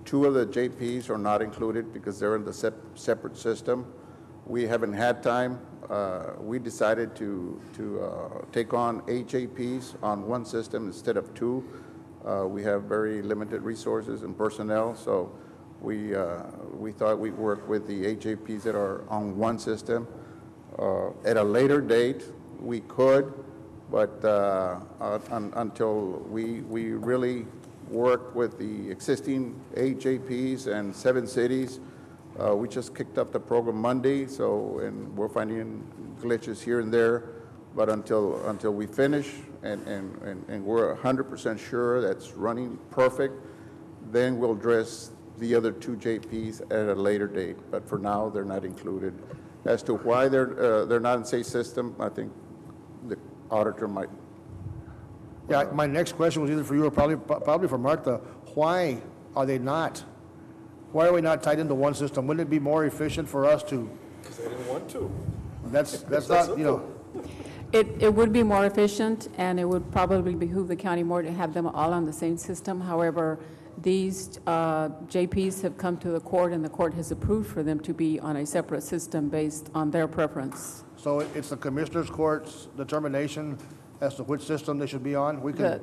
2 of the JPs are not included because they're in the separate system. We haven't had time. We decided to take on 8 JPs on one system instead of 2. We have very limited resources and personnel, so we thought we'd work with the 8 JPs that are on one system. At a later date, we could, but until we really work with the existing 8 JPs and 7 cities, we just kicked up the program Monday, and we're finding glitches here and there. But until we finish and we're 100% sure that's running perfect, then we'll address the other 2 JPs at a later date. But for now, they're not included. As to why they're not in safe system, I think the auditor might. Yeah, my next question was either for you or probably for Martha. Why are they not? Why are we not tied into one system? Wouldn't it be more efficient for us to? Because they didn't want to. That's not, you know. It would be more efficient, and it would probably behoove the county more to have them all on the same system. However, these JPs have come to the court, and the court has approved for them to be on a separate system based on their preference. So it's the Commissioner's Court's determination as to which system they should be on? We can.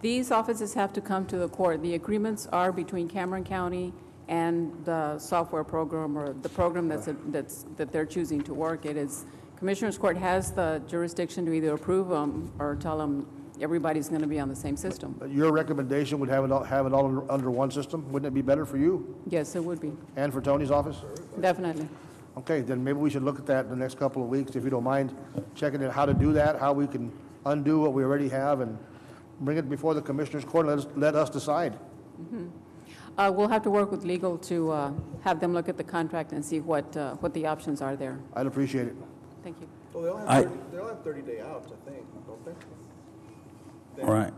These offices have to come to the court. The agreements are between Cameron County and the software program or the program that they're choosing to work. It is, Commissioner's Court has the jurisdiction to either approve them or tell them everybody's going to be on the same system. Your recommendation would have it all under one system? Wouldn't it be better for you? Yes, it would be. And for Tony's office? Definitely. Okay, then maybe we should look at that in the next couple of weeks, if you don't mind checking it, how to do that, how we can undo what we already have and bring it before the Commissioner's Court and let us decide. Mm-hmm. We'll have to work with legal to have them look at the contract and see what the options are there. I'd appreciate it. Thank you. Well, they all have 30-day outs, I think, don't they? All right.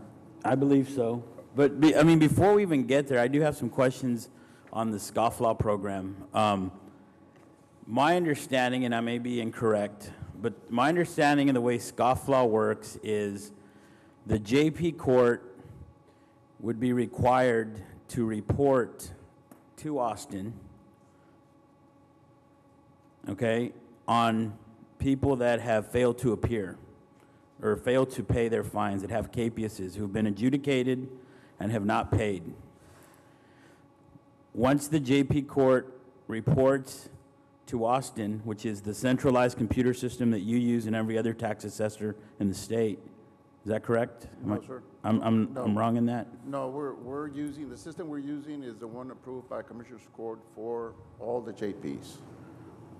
I believe so. But, I mean, before we even get there, I do have some questions on the scofflaw program. My understanding, and I may be incorrect, but my understanding of the way scofflaw works is the JP court would be required to report to Austin, okay, on people that have failed to appear or failed to pay their fines, that have capiases, who've been adjudicated and have not paid. Once the JP court reports to Austin, which is the centralized computer system that you use and every other tax assessor in the state, is that correct? No, sir. I'm wrong in that? No, we're using, the system we're using is the one approved by Commissioner's Court for all the JPs.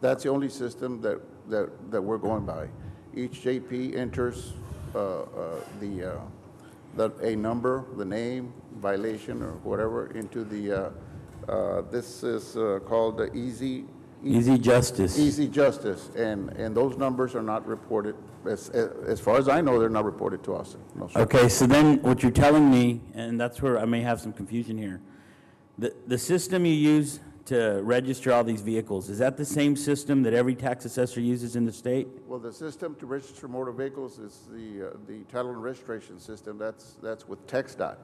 That's the only system that we're going by. Each JP enters a number, the name, violation, or whatever into the, this is called the Easy Justice. Easy Justice, and those numbers are not reported. As far as I know, they're not reported to us. No, sir. Okay, so then what you're telling me, and that's where I may have some confusion here, the system you use to register all these vehicles, is that the same system that every tax assessor uses in the state? Well, the system to register motor vehicles is the title and registration system. That's with TxDOT.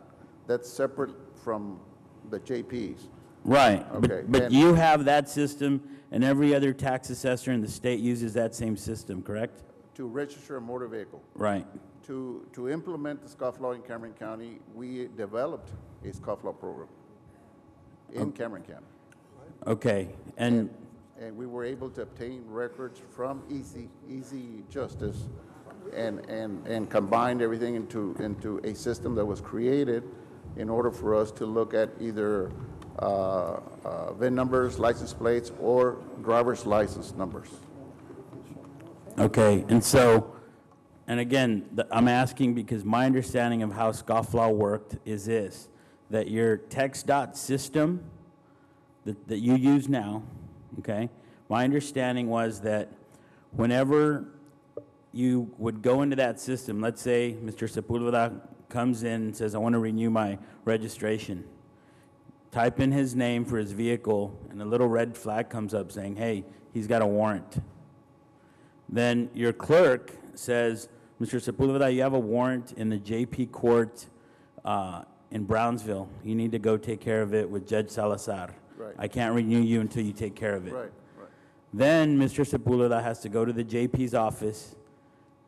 That's separate from the JPs. Right, Okay, but you have that system, and every other tax assessor in the state uses that same system, correct? To register a motor vehicle. Right. To implement the scofflaw in Cameron County, we developed a scofflaw program in Cameron County. Okay, and we were able to obtain records from Easy Justice and combined everything into a system that was created in order for us to look at either VIN numbers, license plates, or driver's license numbers. okay, and so, and again, I'm asking because my understanding of how scofflaw worked is this, that your TxDOT system that you use now, okay, my understanding was that whenever you would go into that system, let's say Mr. Sepulveda comes in and says, I want to renew my registration. type in his name for his vehicle, and a little red flag comes up saying, hey, he's got a warrant. Then your clerk says, Mr. Sepulveda, you have a warrant in the JP court in Brownsville. You need to go take care of it with Judge Salazar. Right. I can't renew you until you take care of it. Right. Then Mr. Sepulveda has to go to the JP's office,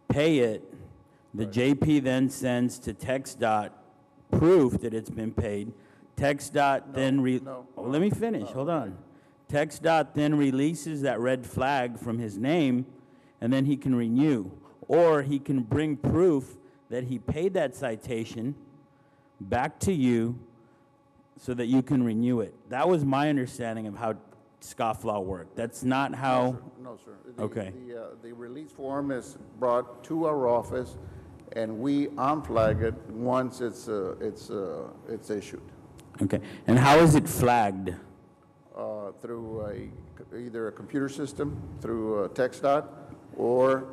pay it. The JP then sends to TxDOT proof that it's been paid. TxDOT then let me finish. Hold on. TxDOT then releases that red flag from his name, and then he can renew, or he can bring proof that he paid that citation back to you so that you can renew it. That was my understanding of how scofflaw worked. That's not how. No, sir. Okay. The release form is brought to our office, and we unflag it once it's issued. Okay. And how is it flagged? Through either a computer system, through TxDOT, or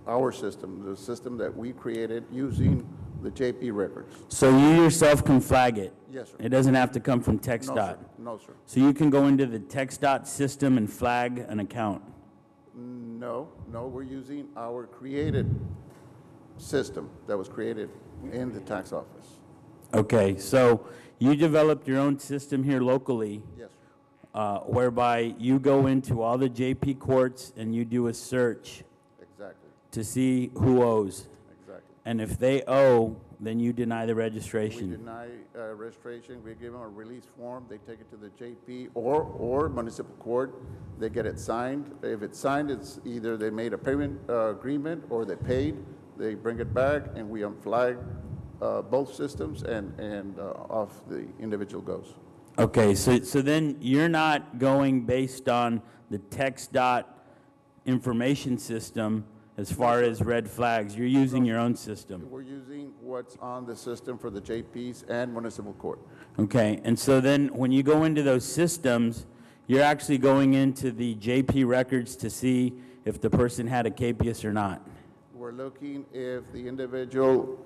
our system, the system that we created using the JP records. So you yourself can flag it? Yes, sir. It doesn't have to come from TxDOT? No, sir. So you can go into the TxDOT system and flag an account? No, we're using our created system that was created in the tax office. Okay, so you developed your own system here locally? Yes, whereby you go into all the JP courts and you do a search exactly, to see who owes. exactly. And if they owe, then you deny the registration. We deny registration, we give them a release form, they take it to the JP or municipal court, they get it signed. If it's signed, it's either they made a payment agreement or they paid, they bring it back and we unflag both systems and off the individual goes. Okay, so then you're not going based on the TxDOT information system as far as red flags. You're using your own system. We're using what's on the system for the JPs and municipal court. Okay, and so then when you go into those systems, you're actually going into the JP records to see if the person had a capias or not. We're looking if the individual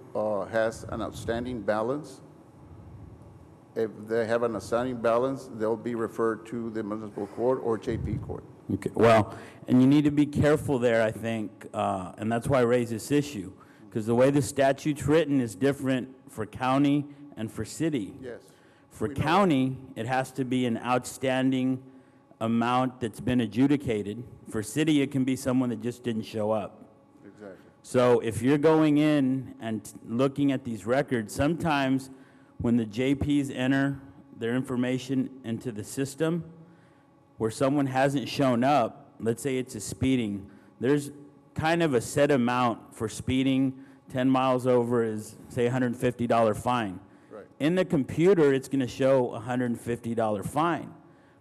has an outstanding balance. If they have an outstanding balance, they'll be referred to the municipal court or JP court. Okay, well, and you need to be careful there, I think, and that's why I raise this issue, because the way the statute's written is different for county and for city. Yes. For county, it has to be an outstanding amount that's been adjudicated. For city, it can be someone that just didn't show up. Exactly. So if you're going in and looking at these records, sometimes when the JPs enter their information into the system, where someone hasn't shown up, let's say it's a speeding, there's kind of a set amount for speeding. 10 miles over is, say, $150 fine. Right. In the computer, it's going to show a $150 fine.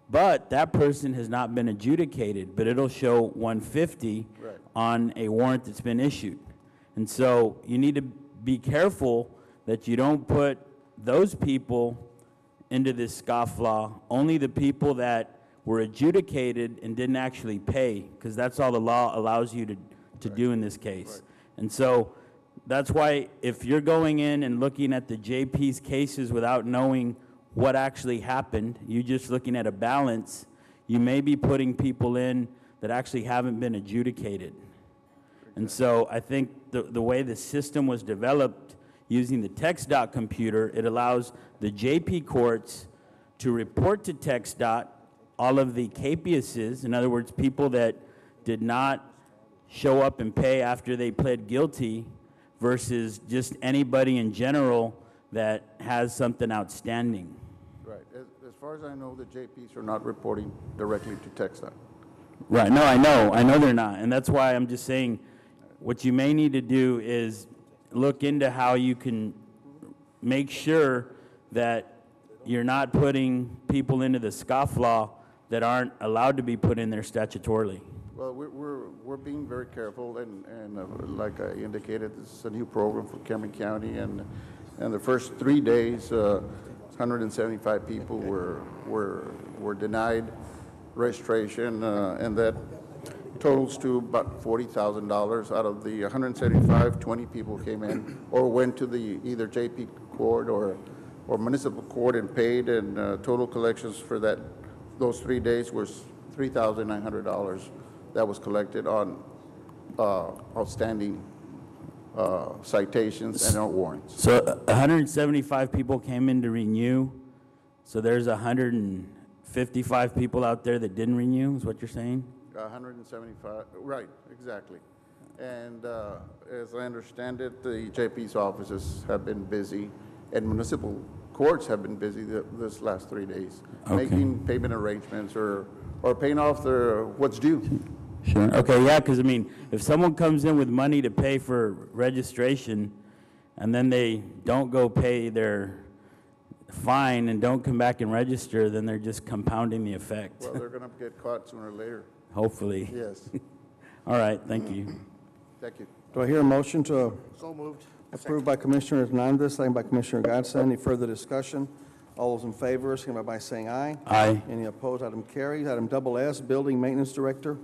But that person has not been adjudicated, but it'll show $150 Right. on a warrant that's been issued. And so you need to be careful that you don't put those people into this scofflaw, only the people that were adjudicated and didn't actually pay, because that's all the law allows you to do in this case. Right. And so that's why if you're going in and looking at the JP's cases without knowing what actually happened, you're just looking at a balance, you may be putting people in that actually haven't been adjudicated. And so I think the way the system was developed using the TxDOT computer, it allows the JP courts to report to TxDOT all of the capiases, in other words, people that did not show up and pay after they pled guilty, versus just anybody in general that has something outstanding. Right. As far as I know, the JPs are not reporting directly to TxDOT. Right, no, I know they're not, and that's why I'm just saying what you may need to do is look into how you can make sure that you're not putting people into the scofflaw that aren't allowed to be put in there statutorily. Well, we're being very careful, and like I indicated, this is a new program for Cameron County, and the first 3 days, 175 people were denied registration, and that totals to about $40,000. Out of the 175, 20 people came in or went to the either JP court or or municipal court and paid, and total collections for those 3 days was $3,900 that was collected on outstanding citations and warrants. So 175 people came in to renew, so there's 155 people out there that didn't renew, is what you're saying? 175, right, exactly. And as I understand it, the JP's offices have been busy, and municipal courts have been busy this last 3 days, making payment arrangements or paying off what's due. Sure. Okay, yeah, because I mean, if someone comes in with money to pay for registration, and then they don't go pay their fine and don't come back and register, then they're just compounding the effect. Well, they're going to get caught sooner or later. Hopefully. Yes. All right, thank you. Thank you. Do I hear a motion to So moved. approve by Commissioner Hernandez, second by Commissioner Gatsa? Any further discussion? All those in favor, signify by saying aye. Aye. Any opposed? Item carries. Item double S, Building Maintenance Director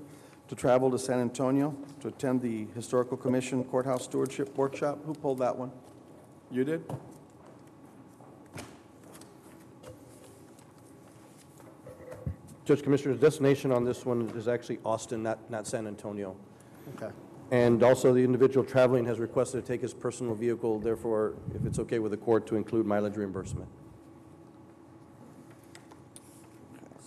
to travel to San Antonio to attend the Historical Commission Courthouse Stewardship Workshop. Who pulled that one? You did? Judge Commissioner's destination on this one is actually Austin, not San Antonio. Okay. And also, the individual traveling has requested to take his personal vehicle, therefore, if it's okay with the court, to include mileage reimbursement.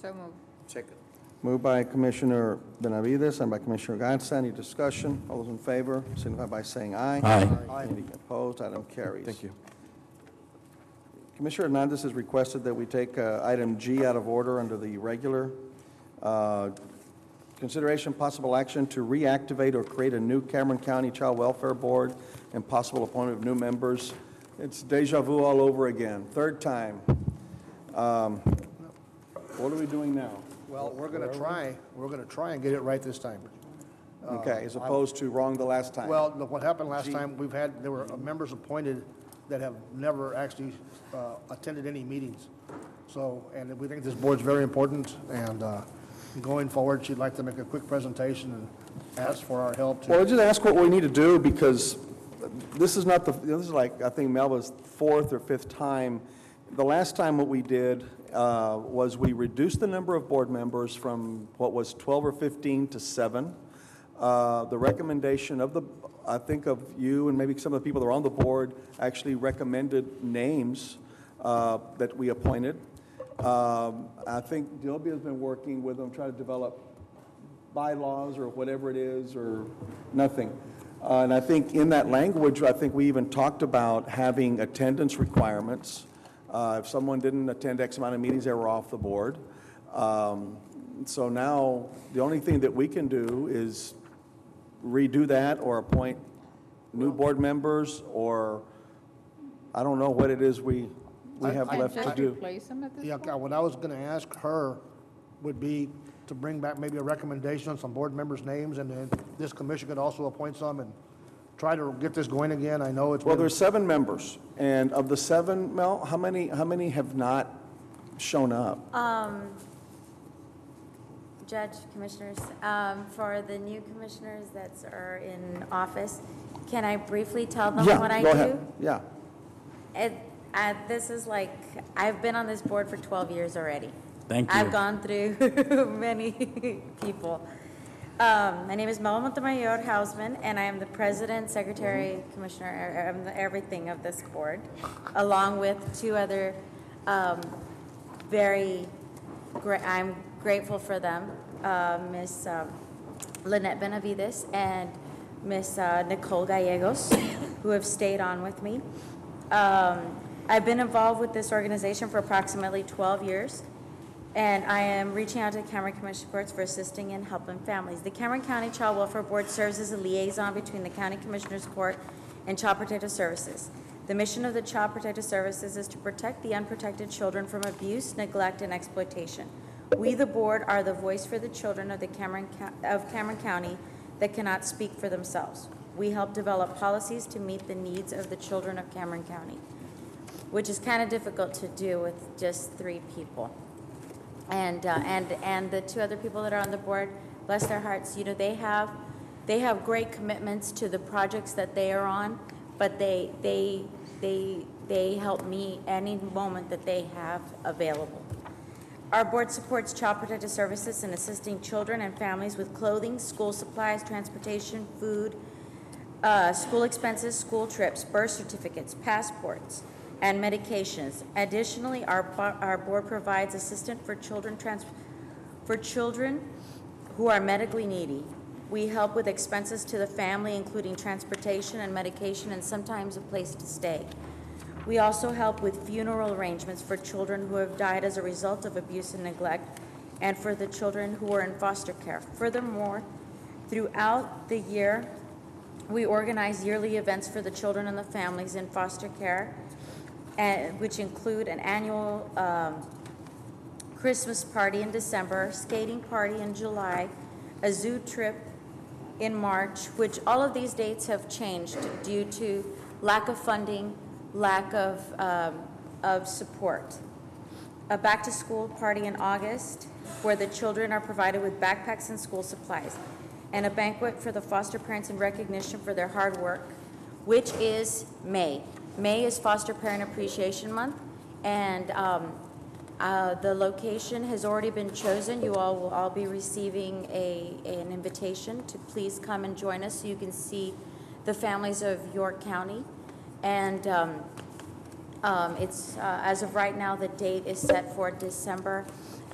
So moved. Second. Moved by Commissioner Benavides and by Commissioner Gatsa. Any discussion? All those in favor, signify by saying aye. Aye. Any opposed? Item carries. Thank you. Commissioner Hernandez has requested that we take item G out of order under the regular. Consideration possible action to reactivate or create a new Cameron County Child Welfare Board and possible appointment of new members. It's deja vu all over again, third time. What are we doing now? Well, we're going to try and get it right this time. Okay, as opposed to wrong the last time. Well, look, what happened last time, there were members appointed that have never actually attended any meetings. So, and we think this board's very important, and going forward, she'd like to make a quick presentation and ask for our help to. Well, just ask what we need to do, because this is not this is like, I think Melba's fourth or fifth time. The last time what we did was we reduced the number of board members from what was 12 or 15 to 7. The recommendation of I think of you and maybe some of the people that are on the board actually recommended names that we appointed. I think Dilby has been working with them, trying to develop bylaws or whatever it is, or nothing. And I think in that language, I think we even talked about having attendance requirements. If someone didn't attend X amount of meetings, they were off the board. So now, the only thing that we can do is redo that or appoint new board members, or I don't know what it is we have left to do. Replace them at this Yeah, point? what I was going to ask her would be to bring back maybe a recommendation on some board members' names, and then this commission could also appoint some and try to get this going again. I know it's Well, been. there's 7 members, and of the 7, Mel, how many have not shown up? Judge, Commissioners, for the new commissioners that are in office, can I briefly tell them what I do? Yeah, go ahead. Yeah. This is like, I've been on this board for 12 years already. Thank you. I've gone through many people. My name is Mel Montemayor Hausman, and I am the president, secretary, commissioner, everything of this board, along with 2 other I'm grateful for them, Miss Lynette Benavides and Miss Nicole Gallegos, who have stayed on with me. I've been involved with this organization for approximately 12 years, and I am reaching out to Cameron Commission Courts for assisting and helping families. The Cameron County Child Welfare Board serves as a liaison between the County Commissioners Court and Child Protective Services. The mission of the Child Protective Services is to protect the unprotected children from abuse, neglect, and exploitation. We, the board, are the voice for the children of Cameron County that cannot speak for themselves. We help develop policies to meet the needs of the children of Cameron County, which is kind of difficult to do with just 3 people. And the 2 other people that are on the board, bless their hearts, you know, they have great commitments to the projects that they are on, but they they help me any moment that they have available. Our board supports Child Protective Services in assisting children and families with clothing, school supplies, transportation, food, school expenses, school trips, birth certificates, passports, and medications. Additionally, our board provides assistance for children who are medically needy. We help with expenses to the family, including transportation and medication, and sometimes a place to stay. We also help with funeral arrangements for children who have died as a result of abuse and neglect, and for the children who are in foster care. Furthermore, throughout the year, we organize yearly events for the children and the families in foster care, which include an annual Christmas party in December, skating party in July, a zoo trip in March, which all of these dates have changed due to lack of funding, lack of support. A back-to-school party in August, where the children are provided with backpacks and school supplies, and a banquet for the foster parents in recognition for their hard work, which is May. May is Foster Parent Appreciation Month, and the location has already been chosen. You all will all be receiving an invitation to please come and join us so you can see the families of York County. And it's, as of right now, the date is set for December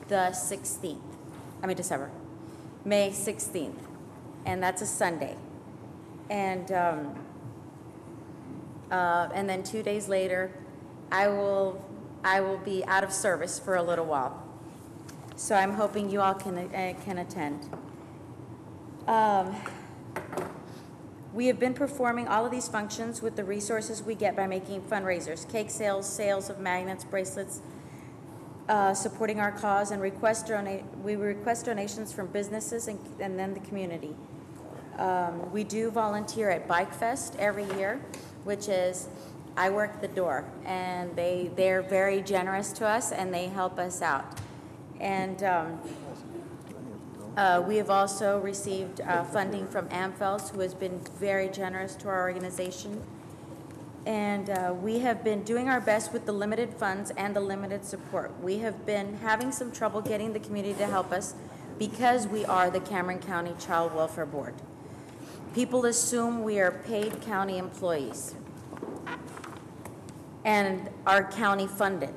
the 16th. May 16th. And that's a Sunday. And then 2 days later, I will be out of service for a little while. So I'm hoping you all can attend. We have been performing all of these functions with the resources we get by making fundraisers, cake sales, sales of magnets, bracelets, supporting our cause, and we request donations from businesses and then the community. We do volunteer at Bike Fest every year, which is, I work the door, and they're very generous to us, and they help us out. And we have also received funding from AmFels, who has been very generous to our organization. And we have been doing our best with the limited funds and the limited support. We have been having some trouble getting the community to help us because we are the Cameron County Child Welfare Board. People assume we are paid county employees and are county funded.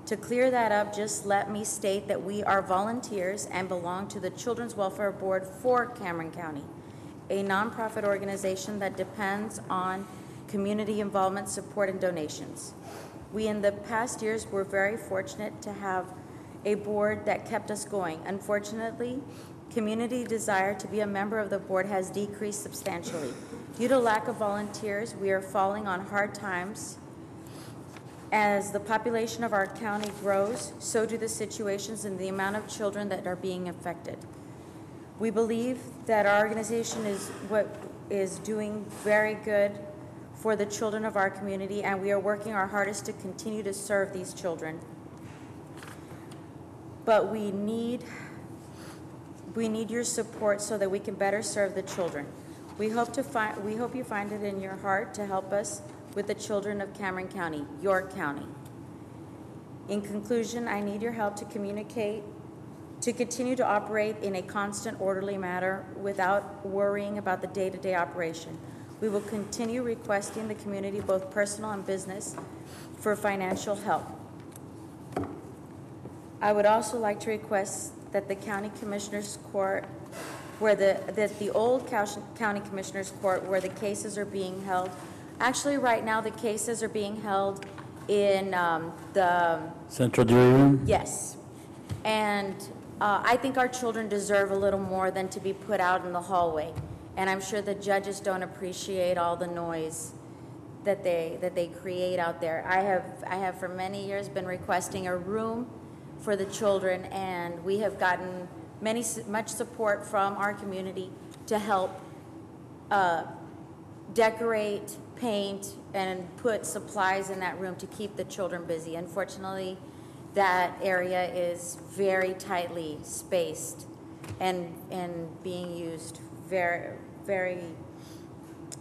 To clear that up, just let me state that we are volunteers and belong to the Children's Welfare Board for Cameron County, a nonprofit organization that depends on community involvement, support, and donations. We, in the past years, were very fortunate to have a board that kept us going. Unfortunately, community desire to be a member of the board has decreased substantially. Due to lack of volunteers, we are falling on hard times. As the population of our county grows, so do the situations and the amount of children that are being affected. We believe that our organization is doing very good for the children of our community, and we are working our hardest to continue to serve these children. But we need your support so that we can better serve the children. We hope you find it in your heart to help us with the children of Cameron County, York County. In conclusion, I need your help to communicate, to continue to operate in a constant, orderly manner without worrying about the day-to-day operation. We will continue requesting the community, both personal and business, for financial help. I would also like to request that the County Commissioners Court, that the old County Commissioners Court, where the cases are being held, actually right now the cases are being held in the Central Jury Room? Yes. And I think our children deserve a little more than to be put out in the hallway. And I'm sure the judges don't appreciate all the noise that they create out there. I have for many years been requesting a room for the children, and we have gotten much support from our community to help decorate, paint, and put supplies in that room to keep the children busy. Unfortunately, that area is very tightly spaced and being used very, very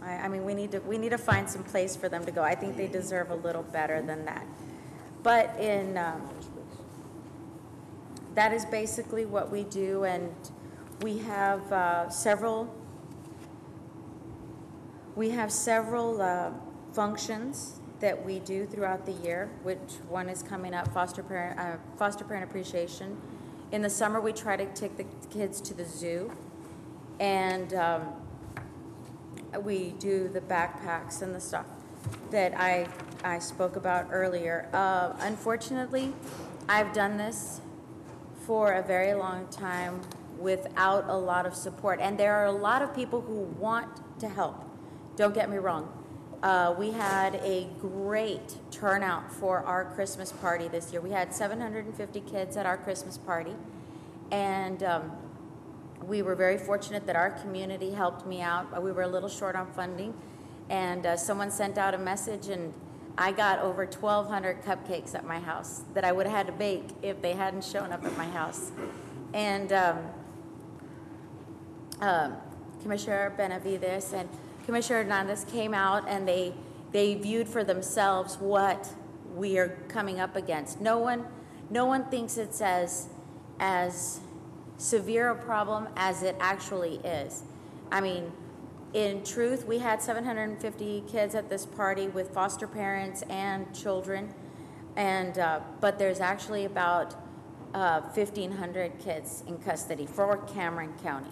I mean, we need to find some place for them to go. I think they deserve a little better than that. But that is basically what we do, and we have several functions that we do throughout the year, which one is coming up, foster parent appreciation. In the summer, we try to take the kids to the zoo, and we do the backpacks and the stuff that I spoke about earlier. Unfortunately, I've done this for a very long time without a lot of support, and there are a lot of people who want to help. Don't get me wrong. We had a great turnout for our Christmas party this year. We had 750 kids at our Christmas party, and we were very fortunate that our community helped me out. We were a little short on funding, and someone sent out a message, and I got over 1,200 cupcakes at my house that I would have had to bake if they hadn't shown up at my house. And Commissioner Benavides and Commissioner Hernandez came out, and they viewed for themselves what we are coming up against. No one thinks it's as severe a problem as it actually is. I mean, in truth, we had 750 kids at this party with foster parents and children, and but there's actually about 1,500 kids in custody for Cameron County.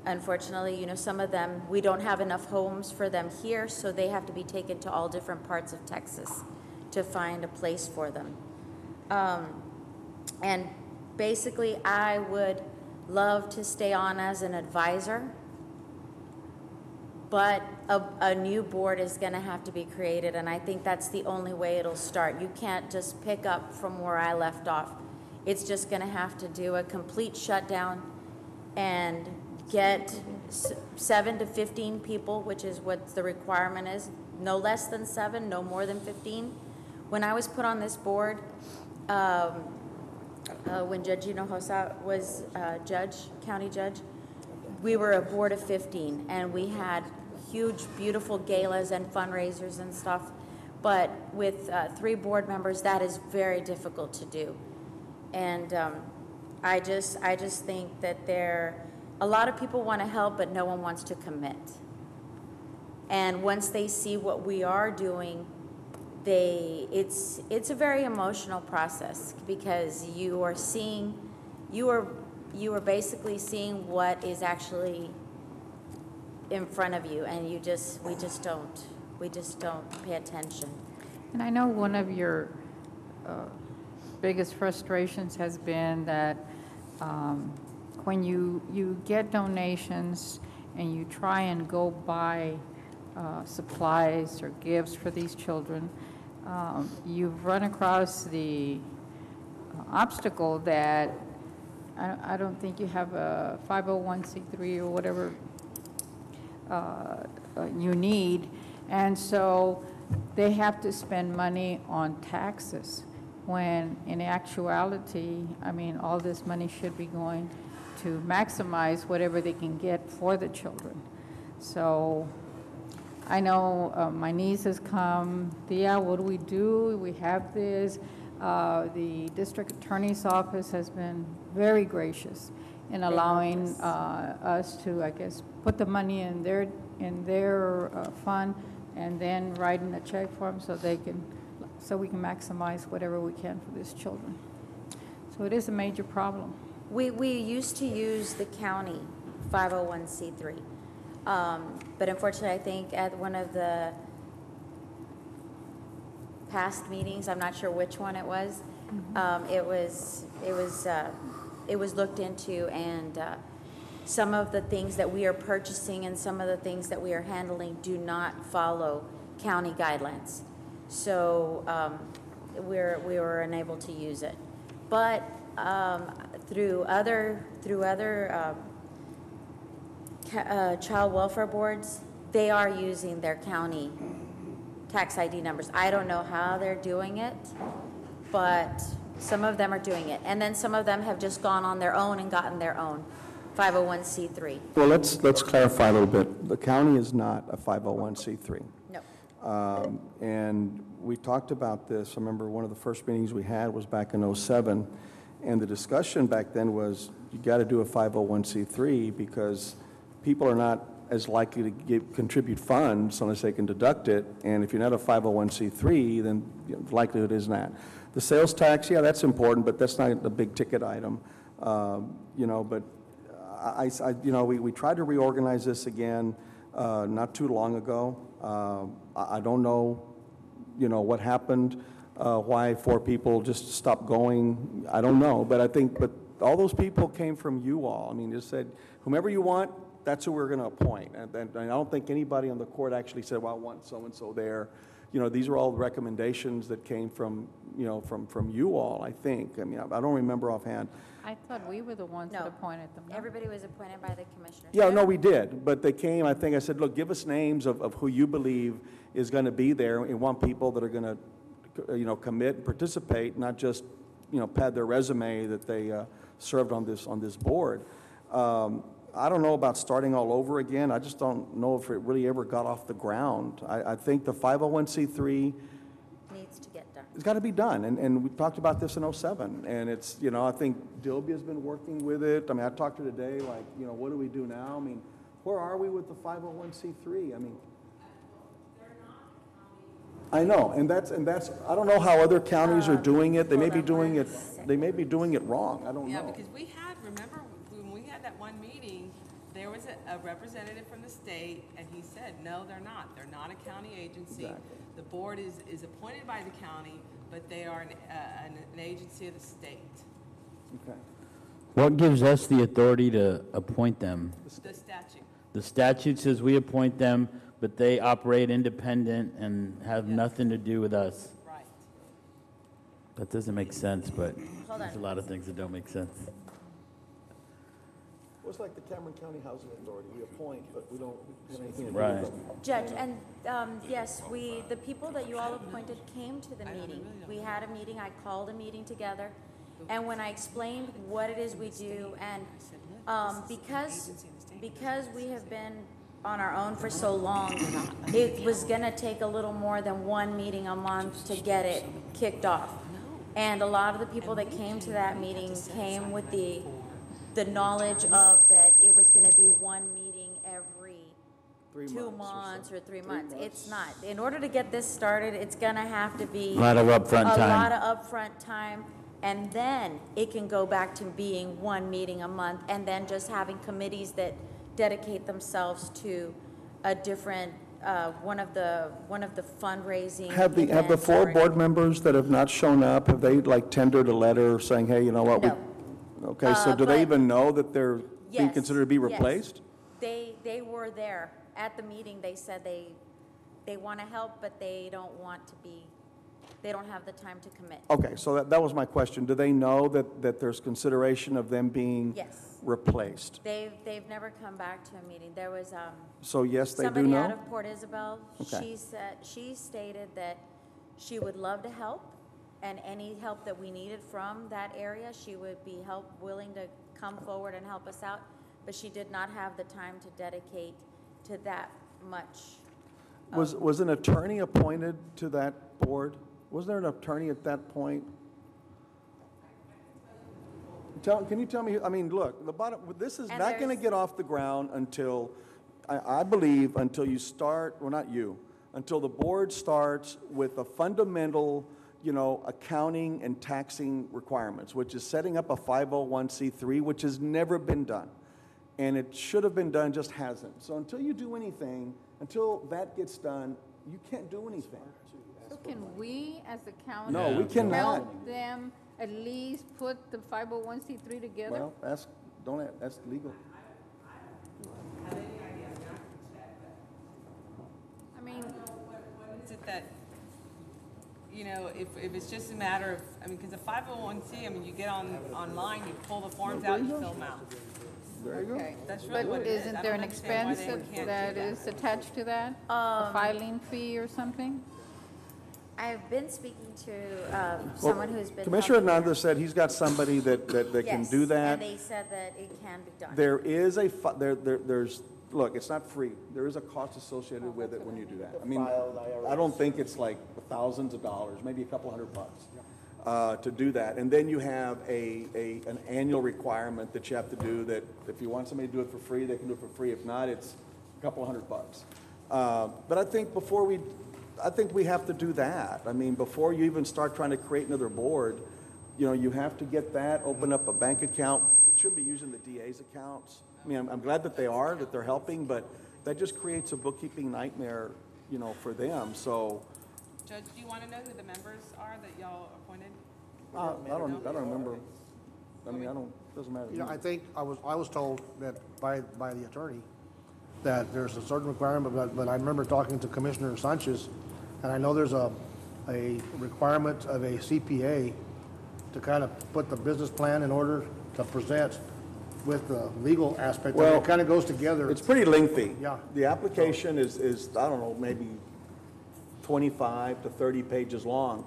Unfortunately, you know, some of them, we don't have enough homes for them here, so they have to be taken to all different parts of Texas to find a place for them. And basically, I would love to stay on as an advisor, but a new board is going to have to be created, and I think that's the only way it'll start. You can't just pick up from where I left off. It's just going to have to do a complete shutdown and get 7 to 15 people, which is what the requirement is. No less than 7, no more than 15. When I was put on this board, when Judge Hinojosa was county judge, we were a board of 15, and we had huge, beautiful galas and fundraisers and stuff. But with 3 board members, that is very difficult to do. And I just think that a lot of people want to help, but no one wants to commit. And once they see what we are doing, it's a very emotional process, because you are basically seeing what is actually in front of you, and we just don't pay attention. And I know one of your biggest frustrations has been that when you get donations and you try and go buy supplies or gifts for these children, you've run across the obstacle that I don't think you have a 501c3 or whatever you need, and so they have to spend money on taxes, when in actuality, I mean, all this money should be going to maximize whatever they can get for the children. So I know my niece has come, Thea, what do we do? We have this. The district attorney's office has been very gracious in allowing us to, I guess, put the money in their fund, and then writing a check for them so we can maximize whatever we can for these children. So it is a major problem. We used to use the county 501c3, but unfortunately, I think at one of the past meetings, I'm not sure which one it was, it was looked into, and some of the things that we are purchasing and some of the things that we are handling do not follow county guidelines. So we were unable to use it. But through other child welfare boards, they are using their county tax ID numbers. I don't know how they're doing it, but some of them are doing it. And then some of them have just gone on their own and gotten their own 501c3. Well, let's clarify a little bit. The county is not a 501c3. No. And we talked about this. I remember one of the first meetings we had was back in '07, and the discussion back then was you got to do a 501c3 because people are not as likely to contribute funds unless they can deduct it. And if you're not a 501c3, then the likelihood is not. The sales tax, yeah, that's important, but that's not a big ticket item. But we tried to reorganize this again not too long ago. I don't know, what happened, why 4 people just stopped going. I don't know, but all those people came from you all. I mean, just said, whomever you want, that's who we're going to appoint. And I don't think anybody on the court actually said, well, I want so-and-so there. These are all recommendations that came from, from you all, I think. I mean, I don't remember offhand. I thought we were the ones that appointed them. No? Everybody was appointed by the commissioners. Yeah, no, we did, but they came, I think I said, look, give us names of who you believe is going to be there. We want people that are going to, commit and participate, not just, pad their resume that they served on this board. I don't know about starting all over again. I just don't know if it really ever got off the ground. I think the 501c3 needs to get done. It's got to be done, and we talked about this in '07, and it's, I think Dilby's been working with it. I mean, I talked to her today, like, what do we do now? I mean, where are we with the 501c3? I mean, I know, and that's, I don't know how other counties are doing it. They may be doing it wrong. I don't know. Yeah, because remember when we had that one meeting, there was a representative from the state, and he said, no, they're not. They're not a county agency. Exactly. The board is appointed by the county, but they are an agency of the state. Okay. What gives us the authority to appoint them? The statute. The statute says we appoint them, but they operate independent and have nothing to do with us. Right. That doesn't make sense, but there's a lot of things that don't make sense. Well, it's like the Cameron County Housing Authority. We appoint, but we don't have anything to do Right. with them. Judge, and yes, the people that you all appointed came to the meeting. We had a meeting, I called a meeting together, and when I explained what it is we do, and because we have been on our own for so long, it was gonna take a little more than one meeting a month to get it kicked off. And a lot of the people that came to that meeting came with the knowledge of that it was gonna be one meeting every 2 months or 3 months. It's not. In order to get this started, it's gonna have to be A lot of upfront time. A lot of upfront time, and then it can go back to being one meeting a month, and then just having committees that dedicate themselves to a different, one of the fundraising Have the events 4 or- board members that have not shown up, have they like tendered a letter saying, hey, you know what? No. Okay, so do they but- even know that they're being Yes, considered to be yes. replaced? They were there at the meeting. They said they want to help, but they don't want to be, they don't have the time to commit. Okay, so that was my question. Do they know that there's consideration of them being Yes. replaced? They've never come back to a meeting. There was So yes, they do somebody out know? of Port Isabel. Okay. She stated that she would love to help, and any help that we needed from that area, she would be willing to come forward and help us out, but she did not have the time to dedicate to that much. Was an attorney appointed to that board? Was there an attorney at that point? Can you tell me, I mean, look, this is And not going to there's- get off the ground until, I believe, until you start, well, not you, until the board starts with a fundamental, accounting and taxing requirements, which is setting up a 501c3, which has never been done. And it should have been done, just hasn't. So until you do anything, until that gets done, you can't do anything. So can we, as a county, No, we cannot. help them at least put the 501c3 together? Well, that's legal. I mean, Is it that, if it's just a matter of, because a 501c, you get online, you pull the forms out, you fill them out. There you go. okay. That's really what But it is. isn't I there don't an understand why expense they can't do that that. is attached to that? A filing fee or something? I've been speaking to someone who's been. Commissioner helping Hernandez said he's got somebody that can do Yes, that. and they said that it can be done. There is a, there's, look, it's not free. There is a cost associated with it when you do that. I mean, I don't think it's like thousands of dollars, maybe a couple $100 to do that. And then you have an annual requirement that you have to do that if you want somebody to do it for free, they can do it for free. If not, it's a couple $100. But I think I think we have to do that. I mean, before you even start trying to create another board, you know, you have to get that, open up a bank account. You shouldn't be using the DA's accounts. I mean, I'm glad that they're helping, but that just creates a bookkeeping nightmare, you know, for them, so. Judge, do you want to know who the members are that y'all appointed? I don't remember. I mean, doesn't matter. Yeah, I think I was told that by the attorney that there's a certain requirement, but I remember talking to Commissioner Sanchez, and I know there's a requirement of a CPA to kind of put the business plan in order to present with the legal aspect. Well, it kind of goes together. It's pretty lengthy. Yeah. The application is, I don't know, maybe 25 to 30 pages long,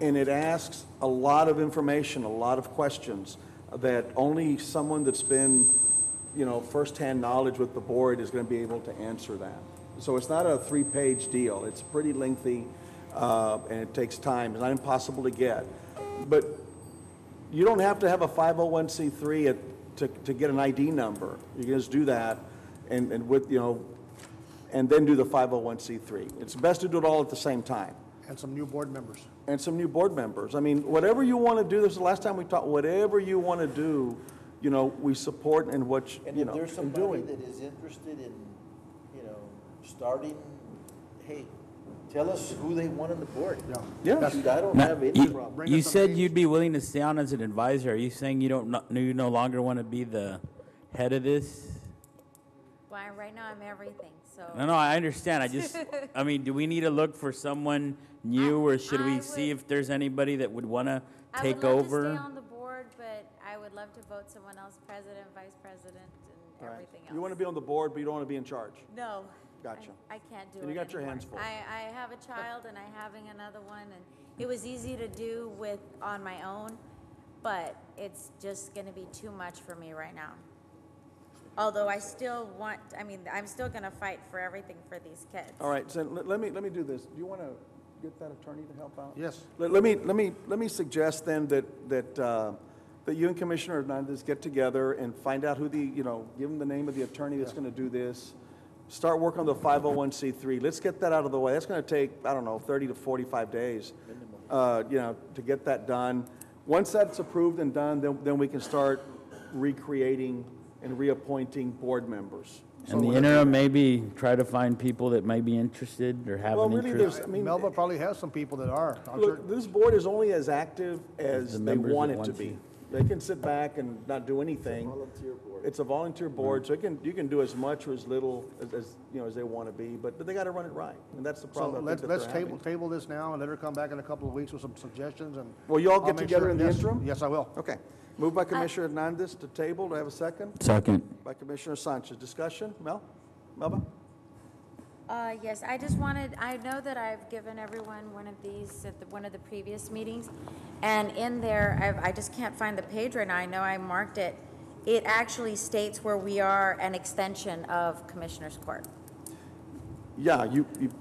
and it asks a lot of information, a lot of questions that only someone that's been, you know, firsthand knowledge with the board is going to be able to answer that. So it's not a 3-page deal. It's pretty lengthy, and it takes time. It's not impossible to get. But you don't have to have a 501c3 to get an ID number. You can just do that and with, you know, and then do the 501c3. It's best to do it all at the same time. And some new board members. And some new board members. I mean, whatever you want to do, this is the last time we talked, whatever you want to do, you know, we support and what, And you if know, there's in somebody doing. that is interested in, you know, starting, hey, tell us who they want on the board. Yeah. Shoot, I don't Now, have any problem. you said you'd be willing to stay on as an advisor. Are you saying you no longer want to be the head of this? Well, right now I'm everything, so. No, I understand. I mean, do we need to look for someone new, or should we see if there's anybody that would want to take I would love over? to stay on the board, but I would love to vote someone else president, vice president, and Right. everything else. You want to be on the board, but you don't want to be in charge. No. Gotcha. I can't do it And you got your anymore. hands full. I have a child and I'm having another one, and it was easy to do on my own, but it's just gonna be too much for me right now. Although I still want, I'm still gonna fight for everything for these kids. All right, so let me do this. Do you want to get that attorney to help out? Yes. Let me suggest then that you and Commissioner Hernandez get together and find out who give them the name of the attorney that's going to do this. Start work on the 501c3. Let's get that out of the way. That's going to take, I don't know, 30 to 45 days, to get that done. Once that's approved and done, then we can start recreating and reappointing board members. In the interim, maybe try to find people that might be interested or have an interest. Melba probably has some people that are. Look, this board is only as active as the they members want that it to want be. to. They can sit back and not do anything. It's a volunteer board, so you can do as much or as little as they want to be, but they got to run it right, and that's the So problem. I think that let's they're having. table this now and let her come back in a couple of weeks with some suggestions and. Will you all I'll get make together sure- in the yes, interim? Yes, I will. Okay. Moved by Commissioner Hernandez to table. Do I have a second? Second. By Commissioner Sanchez. Discussion? Melba? Yes, I know that I've given everyone one of these at one of the previous meetings, and in there, I just can't find the page right now. I know I marked it. It actually states where we are an extension of Commissioner's Court, Yeah,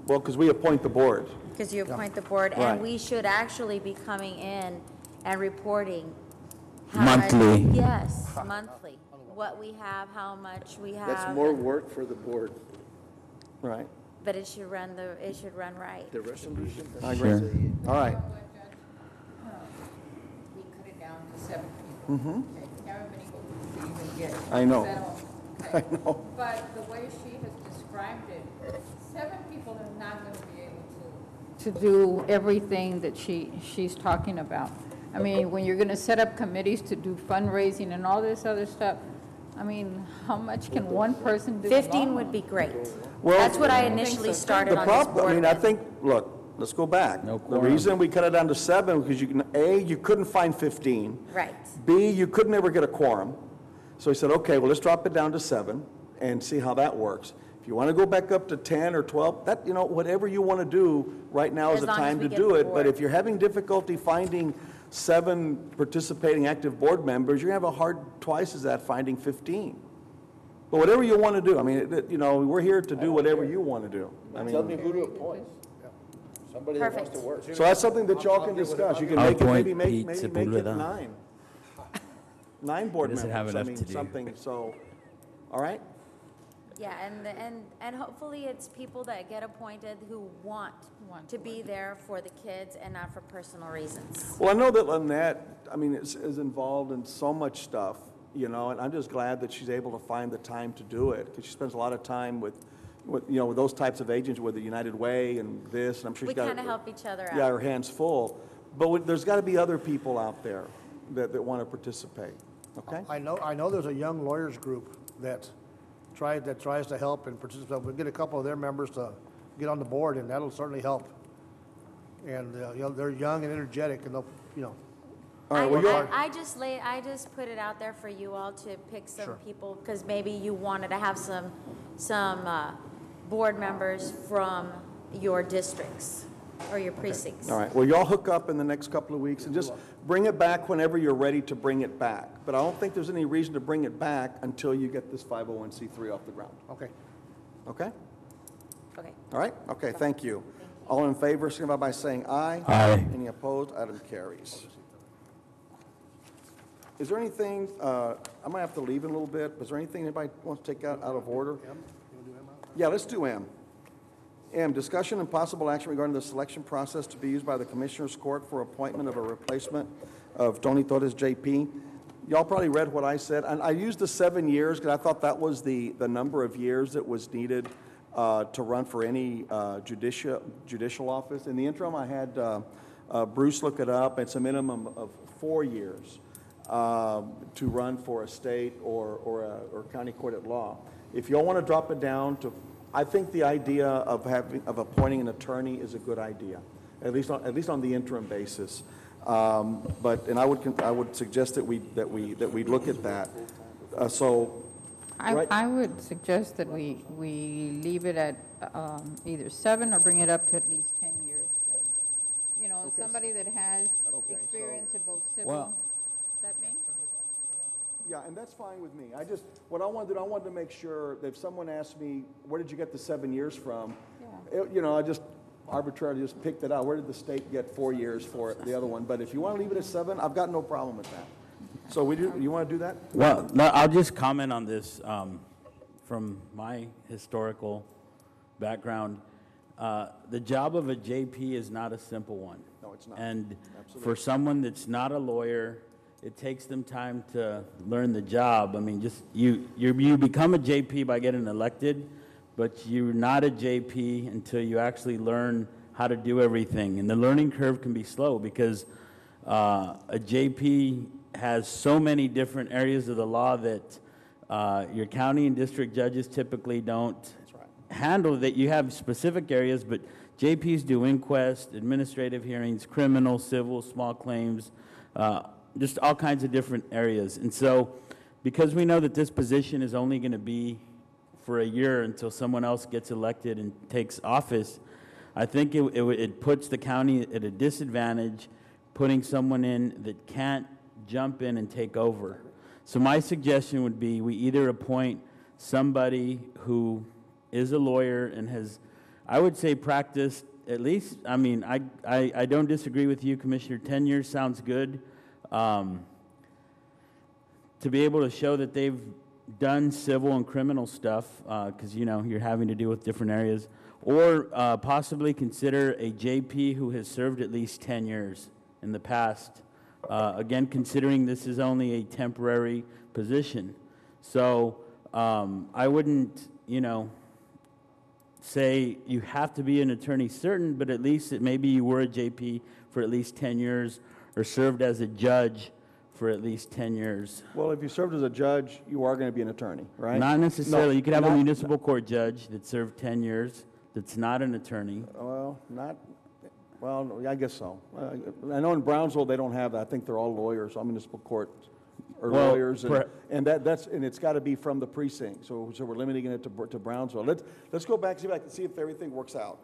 well, because we appoint the board. because you appoint the board, Right. and we should actually be coming in and reporting. how much- Monthly. Yes, monthly. What we have, how much we have. That's more work for the board. Right. But it should run right. The resolution. I agree. All right. We cut it down to 7 people. Mm-hmm. Okay, haven't been able to even get. I know. settled. I Okay. know. But the way she has described it, 7 people are not going to be able to do everything that she's talking about. I mean, when you're going to set up committees to do fundraising and all this other stuff, I mean, how much can one person do? 15 would be great. Well, That's what I initially started The on this problem, board I with. think, look, let's go back. No The quorum. reason we cut it down to 7, because you couldn't find 15. Right. B, you could never get a quorum. So he said, okay, well, let's drop it down to 7 and see how that works. If you want to go back up to 10 or 12, that, whatever you want to do, right now is As the long as time we to get do the it. But board. if you're having difficulty finding 7 participating active board members, you're going to have a hard twice as that finding 15. But whatever you want to do, I mean, we're here to do whatever you want to do. Tell me who to appoint. Somebody that wants to work. So that's something that y'all can discuss. You can I'll make it, maybe appoint make Pete it Sepulveda. 9. 9 board He doesn't have members, I enough mean, to do. something, so, all right? Yeah, and hopefully it's people that get appointed who want to be there for the kids and not for personal reasons. Well, I know that Lynette, I mean, is involved in so much stuff, and I'm just glad that she's able to find the time to do it, because she spends a lot of time with those types of agents, with the United Way and this, and I'm sure We she's got. kind of help each other out. Yeah, her hands full. But there's got to be other people out there that want to participate, okay? I know there's a young lawyers group that tries to help and participate. We'll get a couple of their members to get on the board, and that'll certainly help. And, they're young and energetic, and they'll, All right, well, you're- I just put it out there for you all to pick some Sure. people, because maybe you wanted to have some board members from your districts or your precincts. All right, well, y'all hook up in the next couple of weeks, and just bring it back whenever you're ready to bring it back. But I don't think there's any reason to bring it back until you get this 501c3 off the ground. Okay. Okay? Okay. All right? Okay, thank you. All in favor, signify by saying aye. Aye. Any opposed? Item carries. Is there anything, I might have to leave in a little bit, but is there anything anybody wants to take out of order? Yeah, let's do M. M, discussion and possible action regarding the selection process to be used by the Commissioners Court for appointment of a replacement of Tony Torres, J.P. Y'all probably read what I said, and I used the 7 years because I thought that was the number of years that was needed to run for any judicial office. In the interim, I had Bruce look it up. It's a minimum of 4 years to run for a state or county court at law. If y'all want to drop it down to, I think the idea of appointing an attorney is a good idea, at least on the interim basis. And I would suggest that we look at that. I would suggest that we leave it at either 7 or bring it up to at least 10 years, Judge. Okay. Somebody that has experience in both civil. Well- Does that mean? Yeah, and that's fine with me. What I wanted to do, I wanted to make sure that if someone asked me, where did you get the 7 years from? I just arbitrarily just picked it out. Where did the state get 4 years for it, the other one? But if you want to leave it at 7, I've got no problem with that. So you want to do that? Well, no, I'll just comment on this from my historical background. The job of a JP is not a simple one. No, it's not. And Absolutely. for someone that's not a lawyer, it takes them time to learn the job. I mean, just you become a JP by getting elected, but you're not a JP until you actually learn how to do everything. And the learning curve can be slow because a JP has so many different areas of the law that your county and district judges typically don't handle. That you have specific areas, but JPs do inquest, administrative hearings, criminal, civil, small claims, just all kinds of different areas. And so because we know that this position is only going to be for a year until someone else gets elected and takes office, I think it puts the county at a disadvantage putting someone in that can't jump in and take over. So my suggestion would be we either appoint somebody who is a lawyer and has, I would say, practiced at least, I mean, I don't disagree with you, Commissioner, 10 years sounds good. To be able to show that they've done civil and criminal stuff, because, you're having to deal with different areas, or possibly consider a JP who has served at least 10 years in the past. Again, considering this is only a temporary position. So I wouldn't, say you have to be an attorney certain, but at least maybe you were a JP for at least 10 years or served as a judge for at least 10 years. Well, if you served as a judge, you are going to be an attorney, right? Not necessarily. No, You could have a not- municipal court judge that served 10 years that's not an attorney. Well, I guess so. I know in Brownsville, they don't have that. I think they're all lawyers on municipal court, or Well, lawyers, and it's got to be from the precinct. So we're limiting it to Brownsville. Let's go back, see if everything works out.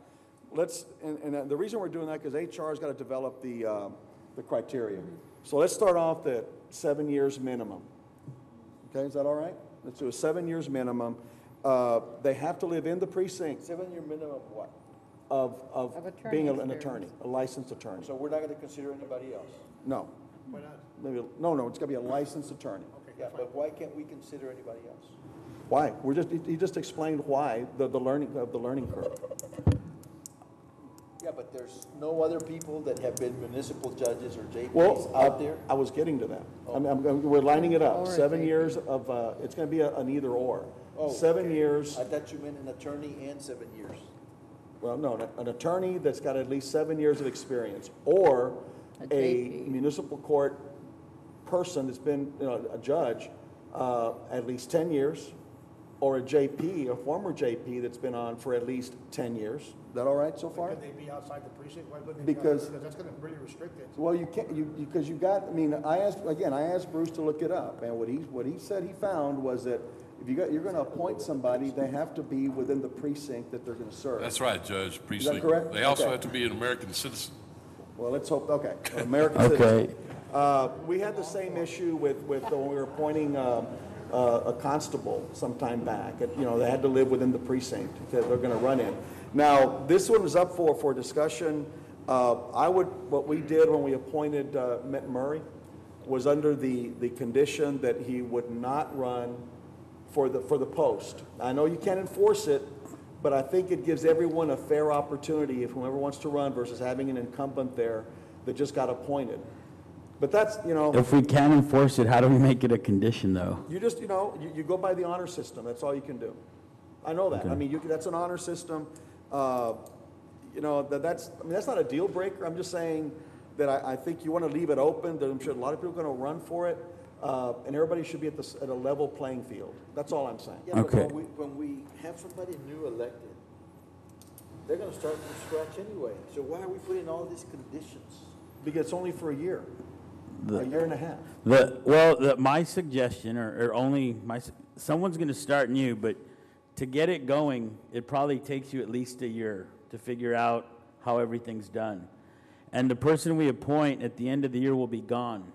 And the reason we're doing that because HR's got to develop the criteria. So let's start off at 7 years minimum. Okay, is that all right? Let's do a 7 years minimum. They have to live in the precinct. 7-year minimum of what? Of attorney being an experience. attorney, a licensed attorney. So we're not going to consider anybody else? No. Why not? Maybe, no, it's got to be a licensed attorney. Okay, yeah, but why can't we consider anybody else? Why? He just explained why, the learning curve. Yeah, but there's no other people that have been municipal judges or JPs Well, out there? I was getting to that. We're lining it up. Or a 7 JP. years of, it's going to be an either or. Oh, 7 okay. years, I thought you meant an attorney and 7 years. well, no, an attorney that's got at least 7 years of experience, or A a JP. municipal court person that's been, a judge, at least 10 years, or a JP, a former JP that's been on for at least 10 years. Is that all right so far? Could they be outside the precinct? Why couldn't they be Because- outside? Because that's going to really restrict it. Well, you can't, because you got, I asked Bruce to look it up, and what he said he found was that if you're gonna appoint somebody, they have to be within the precinct that they're gonna serve. That's right, Judge, precinct. correct? They also Okay. have to be an American citizen. Well, let's hope, okay, American Okay. citizen. We had the same issue with when we were appointing a constable some time back. They had to live within the precinct that they're gonna run in. Now, this one was up for discussion. What we did when we appointed Mitt Murray was under the condition that he would not run for the post. I know you can't enforce it, but I think it gives everyone a fair opportunity if whoever wants to run versus having an incumbent there that just got appointed. But that's, If we can't enforce it, how do we make it a condition, though? you just, you go by the honor system. That's all you can do. I know that. Okay. That's an honor system. That's not a deal breaker. I'm just saying that I think you want to leave it open. That I'm sure a lot of people are going to run for it, and everybody should be at a level playing field. That's all I'm saying. Yeah, Okay. but when we have somebody new elected, they're going to start from scratch anyway. So why are we putting all these conditions? Because it's only for a year and a half. My suggestion, someone's going to start new, but to get it going, it probably takes you at least a year to figure out how everything's done. And the person we appoint at the end of the year will be gone.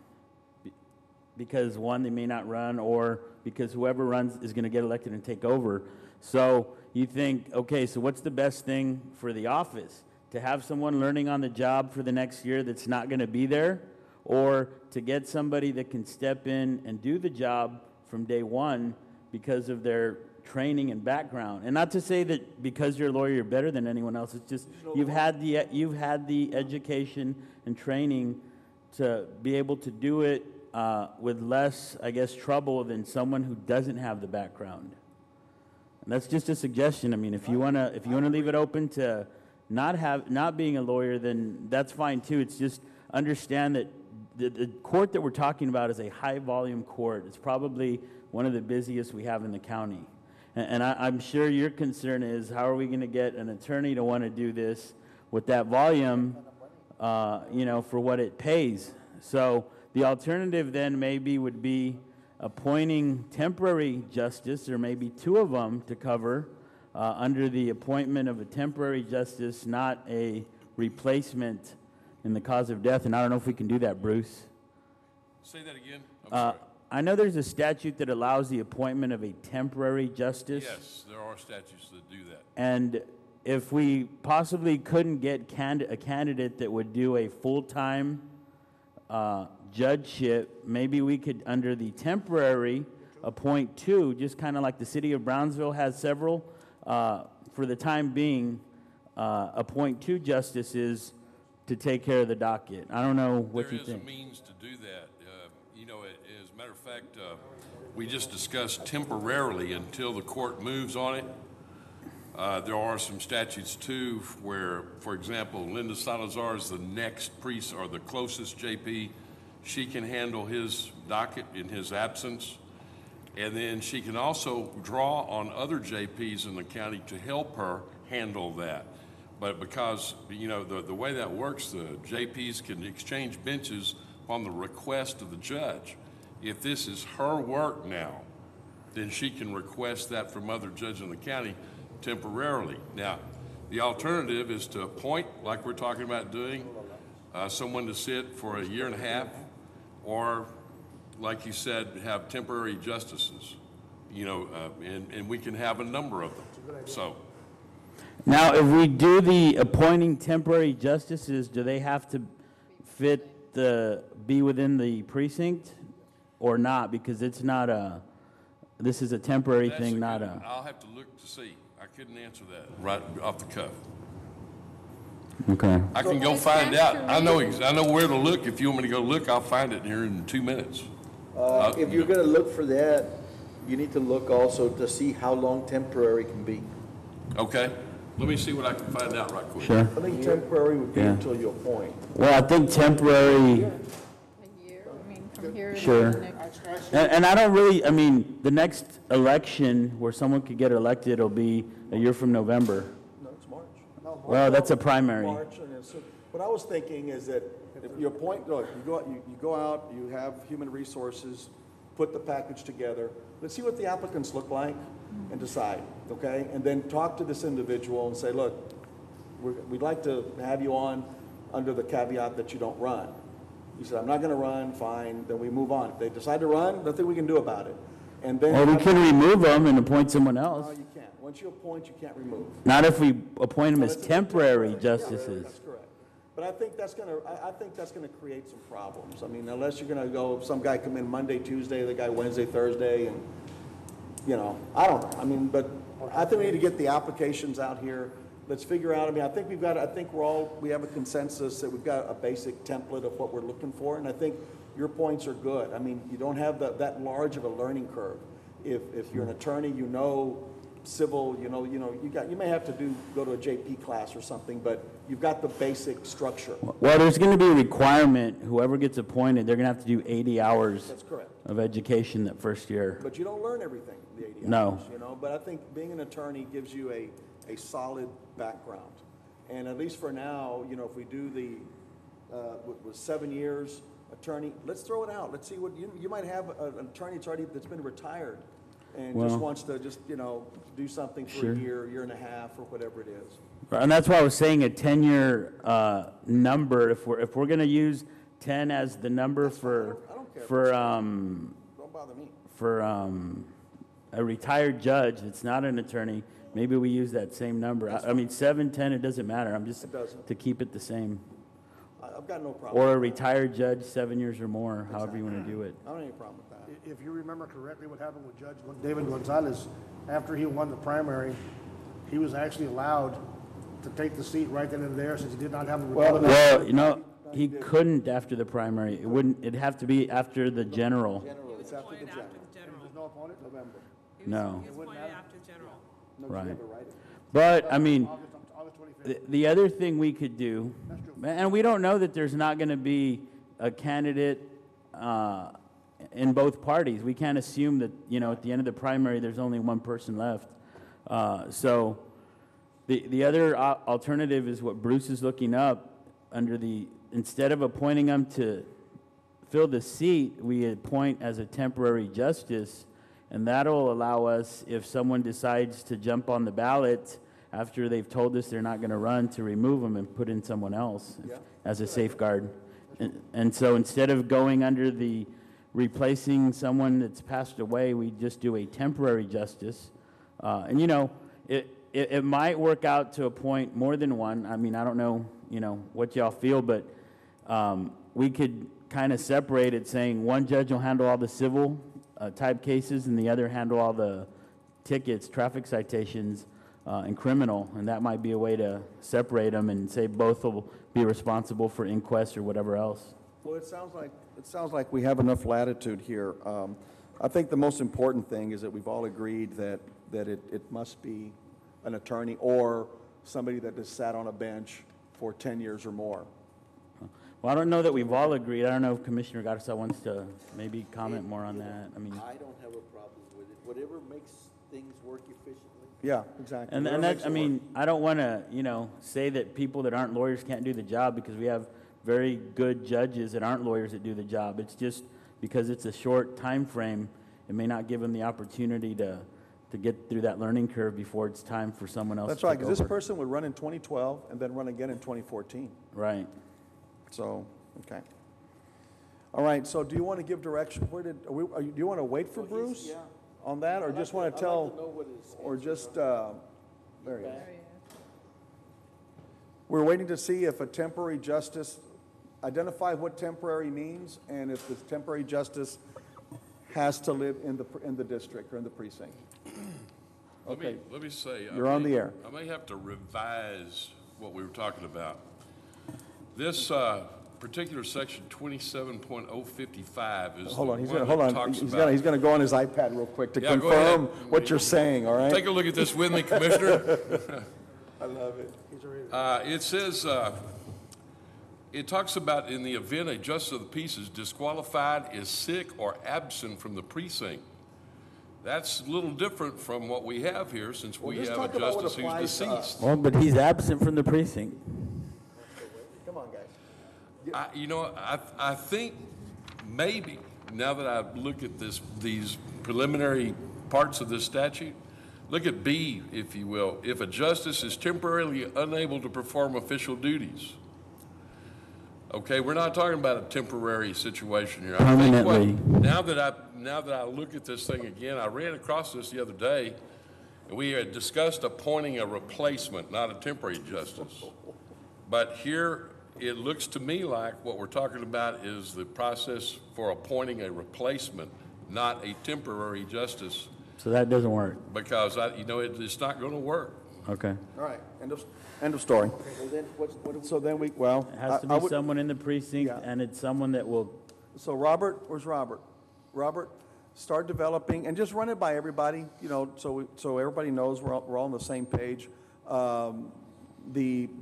Because one, they may not run, or because whoever runs is going to get elected and take over. So you think, okay, so what's the best thing for the office? To have someone learning on the job for the next year that's not going to be there? Or to get somebody that can step in and do the job from day one because of their training and background? And not to say that because you're a lawyer, you're better than anyone else. It's just you've had the education and training to be able to do it with less, I guess, trouble than someone who doesn't have the background. And that's just a suggestion. If you wanna leave it open to not being a lawyer, then that's fine too. It's just understand that the court that we're talking about is a high volume court. It's probably one of the busiest we have in the county. And I'm sure your concern is, how are we going to get an attorney to want to do this with that volume, for what it pays? So the alternative then maybe would be appointing temporary justice, or maybe two of them to cover under the appointment of a temporary justice, not a replacement in the cause of death. And I don't know if we can do that, Bruce. Say that again? I'm sorry. I know there's a statute that allows the appointment of a temporary justice. Yes, there are statutes that do that. And if we possibly couldn't get a candidate that would do a full-time judgeship, maybe we could, under the temporary, appoint two, just kind of like the city of Brownsville has several. For the time being, appoint two justices to take care of the docket. I don't know what you think. There is a means to do that. As a matter of fact, we just discussed temporarily until the court moves on it. There are some statutes too where, for example, Linda Salazar is the next priest or the closest JP. She can handle his docket in his absence. And then she can also draw on other JPs in the county to help her handle that. But because, the way that works, the JPs can exchange benches on the request of the judge. If this is her work now, then she can request that from other judges in the county temporarily. Now, the alternative is to appoint, like we're talking about doing, someone to sit for a year and a half, or, like you said, have temporary justices, and we can have a number of them. So, Now, if we do the appointing temporary justices, do they have to be within the precinct or not? Because it's not this is a temporary thing, not a. I'll have to look to see. I couldn't answer that right off the cuff. Okay. I can go find out. I know where to look. If you want me to go look, I'll find it here in 2 minutes. If you're gonna look for that, you need to look also to see how long temporary can be. Okay. Let me see what I can find out right quick. Sure. I think temporary would be Yeah. until you appoint. Well, I think temporary. From here to Sure. the next. And I don't really, the next election where someone could get elected will be a year from November. No, it's March. Well, that's a primary. March, and what I was thinking is that if you appoint, look, you go out, you have human resources, put the package together, let's see what the applicants look like and decide, okay? And then talk to this individual and say, look, we'd like to have you on under the caveat that you don't run. He said, I'm not going to run, fine, then we move on. If they decide to run, nothing we can do about it. And then. Well, we can remove them and appoint someone else. No, you can't. Once you appoint, you can't remove. Not if we appoint them as temporary justices. That's correct. But I think that's going to create some problems. Unless you're going to go, some guy come in Monday, Tuesday, the guy Wednesday, Thursday, and, I don't know. But I think we need to get the applications out here. Let's figure out, I think we have a consensus that we've got a basic template of what we're looking for, and I think your points are good. You don't have that large of a learning curve. If you're an attorney, civil, you may have to go to a JP class or something, but you've got the basic structure. Well, there's going to be a requirement, whoever gets appointed, they're going to have to do 80 hours That's correct. of education that first year. But you don't learn everything, the 80 No. hours, but I think being an attorney gives you a solid background. And at least for now, if we do with 7 years attorney, let's throw it out. Let's see what, you might have an attorney that's been retired and just wants to do something for a year and a half, or whatever it is. And that's why I was saying a 10-year number. If we're going to use 10 as the number for Don't bother me. for a retired judge that's not an attorney, maybe we use that same number. 7, 10, it doesn't matter. I'm just to keep it the same. I've got no problem. Or a retired judge, 7 years or more, however you want to do it. I don't have any problem with that. If you remember correctly, what happened with Judge David Gonzalez, after he won the primary, he was actually allowed to take the seat right then and there, since he did not have the Republican. Well, he couldn't after the primary. It'd have to be after the general. It's after the general. There's no opponent? November. No. He was appointed after general. No, Right. you never write it. But, August 25th. the other thing we could do, and we don't know that there's not going to be a candidate in both parties. We can't assume that, at the end of the primary, there's only one person left. So the other alternative is what Bruce is looking up instead of appointing them to fill the seat, we appoint as a temporary justice, and that'll allow us, if someone decides to jump on the ballot after they've told us they're not going to run, to remove them and put in someone else as a safeguard. And so instead of going under the replacing someone that's passed away, we just do a temporary justice. And it might work out to appoint more than one. I don't know, what y'all feel, but we could kind of separate it, saying one judge will handle all the civil type cases and the other handle all the tickets, traffic citations, and criminal, and that might be a way to separate them and say both will be responsible for inquests or whatever else. Well, it sounds like we have enough latitude here. I think the most important thing is that we've all agreed that it must be an attorney or somebody that has sat on a bench for 10 years or more. Well, I don't know that we've all agreed. I don't know if Commissioner Garza wants to maybe comment more on that. I don't have a problem with it. Whatever makes things work efficiently. Yeah, exactly. And that's, I don't want to, say that people that aren't lawyers can't do the job, because we have very good judges that aren't lawyers that do the job. It's just because it's a short time frame, it may not give them the opportunity to get through that learning curve before it's time for someone else to That's right, take because this over. person would run in 2012 and then run again in 2014. Right. So, okay. All right, so do you want to give direction? Do you want to wait for Bruce on that, or just want to tell, or just, there he is. We're waiting to see if a temporary justice, identify what temporary means, and if the temporary justice has to live in the district or in the precinct. Okay. Let me say. You're on the air. I may have to revise what we were talking about. This particular section 27.055 is Hold on, the one that talks about. he's going to go on his iPad real quick to Yeah, go confirm ahead. what you're saying, all right? Take a look at this with me, Commissioner. I love it. It says, it talks about in the event a justice of the peace is disqualified, is sick, or absent from the precinct. That's a little different from what we have here, since we have a justice who's deceased. Well, but he's absent from the precinct. Come on, guys. I think maybe, now that I look at these preliminary parts of this statute, look at B, if you will. If a justice is temporarily unable to perform official duties. Okay, we're not talking about a temporary situation here. Permanently. Now that I look at this thing again, I ran across this the other day, and we had discussed appointing a replacement, not a temporary justice. But here, it looks to me like what we're talking about is the process for appointing a replacement, not a temporary justice, So that doesn't work. because it's not going to work. Okay. All right, end of story. So then we, well. It has to be someone in the precinct, and it's someone that will. So Robert, where's Robert? Robert, start developing, and just run it by everybody, so everybody knows we're all on the same page.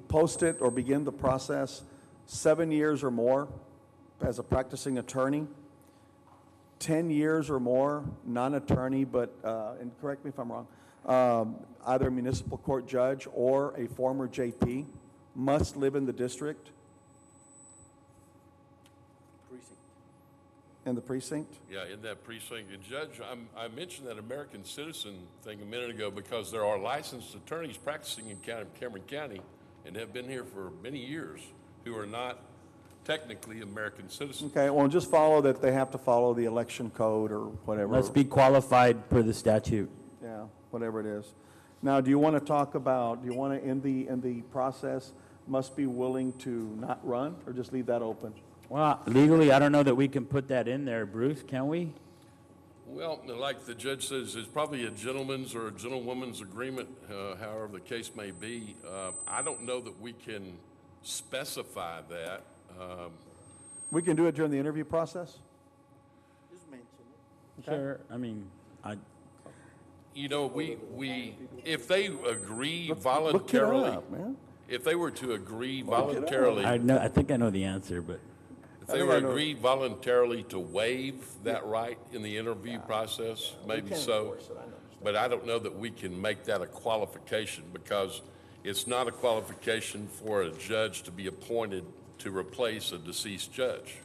Post it or begin the process 7 years or more as a practicing attorney, 10 years or more non-attorney, but, and correct me if I'm wrong, either a municipal court judge or a former JP, must live in the district. In the precinct? Yeah, in that precinct. And Judge, I mentioned that American citizen thing a minute ago because there are licensed attorneys practicing in Cameron County and have been here for many years who are not technically American citizens. Okay, well, just follow that they have to follow the election code or whatever. Let's be qualified per the statute. Yeah, whatever it is. Now, do you want to talk about, do you want to, in the process, must be willing to not run, or just leave that open? Well, legally, I don't know that we can put that in there, Bruce, can we? Well, like the judge says, it's probably a gentleman's or a gentlewoman's agreement, however the case may be. I don't know that we can specify that. We can do it during the interview process? Just mention it. Sure, I mean, if they agree voluntarily, Look it up, man. if they were to agree voluntarily, I think I know the answer, but. if they were agreed voluntarily to waive that right in the interview process, maybe so. But I don't know that we can make that a qualification, because it's not a qualification for a judge to be appointed to replace a deceased judge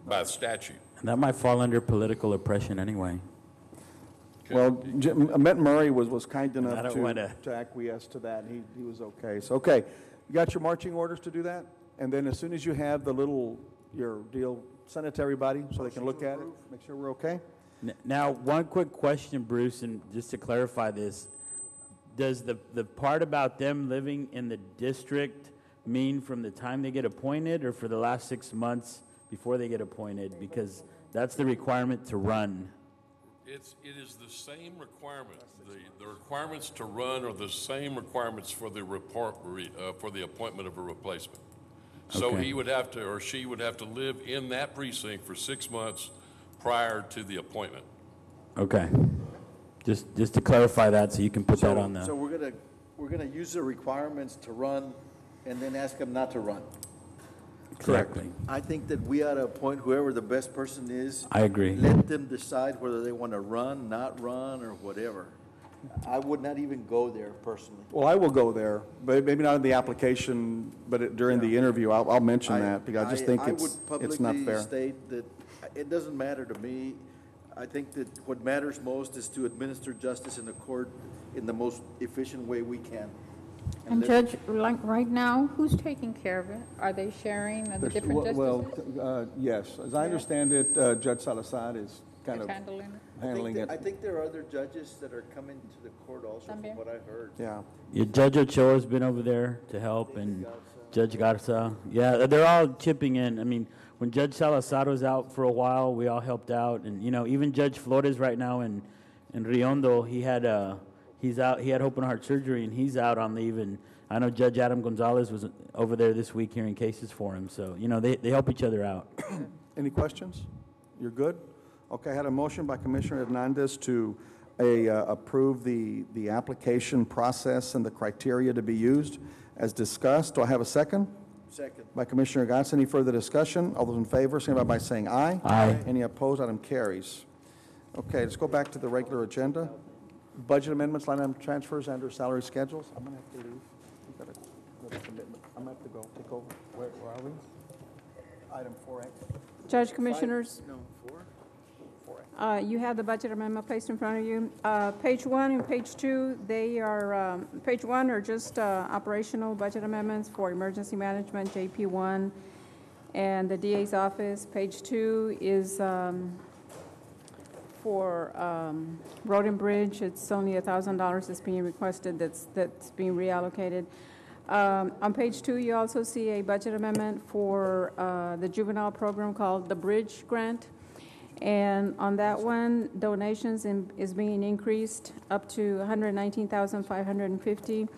by statute. And that might fall under political oppression anyway. Well, Met Murray was kind I enough don't wanna- to acquiesce to that. He was okay. So, okay, you got your marching orders to do that? And then as soon as you have your deal, send it to everybody so they can look at it, make sure we're okay? Now, one quick question, Bruce, and just to clarify this, does the part about them living in the district mean from the time they get appointed or for the last 6 months before they get appointed? Because that's the requirement to run. It is the same requirement. The requirements to run are the same requirements for the for the appointment of a replacement. So Okay. he would have to, or she would have to live in that precinct for 6 months prior to the appointment. Okay. Just to clarify that, so you can put that on So the. we're gonna use the requirements to run and then ask them not to run. Correctly. I think that we ought to appoint whoever the best person is. I agree. Let them decide whether they want to run, not run, or whatever. I would not even go there personally. Well, I will go there, but maybe not in the application, but during the interview, I'll mention that, because I just think would it's not publicly fair. state that It doesn't matter to me. I think that what matters most is to administer justice in the court in the most efficient way we can. And Judge, like right now, who's taking care of it? Are they sharing the different justices? Yes. As I understand it, Judge Salazar is kind of handling it. I think there are other judges that are coming to the court also, from what I heard. Yeah. Yeah, Judge Ochoa's been over there to help, and Judge Garza. Yeah, they're all chipping in. I mean, when Judge Salazar was out for a while, we all helped out, and even Judge Flores right now in Riondo, he's out. He had open heart surgery, and he's out on leave. And I know Judge Adam Gonzalez was over there this week hearing cases for him. So they help each other out. Any questions? You're good? Okay, I had a motion by Commissioner Hernandez to approve the application process and the criteria to be used as discussed. Do I have a second? Second. By Commissioner Gatz. Any further discussion? All those in favor, signify by saying aye. Aye. Any opposed? Item carries. Okay, let's go back to the regular agenda. Budget amendments, line item transfers, and/or salary schedules. I'm going to have to leave. We've got a commitment. I'm going to have to go take over. Where are we? Item 4A. Judge, Commissioners, No, 4? you have the budget amendment placed in front of you. Page 1 and page 2, they are, page 1 are just operational budget amendments for emergency management, JP1, and the DA's office. Page 2 is for road and bridge. It's only $1,000 that's being requested, that's being reallocated. On page 2, you also see a budget amendment for the juvenile program called the Bridge Grant. And on that one, donations is being increased up to $119,550,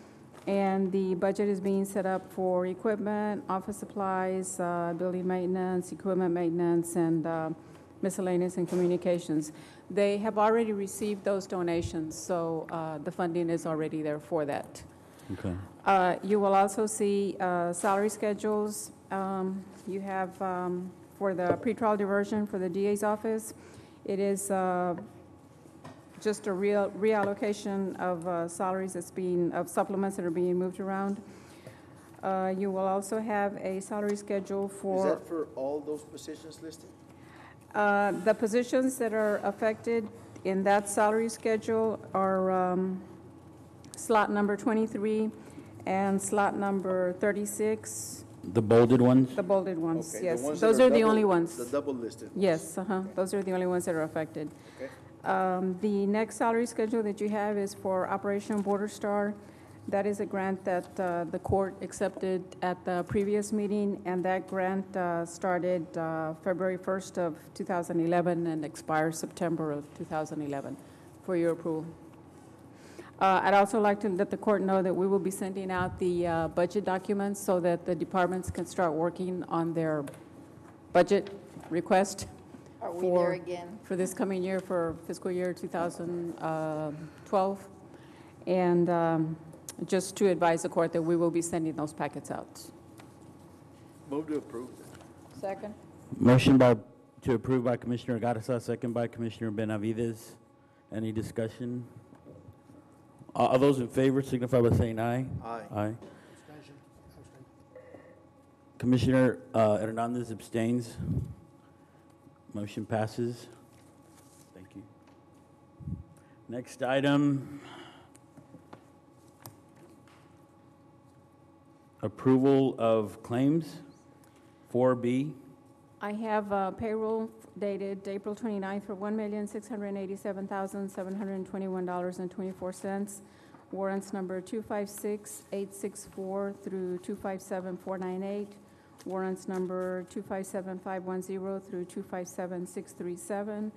and the budget is being set up for equipment, office supplies, building maintenance, equipment maintenance, and miscellaneous and communications. They have already received those donations, so the funding is already there for that. Okay. You will also see salary schedules. You have for the pretrial diversion for the DA's office. It is just a reallocation of salaries of supplements that are being moved around. You will also have a salary schedule for... Is that for all those positions listed? The positions that are affected in that salary schedule are slot number 23 and slot number 36. The bolded ones? The bolded ones, Okay, yes. the ones that Those are the only ones. The double listed. Yes, those are the only ones that are affected. Okay. The next salary schedule that you have is for Operation Border Star. That is a grant that the court accepted at the previous meeting, and that grant started February 1st of 2011 and expires September of 2011 for your approval. I'd also like to let the court know that we will be sending out the budget documents so that the departments can start working on their budget request for this coming year, for fiscal year 2012. And just to advise the court that we will be sending those packets out. Move to approve. Second. Motion to approve by Commissioner Garza, second by Commissioner Benavides. Any discussion? All those in favor signify by saying aye. Aye. Aye. Commissioner Hernandez abstains. Motion passes. Thank you. Next item. Approval of claims, 4B. I have payroll dated April 29th for $1,687,721.24. Warrants number 256864 through 257498. Warrants number 257510 through 257637.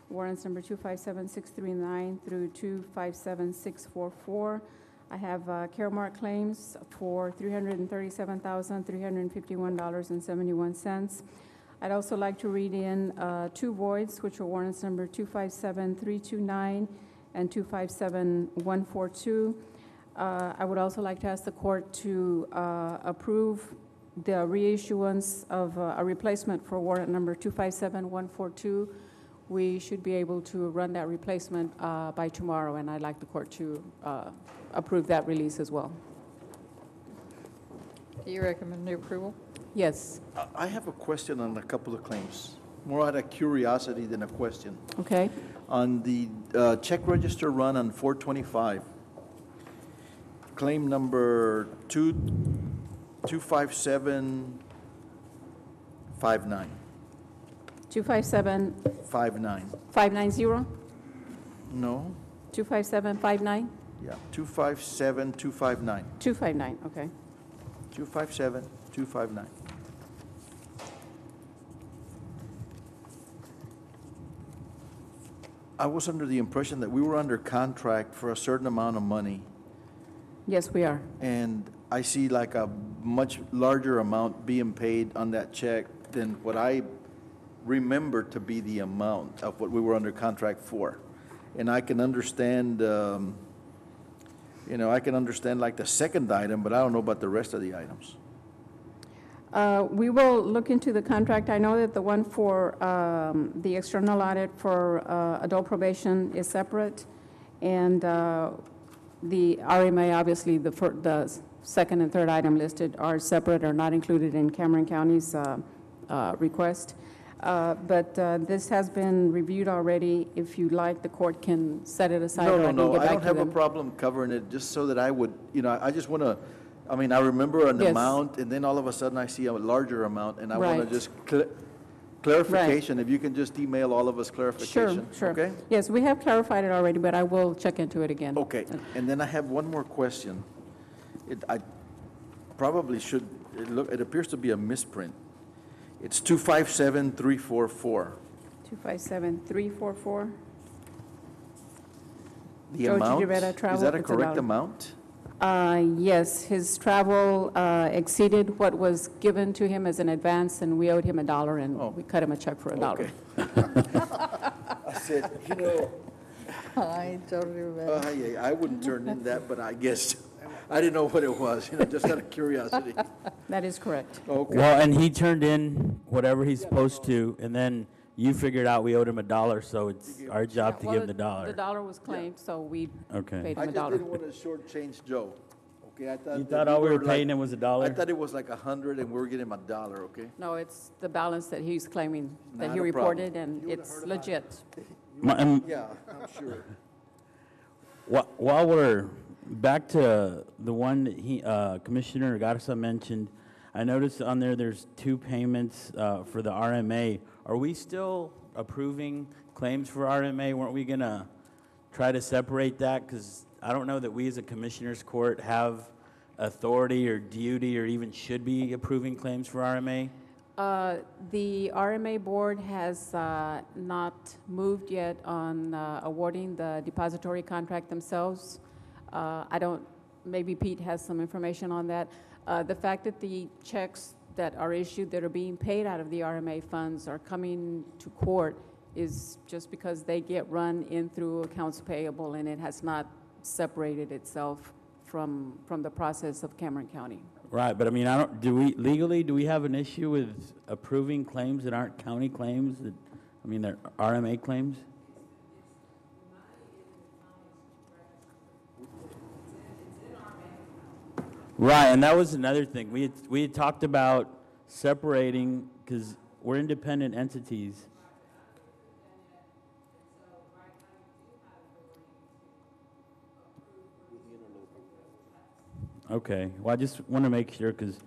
Warrants number 257639 through 257644. I have Caremark claims for $337,351.71. I'd also like to read in two voids, which are warrants number 257329 and 257142. I would also like to ask the court to approve the reissuance of a replacement for warrant number 257142. We should be able to run that replacement by tomorrow, and I'd like the court to approve that release as well. Do you recommend the approval? Yes. I have a question on a couple of claims. more out of curiosity than a question. Okay. On the check register run on 425, claim number 25759. 257 59. 590? No, 25759? yeah, 257259. 259, okay. 257259. I was under the impression that we were under contract for a certain amount of money, Yes, we are. and I see like a much larger amount being paid on that check than what I remember to be the amount of what we were under contract for. And I can understand, I can understand like the second item, but I don't know about the rest of the items. We will look into the contract. I know that the one for the external audit for adult probation is separate, and the RMA, obviously, the second and third item listed are separate, are not included in Cameron County's request. But this has been reviewed already. If you'd like, the court can set it aside. or I can No, get I back don't to have a them. problem covering it, just so that I would, I just want to, I remember an Yes. amount, and then all of a sudden I see a larger amount, and I want to Right. just clarification, if you can just email all of us Sure, clarification. sure. Okay? Yes, we have clarified it already, but I will check into it again. Okay, and then I have one more question. I probably should, it appears to be a misprint. It's 257344. 257344. The Joe amount, Giovetta is travel, that a it's correct about- amount? Yes, his travel exceeded what was given to him as an advance, and we owed him $1, and we cut him a check for $1. Okay. I said, I totally remember. I wouldn't turn in that, but I guess, I didn't know what it was, just out of curiosity. That is correct. Okay. Well, and he turned in whatever he's supposed to, and then you figured out we owed him $1, so it's our job to Well, give him the dollar. The dollar was claimed, so we Okay. paid I him just $1. didn't want to shortchange Joe, okay? I thought You that thought all we were like- paying him was $1? I thought it was like 100 and we were getting him $1, okay? No, it's the balance that he's claiming, that Not he a problem. reported, and it's legit. Yeah, I'm sure. While we're back to the one that Commissioner Garza mentioned, I noticed on there's 2 payments for the RMA. Are we still approving claims for RMA? Weren't we going to try to separate that? Because I don't know that we as a Commissioners Court have authority or duty or even should be approving claims for RMA. The RMA board has not moved yet on awarding the depository contract themselves. Maybe Pete has some information on that. The fact that the checks that are issued that are being paid out of the RMA funds are coming to court is just because they get run in through accounts payable, and it has not separated itself from the process of Cameron County. Right, but I mean, do we have an issue with approving claims that aren't county claims? They're RMA claims? Right, and that was another thing. We had talked about separating, because we're independent entities. Okay, well, I just want to make sure, because,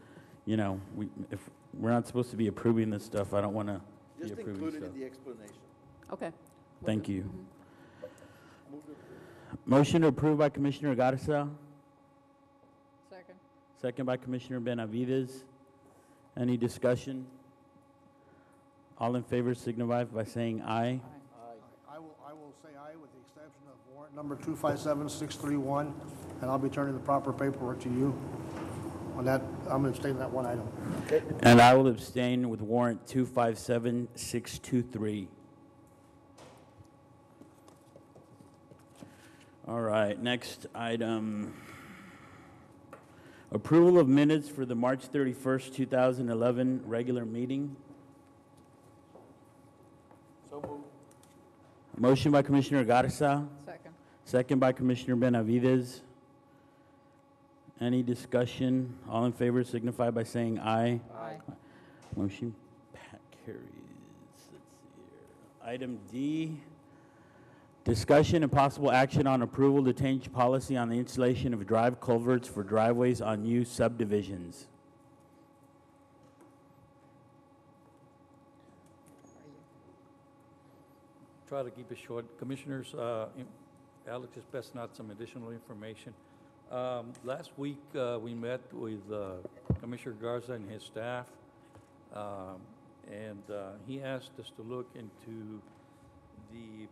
if we're not supposed to be approving this stuff, I don't want to be Just approving include it stuff. in the explanation. Okay. Thank you. Motion to approve by Commissioner Garza, Second. second by Commissioner Benavides. Any discussion? All in favor signify by saying aye. I will say aye with the exception of warrant number 257631, and I'll be turning the proper paperwork to you on that. I'm going to abstain on that one item. And I will abstain with warrant 257623. All right, next item. Approval of minutes for the March 31st, 2011 regular meeting. So moved. Motion by Commissioner Garza. Second. Second by Commissioner Benavides. Any discussion? All in favor signify by saying aye. Aye. Motion carries. Let's Item D, discussion and possible action on approval to change policy on the installation of drive culverts for driveways on new subdivisions. Try to keep it short. Commissioners, Alex is best not some additional information. Last week, we met with Commissioner Garza and his staff, and he asked us to look into the,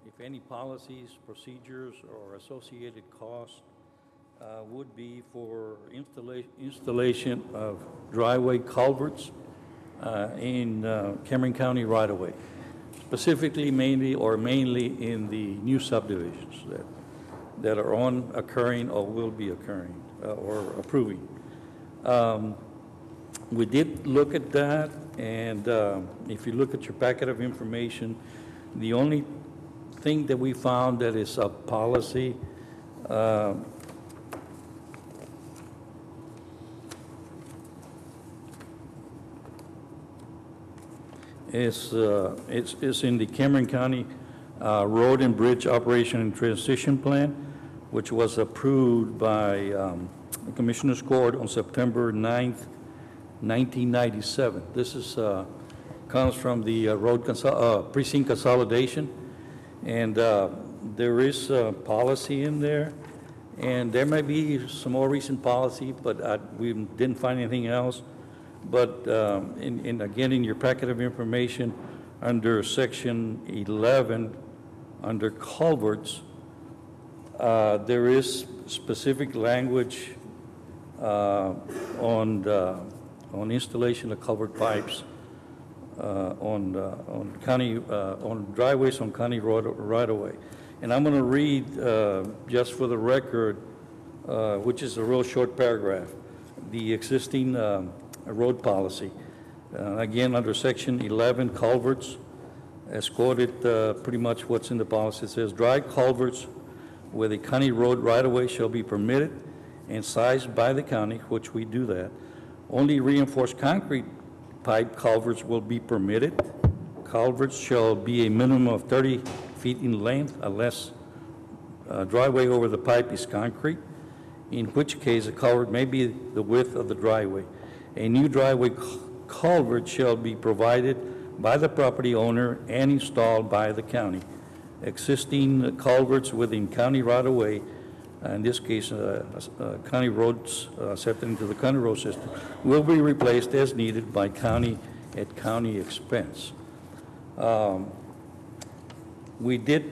if any policies, procedures, or associated costs would be for installation of driveway culverts in Cameron County right-of-way, specifically mainly in the new subdivisions that are occurring or will be occurring or approving. We did look at that, and if you look at your packet of information, the only thing that we found that is a policy is in the Cameron County Road and Bridge Operation and Transition Plan, which was approved by the Commissioners Court on September 9th, 1997. This is comes from the precinct consolidation, and there is a policy in there, and there may be some more recent policy, but we didn't find anything else. But again, in your packet of information, under Section 11, under culverts, there is specific language on installation of culvert pipes on driveways on county road right-of-way. And I'm going to read, just for the record, which is a real short paragraph, the existing road policy. Again, under Section 11, culverts, as quoted, pretty much what's in the policy. It says, dry culverts where the county road right-of-way shall be permitted and sized by the county, which we do that. Only reinforced concrete pipe culverts will be permitted. Culverts shall be a minimum of 30 feet in length unless driveway over the pipe is concrete, in which case a culvert may be the width of the driveway. A new driveway culvert shall be provided by the property owner and installed by the county. Existing culverts within county right-of-way, in this case, county roads accepted into the county road system, will be replaced as needed by county at county expense. We did.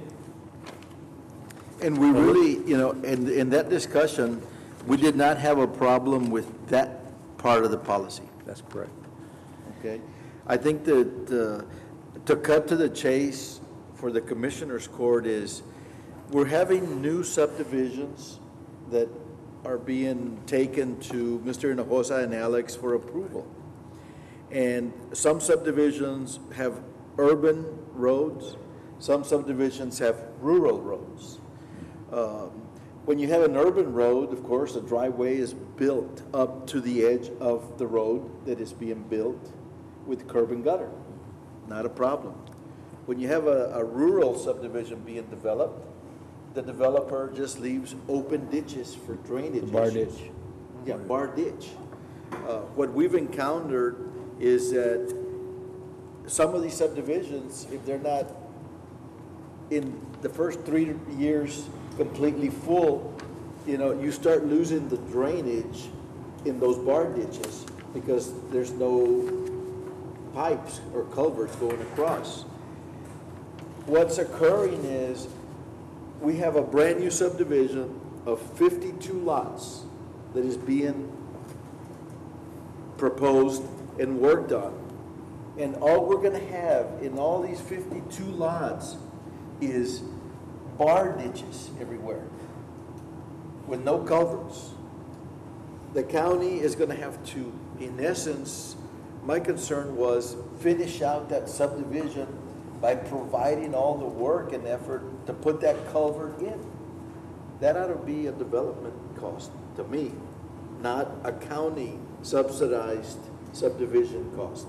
And we really, in that discussion, we did not have a problem with that part of the policy. That's correct. Okay. I think that to cut to the chase for the Commissioners Court is we're having new subdivisions that are being taken to Mr. Hinojosa and Alex for approval. And some subdivisions have urban roads, some subdivisions have rural roads. When you have an urban road, of course, a driveway is built up to the edge of the road that is being built with curb and gutter. Not a problem. When you have a rural subdivision being developed, the developer just leaves open ditches for drainage bar issues. ditch. Yeah, bar ditch. What we've encountered is that some of these subdivisions, if they're not in the first 3 years completely full, you start losing the drainage in those bar ditches because there's no pipes or culverts going across. What's occurring is we have a brand new subdivision of 52 lots that is being proposed and worked on. And all we're going to have in all these 52 lots is bar ditches everywhere with no culverts. The county is going to have to, in essence, my concern was finish out that subdivision by providing all the work and effort to put that culvert in. That ought to be a development cost to me, not a county subsidized subdivision cost.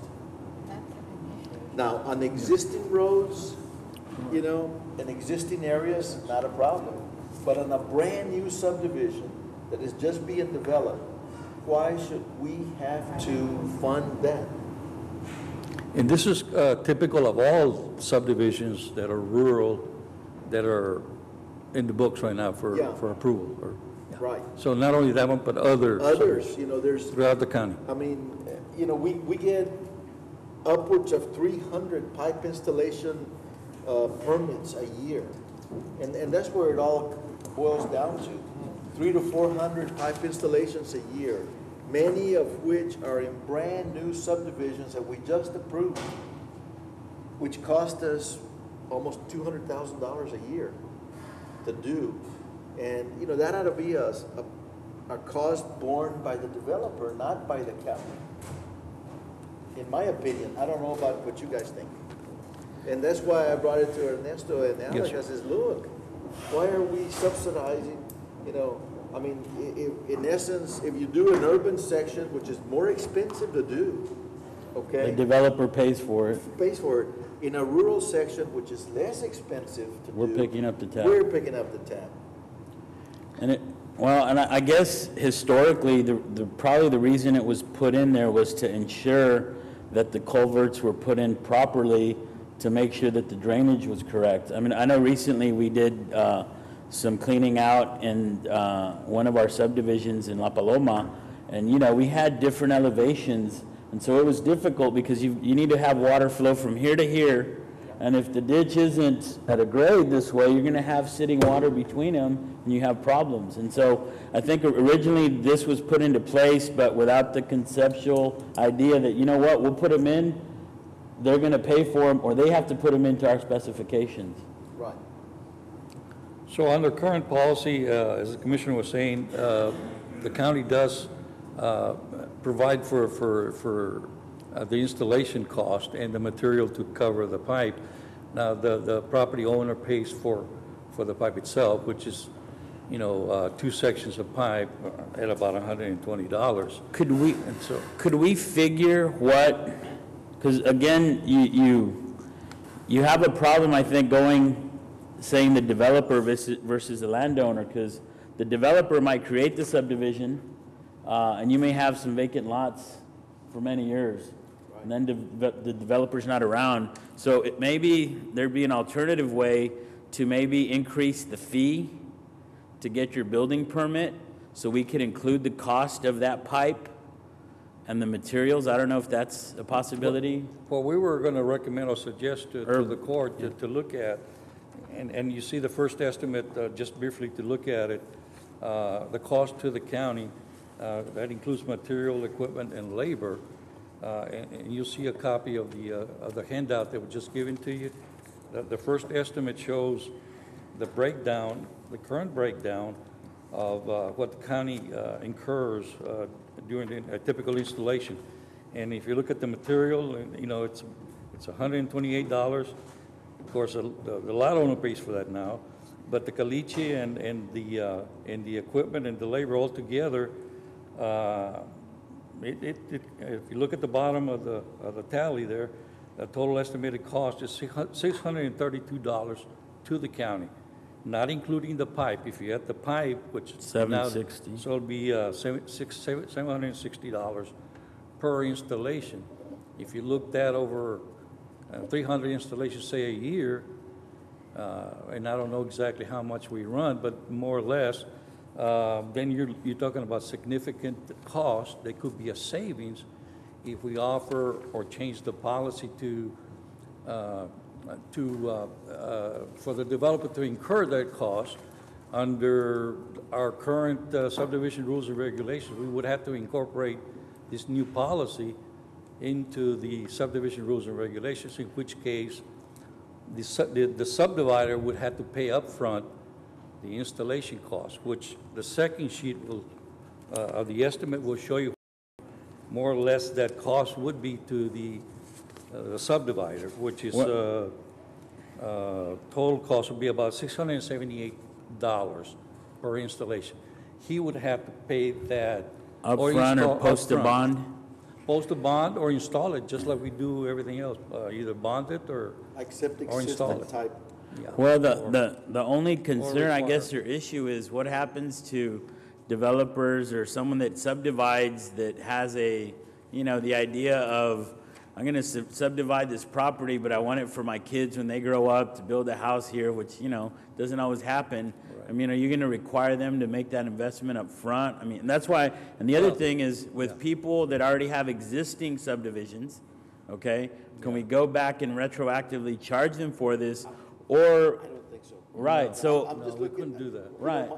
Now, on existing roads, you know, in existing areas, not a problem. But on a brand-new subdivision that is just being developed, why should we have to fund that? And this is typical of all subdivisions that are rural, that are in the books right now for approval. Right. So not only that one, but others. Others, you know, there's. Throughout the county. I mean, you know, we get upwards of 300 pipe installation permits a year. And that's where it all boils down to. 300 to 400 pipe installations a year, many of which are in brand-new subdivisions that we just approved, which cost us almost $200,000 a year to do. And, you know, that ought to be a cost borne by the developer, not by the county. In my opinion, I don't know about what you guys think. And that's why I brought it to Ernesto and Alex. I says, look, why are we subsidizing, you know, I mean, in essence, if you do an urban section, which is more expensive to do, okay? The developer pays for it. Pays for it. In a rural section, which is less expensive to do. We're picking up the tab. We're picking up the tab. And I guess historically, probably the reason it was put in there was to ensure that the culverts were put in properly to make sure that the drainage was correct. I mean, I know recently we did some cleaning out in one of our subdivisions in La Paloma, and you know, we had different elevations, and so it was difficult because you need to have water flow from here to here, and if the ditch isn't at a grade this way, you're going to have sitting water between them, and you have problems. And so I think originally this was put into place, but without the conceptual idea that, you know what, we'll put them in, they're going to pay for them, or they have to put them into our specifications. Right. So under current policy, as the commissioner was saying, the county does provide for the installation cost and the material to cover the pipe. Now, the property owner pays for the pipe itself, which is, you know, 2 sections of pipe at about $120. Could we figure what? Because again, you have a problem, I think, saying the developer versus the landowner, because the developer might create the subdivision, and you may have some vacant lots for many years, and then the developer's not around. So maybe there'd be an alternative way to maybe increase the fee to get your building permit, so we could include the cost of that pipe and the materials. I don't know if that's a possibility. Well, we were going to recommend or suggest to the court to look at, and you see the first estimate, just briefly to look at it, the cost to the county, that includes material, equipment, and labor, and you'll see a copy of the handout that was just given to you. The first estimate shows the breakdown, the current breakdown of what the county incurs during a typical installation. And if you look at the material, you know, it's $128. Of course, the lot owner pays for that now, but the caliche and the equipment and the labor altogether, if you look at the bottom of the tally there, the total estimated cost is $632 to the county, not including the pipe. If you add the pipe, which is $760, so it'll be $760 per installation. If you look that over 300 installations, say a year, and I don't know exactly how much we run, but more or less, then you're talking about significant cost. There could be a savings if we offer or change the policy for the developer to incur that cost. Under our current subdivision rules and regulations, we would have to incorporate this new policy into the subdivision rules and regulations, in which case the subdivider would have to pay upfront the installation cost, which the second sheet of the estimate will show you more or less that cost would be to the subdivider, which is total cost would be about $678 per installation. He would have to pay that upfront or post a bond. post a bond or install it, just like we do everything else, either bond it or Accept or install existing it. type. Yeah. Well, the only concern, I require- guess, or issue is what happens to developers or someone that subdivides that has a, you know, the idea of, I'm going to subdivide this property, but I want it for my kids when they grow up to build a house here, which, you know, doesn't always happen. I mean, are you going to require them to make that investment up front? I mean, and that's why, and the other thing is with people that already have existing subdivisions, okay, can we go back and retroactively charge them for this? Or, I don't think so. right, so, I'm just we looking. couldn't do that. Right.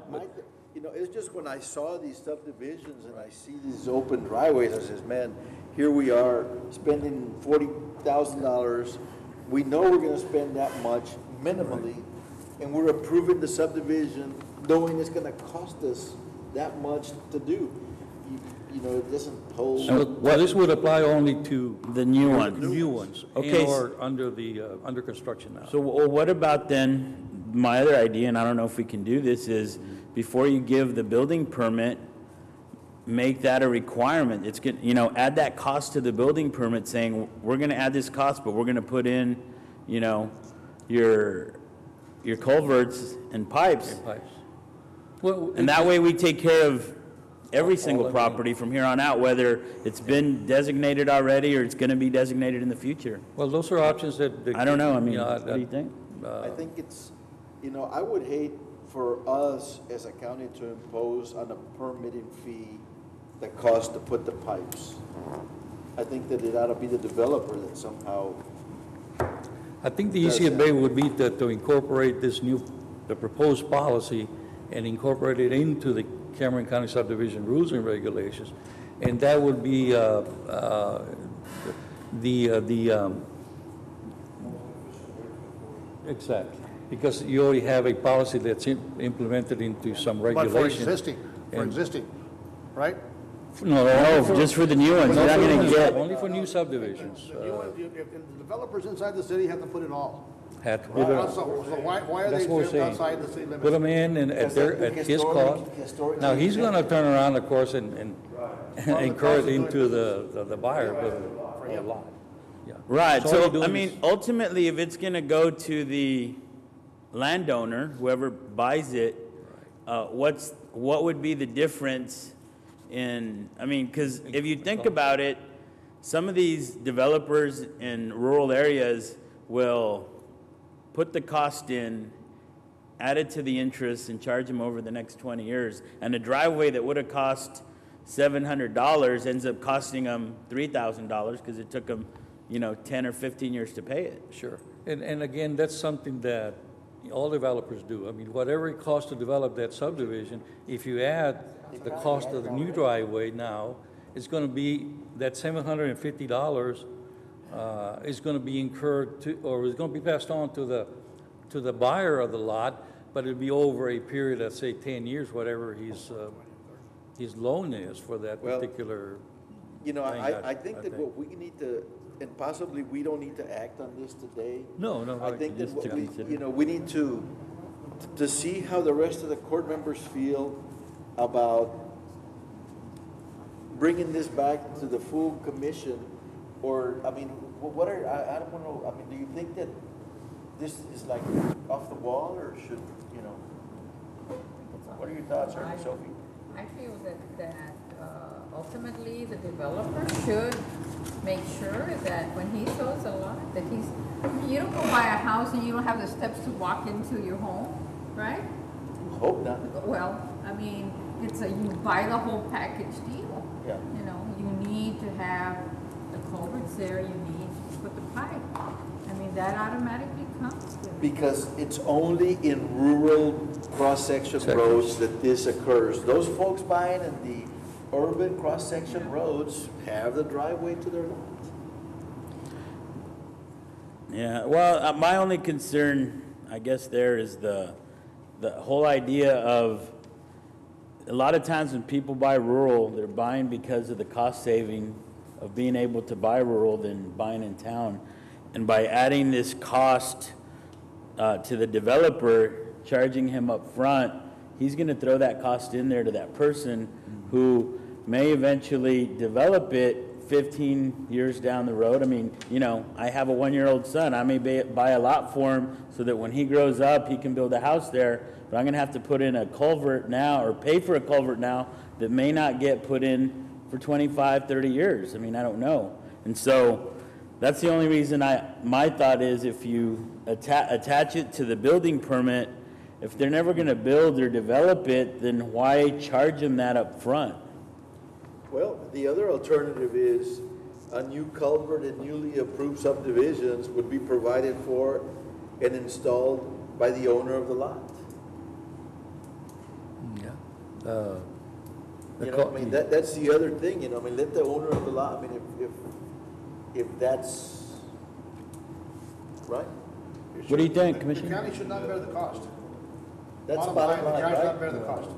You know, it's just when I saw these subdivisions and I see these open driveways, I says, man, here we are spending $40,000. We know we're gonna spend that much minimally, and we're approving the subdivision knowing it's gonna cost us that much to do. You know, it doesn't hold. So this would apply only to the new ones. New ones, Okay, or under the, under construction now. so what about then, my other idea, and I don't know if we can do this, is before you give the building permit, make that a requirement. It's good, you know, add that cost to the building permit saying, we're gonna add this cost, but we're gonna put in, you know, your culverts and pipes. Well, And that way we take care of every single property from here on out, whether it's been designated already or it's gonna be designated in the future. Well, those are options that. I don't know, I mean, you what do you think? I think it's, you know, I would hate for us as a county to impose on a permitting fee the cost to put the pipes. I think that it ought to be the developer that somehow. I think the easiest way would be to incorporate this new, the proposed policy and incorporate it into the Cameron County subdivision rules and regulations. And that would be exactly, because you already have a policy that's implemented into some But regulations. for existing, right? No, just for the new ones. You're not gonna get. Only for new subdivisions. The new one, if the developers inside the city have to put it all. Had to put it on. So why are That's they what we're filmed saying. outside the city limits? Put them in and at his cost. Now, he's gonna turn around, of course, and incur it into the buyer, but a lot. Yeah. Right, all you're so, doing I mean, is- ultimately, if it's gonna go to the landowner, whoever buys it, what would be the difference in, I mean, because if you think about it, some of these developers in rural areas will put the cost in, add it to the interest, and charge them over the next 20 years. And a driveway that would have cost $700 ends up costing them $3,000 because it took them, you know, 10 or 15 years to pay it. Sure. And again, that's something that all developers do. I mean, whatever it costs to develop that subdivision, if you add the cost of the new driveway now, it's gonna be, that $750 is gonna be incurred to, or is gonna be passed on to the buyer of the lot, but it'll be over a period of, say, 10 years, whatever his loan is for that Well, particular. You know, thing, I think that what we need to, and possibly we don't need to act on this today. No, I think that just what to we, consider. you know, we need to see how the rest of the court members feel about bringing this back to the full commission, or, I mean, what are, I don't know, I mean, do you think that this is like off the wall, or should, you know, what are your thoughts, Sophie? I feel that ultimately the developer should make sure that when he sells a lot, that he's, you don't go buy a house and you don't have the steps to walk into your home, right? Hope not. Well, I mean, you buy the whole package deal. Yeah. You know, you need to have the culverts there, you need to put the pipe. I mean, that automatically comes with it. Because it's only in rural cross-section roads that this occurs. Those folks buying in the urban cross-section roads have the driveway to their lot. Yeah, well, my only concern, I guess, there is the whole idea of, a lot of times when people buy rural, they're buying because of the cost saving of being able to buy rural than buying in town. And by adding this cost to the developer, charging him up front, he's gonna throw that cost in there to that person who may eventually develop it 15 years down the road, I mean, you know, I have a 1-year-old son. I may buy a lot for him so that when he grows up, he can build a house there. But I'm going to have to put in a culvert now or pay for a culvert now that may not get put in for 25, 30 years. I mean, I don't know. And so that's the only reason my thought is if you attach it to the building permit, if they're never going to build or develop it, then why charge them that up front? Well, the other alternative is a new culvert in newly approved subdivisions would be provided for and installed by the owner of the lot. Yeah. You know, I mean, that's the other thing, you know, I mean, let the owner of the lot, I mean, if that's, right? What do you think, The Commissioner? county should not bear the cost. That's Bottom bottom line, line, the county should right? not bear the cost.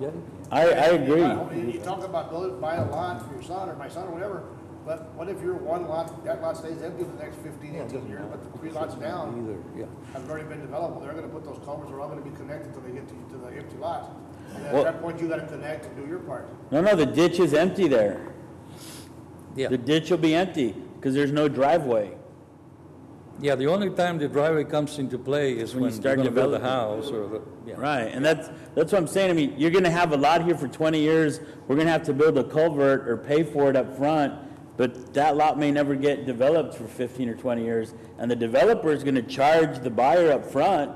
Yeah. I agree. You talk about buying a lot for your son or my son or whatever, but what if your one lot, that lot stays empty for the next 15, 18 years, but the 3 lots down have already been developed? Well, they're gonna put those culverts, they're all gonna be connected until they get to the empty lot. And at that point, you gotta connect and do your part. No, the ditch is empty there. Yeah. The ditch will be empty because there's no driveway. Yeah, the only time the driveway comes into play is when you you're start going to build a developing. house or the, yeah. Right, and that's what I'm saying. I mean, you're going to have a lot here for 20 years. We're going to have to build a culvert or pay for it up front, but that lot may never get developed for 15 or 20 years, and the developer is going to charge the buyer up front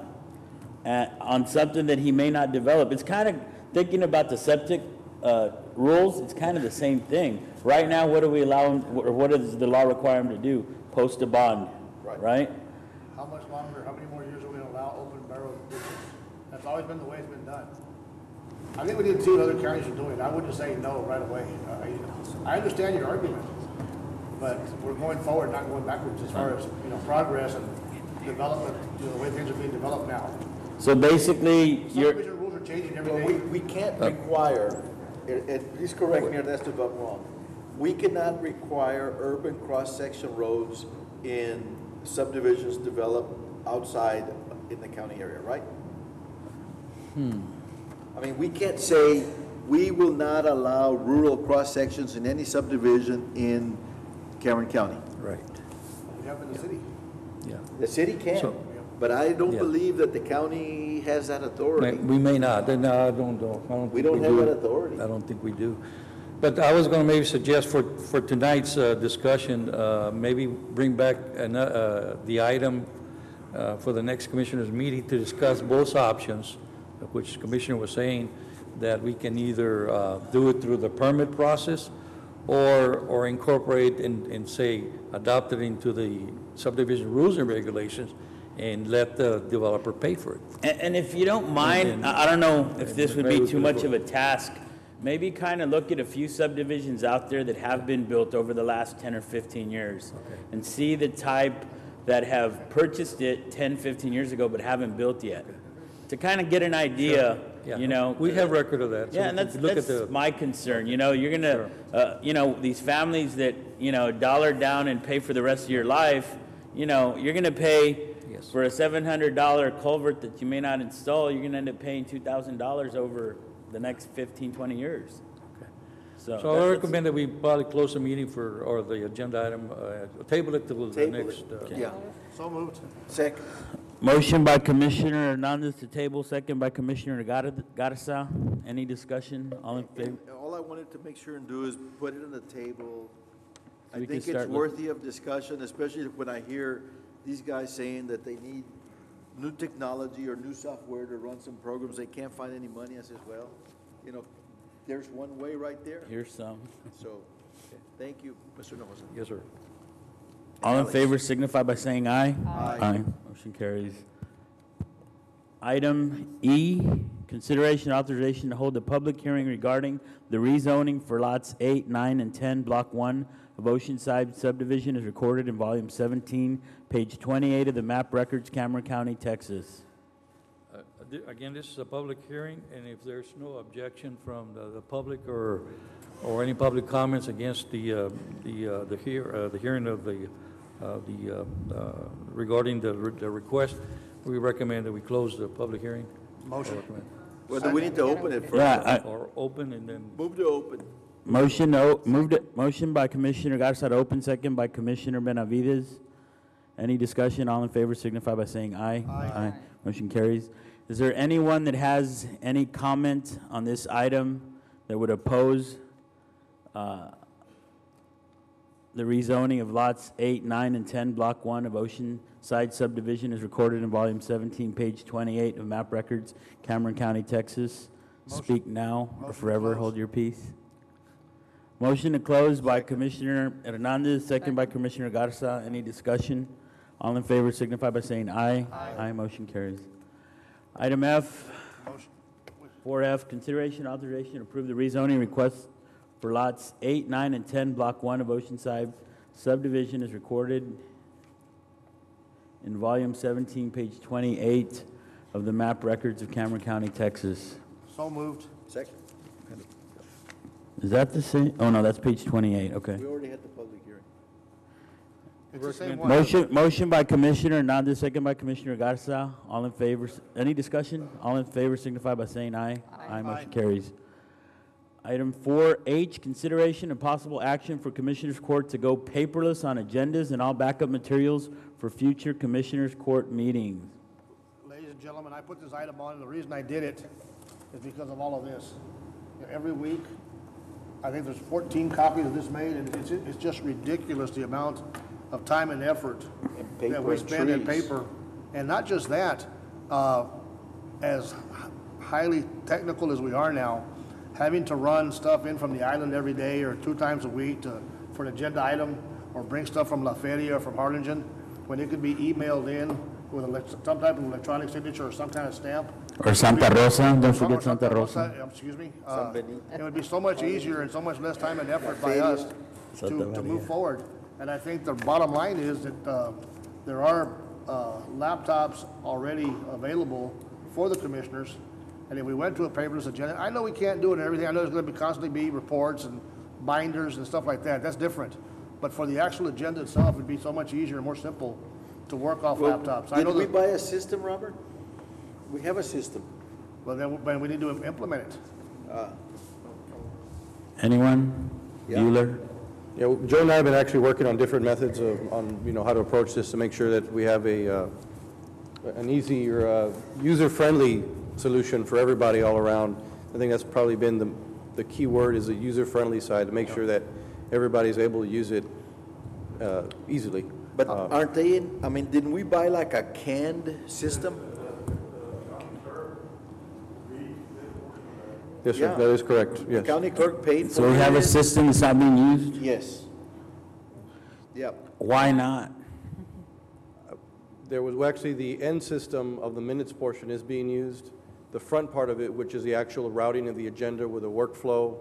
on something that he may not develop. It's kind of thinking about the septic rules. It's kind of the same thing. Right now, what do we allow him, or what does the law require him to do? Post a bond, right? How much longer, how many more years are we gonna allow open barrel ditches? That's always been the way it's been done. I think we need to see what other counties are doing. I wouldn't say no right away. I understand your argument, but we're going forward, not going backwards as far as, you know, progress and development, you know, the way things are being developed now. So basically, Subdivision rules are changing every day. We can't require, and please correct me Ernesto if I'm wrong, we cannot require urban cross-section roads in subdivisions developed outside in the county area, right? I mean, we can't say we will not allow rural cross-sections in any subdivision in Cameron County. Right. We have in the city. Yeah. The city can, but I don't believe that the county has that authority. We may not. No, I don't We think don't have do. that authority. I don't think we do. But I was going to maybe suggest for tonight's discussion, maybe bring back the item for the next commissioners' meeting to discuss both options, which the commissioner was saying that we can either do it through the permit process or incorporate and say, adopt it into the subdivision rules and regulations and let the developer pay for it. and if you don't mind, I don't know if this would be too much of a task. Maybe kind of look at a few subdivisions out there that have been built over the last 10 or 15 years and see the type that have purchased it 10, 15 years ago but haven't built yet. To kind of get an idea, Yeah. you know. We have record of that. so Yeah, we and can that's look at the- my concern. You know, you're going to, you know, these families that, you know, dollar down and pay for the rest of your life, you know, you're going to pay for a $700 culvert that you may not install, you're going to end up paying $2,000 over the next 15, 20 years. Okay. So So I recommend that we probably close the meeting or the agenda item, table it till the next. Yeah. So moved. Second. Motion by Commissioner Hernandez to table, second by Commissioner Garza. Any discussion? All in favor? All I wanted to make sure and do is put it on the table. So I we can think it's start worthy of discussion, especially when I hear these guys saying that they need new technology or new software to run some programs. They can't find any money. I says, well, you know, there's one way right there. Here's some. So, thank you, Mr. Novosa. Yes, sir. All in Alex. favor signify by saying aye. Aye. Motion carries. Item E, consideration and authorization to hold a public hearing regarding the rezoning for lots 8, 9, and 10, Block 1 of Oceanside subdivision is recorded in volume 17, page 28 of the map records, Cameron County, Texas. Again, this is a public hearing, and if there's no objection from the public or any public comments against the hearing of regarding the request, we recommend that we close the public hearing. Motion. Well, do we need to open it first? Yeah, Or open and then, Move to open. Motion by Commissioner Garza to open, second by Commissioner Benavides. Any discussion? All in favor signify by saying aye. Aye. Motion carries. Is there anyone that has any comment on this item that would oppose the rezoning of lots 8, 9, and 10, Block 1 of Oceanside subdivision is recorded in volume 17, page 28 of map records, Cameron County, Texas. Speak now or forever hold your peace. Motion to close by Commissioner Hernandez, second by Commissioner Garza. Any discussion? All in favor signify by saying aye. Aye. Motion carries. Item F, 4F, consideration authorization to approve the rezoning request for lots 8, 9, and 10, Block 1 of Oceanside subdivision is recorded in volume 17, page 28 of the map records of Cameron County, Texas. So moved. Second. Is that the same? Oh, no, that's page 28, okay. We already had the public hearing. It's the same one. Motion by Commissioner Hernandez, second by Commissioner Garza. All in favor, any discussion? All in favor signify by saying aye. Aye. Motion carries. Item 4H, consideration and possible action for Commissioners Court to go paperless on agendas and all backup materials for future Commissioners Court meetings. Ladies and gentlemen, I put this item on, and the reason I did it is because of all of this. You know, every week, I think there's 14 copies of this made, and it's just ridiculous the amount of time and effort that we spend in paper. And not just that, as highly technical as we are now, having to run stuff in from the island every day or 2 times a week for an agenda item, or bring stuff from La Feria or from Harlingen, when it could be emailed in with some type of electronic signature or some kind of stamp. Or Santa Rosa, don't forget Santa Rosa. Excuse me. It would be so much easier and so much less time and effort by us to move forward. And I think the bottom line is that there are laptops already available for the commissioners. And if we went to a paperless agenda, I know we can't do it and everything. I know there's going to be constantly be reports and binders and stuff like that. That's different. But for the actual agenda itself, it'd be so much easier and more simple to work off laptops. Did we buy a system, Robert? We have a system. Well, then we need to implement it. Anyone? Yeah. Bueller? Yeah, well, Joe and I have been actually working on different methods on how to approach this to make sure that we have an easier, user-friendly solution for everybody all around. I think that's probably been the key word, is the user-friendly side, to make sure that everybody's able to use it easily. But aren't they I mean, didn't we buy like a canned system? Yes, sir, that is correct, yes. The county clerk paid for it. So we have a system that's not being used? Yes. Yep. Why not? There was actually the end system of the minutes portion is being used. The front part of it, which is the actual routing of the agenda with a workflow,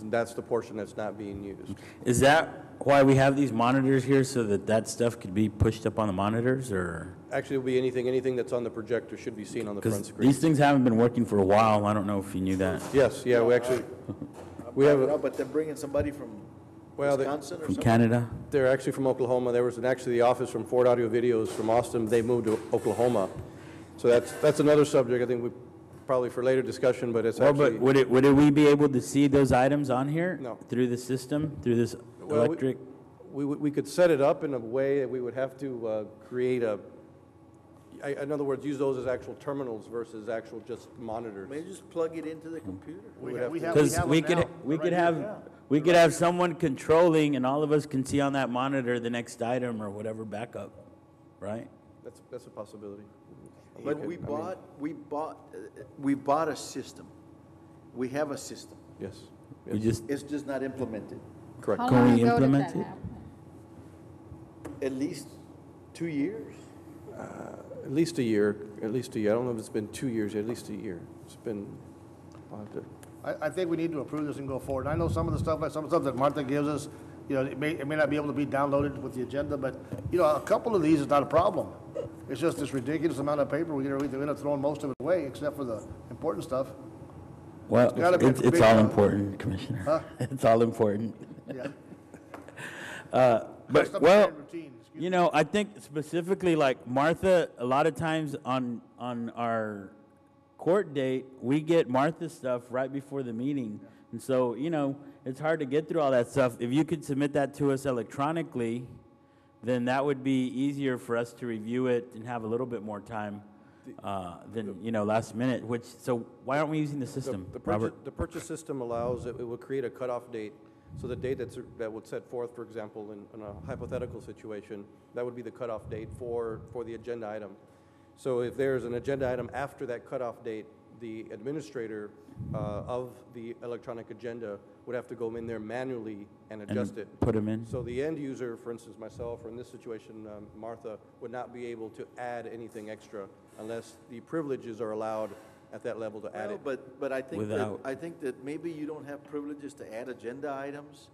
that's the portion that's not being used. Is that why we have these monitors here, so that stuff could be pushed up on the monitors, or? Actually, it'll be anything that's on the projector should be seen on the front screen. These things haven't been working for a while. I don't know if you knew that. Yes, yeah, we actually, we have a, But they're bringing somebody from Wisconsin or From something? Canada? they're actually from Oklahoma. There was actually the office from Ford Audio Videos from Austin. They moved to Oklahoma. So that's another subject, I think we probably for later discussion, but it's actually. But would we be able to see those items on here? No. Through the system, through this Well, electric? We could set it up in a way that we would have to create in other words, use those as actual terminals versus actual just monitors. Maybe just plug it into the computer. Because we could have someone controlling, and all of us can see on that monitor the next item or whatever backup, right? That's a possibility. But we bought a system. We have a system. Yes. It's just not implemented. Correct. How Can long we ago did implement that it? happen? At least 2 years. At least a year. I don't know if it's been 2 years, at least a year. It's been, I think we need to approve this and go forward. I know some of the stuff that Martha gives us, it may not be able to be downloaded with the agenda, but, a couple of these is not a problem. It's just this ridiculous amount of paper, we end up throwing most of it away, except for the important stuff. Well, it's all important, Commissioner. Huh? It's all important. Yeah. But, well, I think specifically like Martha, a lot of times on our court date, we get Martha's stuff right before the meeting. And so, you know, it's hard to get through all that stuff. If you could submit that to us electronically, then that would be easier for us to review it and have a little bit more time than, you know, last minute, which, so why aren't we using the system, Robert? The purchase system allows, it will create a cutoff date. So the date that would set forth, for example, in a hypothetical situation, that would be the cutoff date for the agenda item. So if there's an agenda item after that cutoff date, the administrator of the electronic agenda would have to go in there manually and adjust it. Put them in? So the end user, for instance, myself, or in this situation, Martha, would not be able to add anything extra unless the privileges are allowed at that level to add it. But I think that maybe you don't have privileges to add agenda items,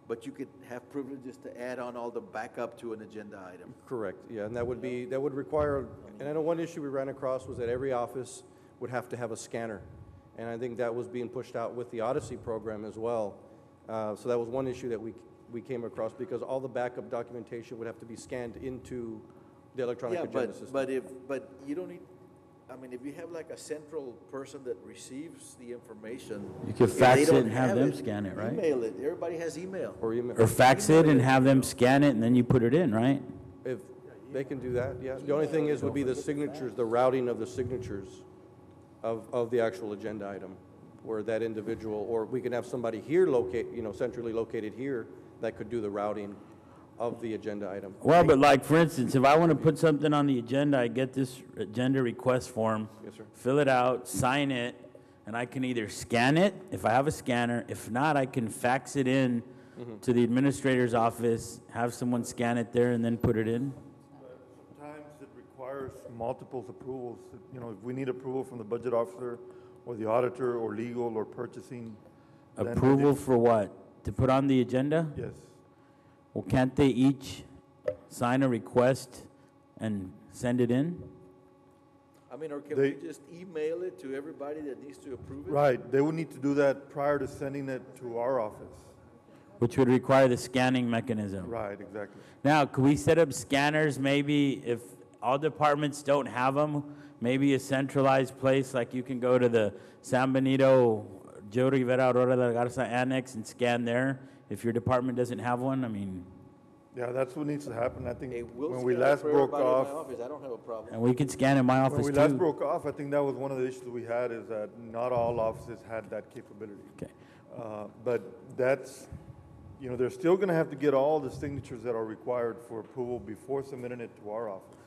but you could have privileges to add on all the backup to an agenda item. Correct, yeah, and that would require, and I know one issue we ran across was that every office would have to have a scanner. And I think that was being pushed out with the Odyssey program as well. So that was one issue that we came across, because all the backup documentation would have to be scanned into the electronic agenda system. But you don't need, I mean, if you have like a central person that receives the information. You could fax it and have them scan it, right? Email it. Everybody has email. Or fax it and have them scan it, and then you put it in, right? If they can do that, yeah. The only thing would be the signatures, the routing of the signatures of the actual agenda item, where that individual, or we can have somebody here centrally located here, that could do the routing of the agenda item. Well, but like, for instance, if I want to put something on the agenda, I get this agenda request form. Yes, sir. Fill it out, sign it, and I can either scan it, if I have a scanner. If not, I can fax it in to the administrator's office, have someone scan it there, and then put it in. Sometimes it requires multiple approvals. You know, if we need approval from the budget officer or the auditor or legal or purchasing. Approval for what? To put on the agenda? Yes. Well, can't they each sign a request and send it in? I mean, or can we just email it to everybody that needs to approve it? Right. They would need to do that prior to sending it to our office. Which would require the scanning mechanism. Right, exactly. Now, could we set up scanners maybe if all departments don't have them? Maybe a centralized place, like you can go to the San Benito Joe Rivera Aurora de la Garza Annex and scan there if your department doesn't have one? I mean... Yeah, that's what needs to happen. I think We'll when we scan it last for broke everybody in off... my office. I don't have a problem. And we can scan in my office too. When we last broke off, I think that was one of the issues we had, is that not all offices had that capability. Okay. But that's, you know, they're still going to have to get all the signatures that are required for approval before submitting it to our office.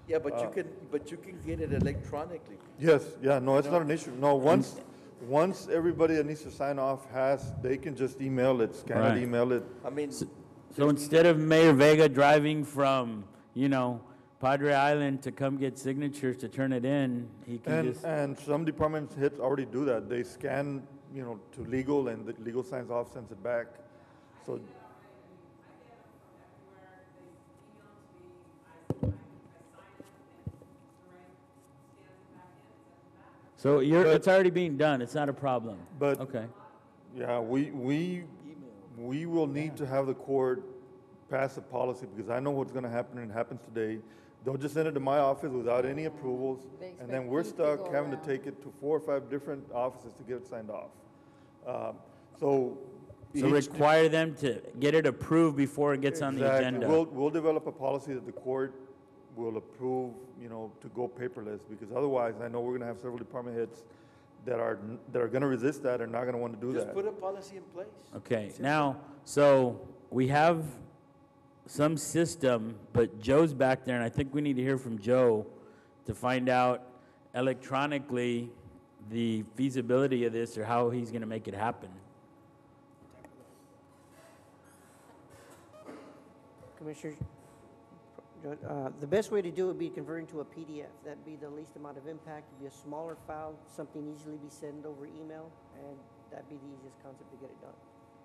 Yeah, but you can get it electronically. Yes, yeah, no, it's not an issue. No, once everybody that needs to sign off they can just email it, scan Right. it, email it. I mean, So instead of Mayor Vega driving from, you know, Padre Island to come get signatures to turn it in, he can just... And some departments already do that. They scan, you know, to legal, and the legal signs off, sends it back. So, So it's already being done, it's not a problem? But, okay. yeah, we will need to have the court pass a policy, because I know what's going to happen, and it happens today. They'll just send it to my office without any approvals, and then we're stuck having to take it to 4 or 5 different offices to get it signed off. So require them to get it approved before it gets on the agenda. We'll develop a policy that the court will approve, you know, to go paperless, because otherwise, I know we're going to have several department heads that are going to resist that and not going to want to do that. just put a policy in place. Okay, now, so we have some system, but Joe's back there, and I think we need to hear from Joe to find out electronically the feasibility of this or how he's going to make it happen. Commissioner, the best way to do it would be converting to a PDF. That'd be the least amount of impact. It'd be a smaller file, something easily be sent over email, and that'd be the easiest concept to get it done.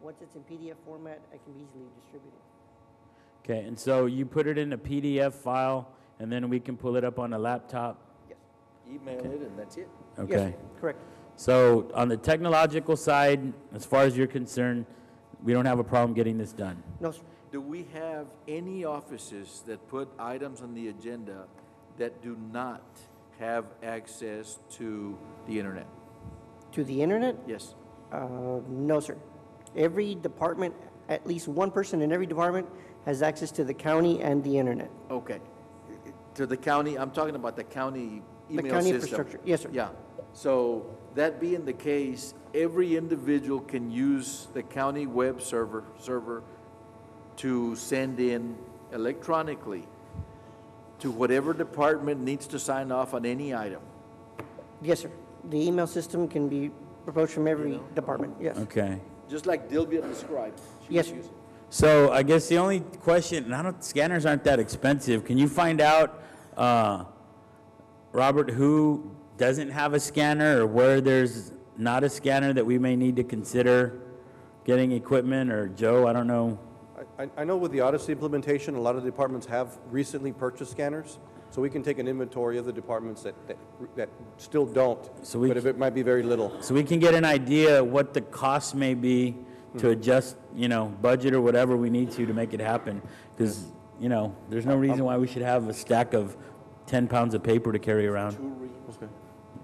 Once it's in PDF format, it can be easily distributed. Okay, and so you put it in a PDF file, and then we can pull it up on a laptop? Yes. Email it, and that's it. Okay. Yes, correct. So on the technological side, as far as you're concerned, we don't have a problem getting this done? No, sir. Do we have any offices that put items on the agenda that do not have access to the internet? To the internet? Yes. No, sir. Every department, at least one person in every department has access to the county and the internet. Okay. To the county, I'm talking about the county email system. The county infrastructure, yes, sir. Yeah. So that being the case, every individual can use the county web server to send in electronically to whatever department needs to sign off on any item. Yes, sir. The email system can be approached from every department, yes. Okay. Just like Dilbia described. Yes, sir. So I guess the only question, and scanners aren't that expensive. Can you find out, Robert, who doesn't have a scanner or where there's not a scanner that we may need to consider getting equipment, or Joe, I don't know. I know with the Odyssey implementation, a lot of departments have recently purchased scanners, so we can take an inventory of the departments that still don't, but if it might be very little. So we can get an idea what the cost may be to adjust, budget or whatever we need to make it happen. Because, there's no reason why we should have a stack of 10 pounds of paper to carry around. Okay.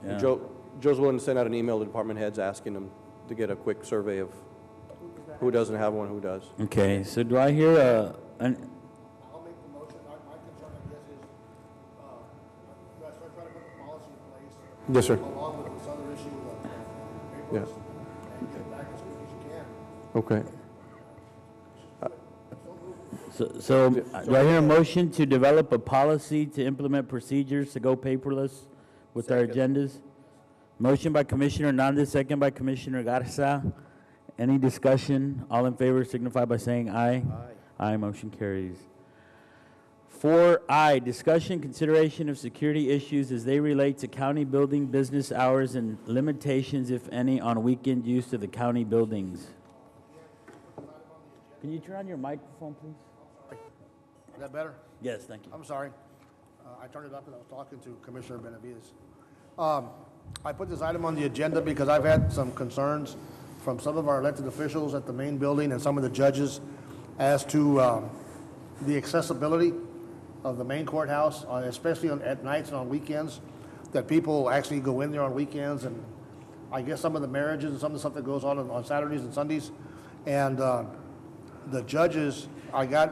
Yeah. Joe's willing to send out an email to department heads asking them to get a quick survey of who doesn't have one, who does. Okay, so do I hear I'll make the motion. My concern, I guess, is, you guys start trying to put the policy in place. Yes, sir. Along with this other issue of paperless, Yes. and get it back as quick as you can. Okay. So do I hear a motion to develop a policy to implement procedures to go paperless with our agendas? Motion by Commissioner Hernandez, second by Commissioner Garza. Any discussion? All in favor signify by saying aye. Aye. Aye, motion carries. 4I, discussion, consideration of security issues as they relate to county building business hours and limitations, if any, on weekend use of the county buildings. Can you turn on your microphone, please? Is that better? Yes, thank you. I'm sorry. I turned it up because I was talking to Commissioner Benavides. I put this item on the agenda because I've had some concerns from some of our elected officials at the main building and some of the judges as to the accessibility of the main courthouse, especially at nights and on weekends, that people actually go in there on weekends, and I guess some of the marriages and some of the stuff that goes on Saturdays and Sundays. And the judges,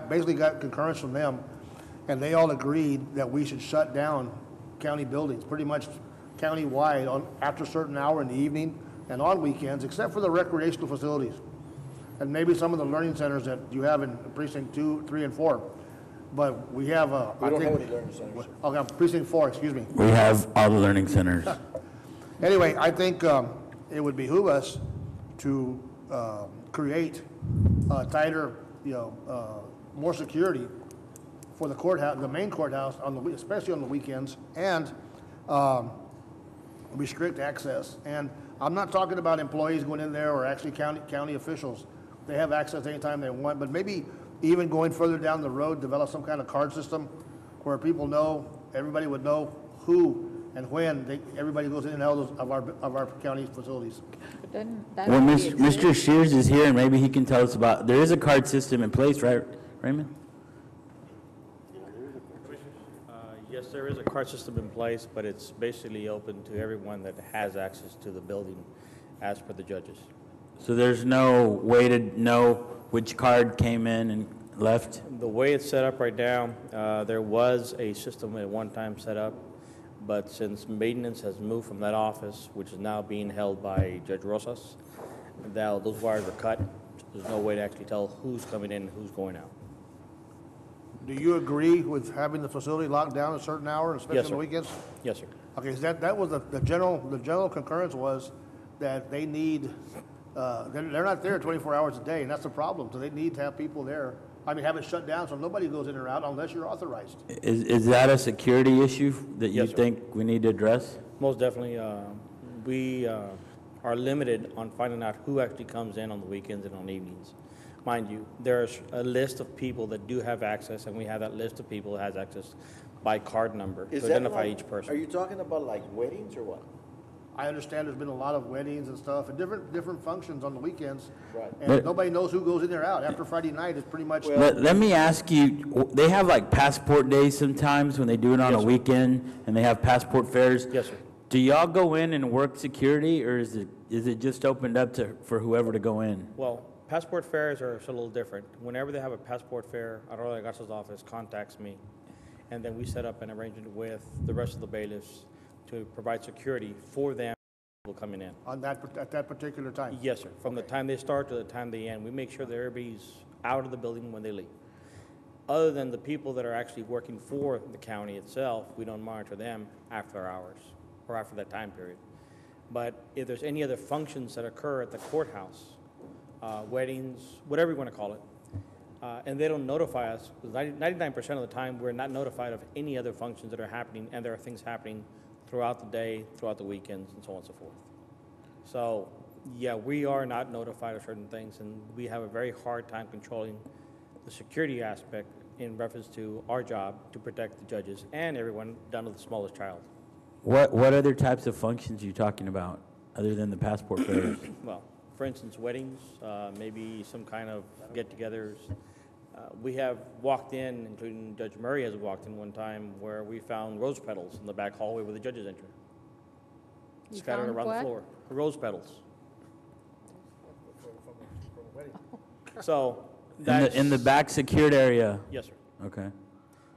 basically got concurrence from them, and they all agreed that we should shut down county buildings, pretty much county-wide, after a certain hour in the evening and on weekends, except for the recreational facilities, and maybe some of the learning centers that you have in precinct 2, 3, and 4. But we have, We don't have any learning centers. Okay, precinct 4, excuse me. We have all the learning centers. Anyway, I think it would behoove us to create tighter, more security for the courthouse, the main courthouse, especially on the weekends, and restrict access. And I'm not talking about employees going in there or actually county officials. They have access anytime they want, but maybe even going further down the road, develop some kind of card system where people know, everybody would know who and when everybody goes in and out of our county facilities. Well, Mr. Shears is here, and maybe he can tell us about, there is a card system in place, right, Raymond? Yes, there is a card system in place, but it's basically open to everyone that has access to the building as per the judges. So there's no way to know which card came in and left? The way it's set up right now, there was a system at one time set up, but since maintenance has moved from that office, which is now being held by Judge Rosas, now those wires are cut. There's no way to actually tell who's coming in and who's going out. Do you agree with having the facility locked down at a certain hour, especially Yes, on sir. the weekends? Yes, sir. Okay, so that was the general concurrence was that they need, they're not there 24 hours a day, and that's the problem. So they need to have people there. I mean, have it shut down so nobody goes in or out unless you're authorized. Is that a security issue that you Yes, sir. think we need to address? Most definitely. We are limited on finding out who actually comes in on the weekends and on evenings. Mind you, there's a list of people that do have access, and we have that list of people that has access by card number to identify each person. Are you talking about like weddings or what? I understand there's been a lot of weddings and stuff and different functions on the weekends. Right. And But- nobody knows who goes in there out. After Friday night, it's pretty much. Let me ask you, they have like passport days sometimes when they do it on a weekend, and they have passport fairs. Yes, sir. Do y'all go in and work security, or is it just opened up for whoever to go in? Well, passport fairs are a little different. Whenever they have a passport fair, Arroyo de Garza's office contacts me, and then we set up an arrangement with the rest of the bailiffs to provide security for them people coming in. At that particular time? Yes, sir. From the time they start to the time they end, we make sure that everybody's out of the building when they leave. Other than the people that are actually working for the county itself, we don't monitor them after hours or after that time period. But if there's any other functions that occur at the courthouse, weddings, whatever you want to call it, and they don't notify us, because 99% of the time we're not notified of any other functions that are happening, and there are things happening throughout the day, throughout the weekends, and so on and so forth. So, yeah, we are not notified of certain things, and we have a very hard time controlling the security aspect in reference to our job to protect the judges and everyone down to the smallest child. What other types of functions are you talking about, other than the passport fairs? Well, for instance, weddings, maybe some kind of get-togethers. We have walked in, including Judge Murray has walked in one time, where we found rose petals in the back hallway where the judges enter. You Scattered found around what? the floor. Rose petals. So that's... In the back secured area? Yes, sir. Okay.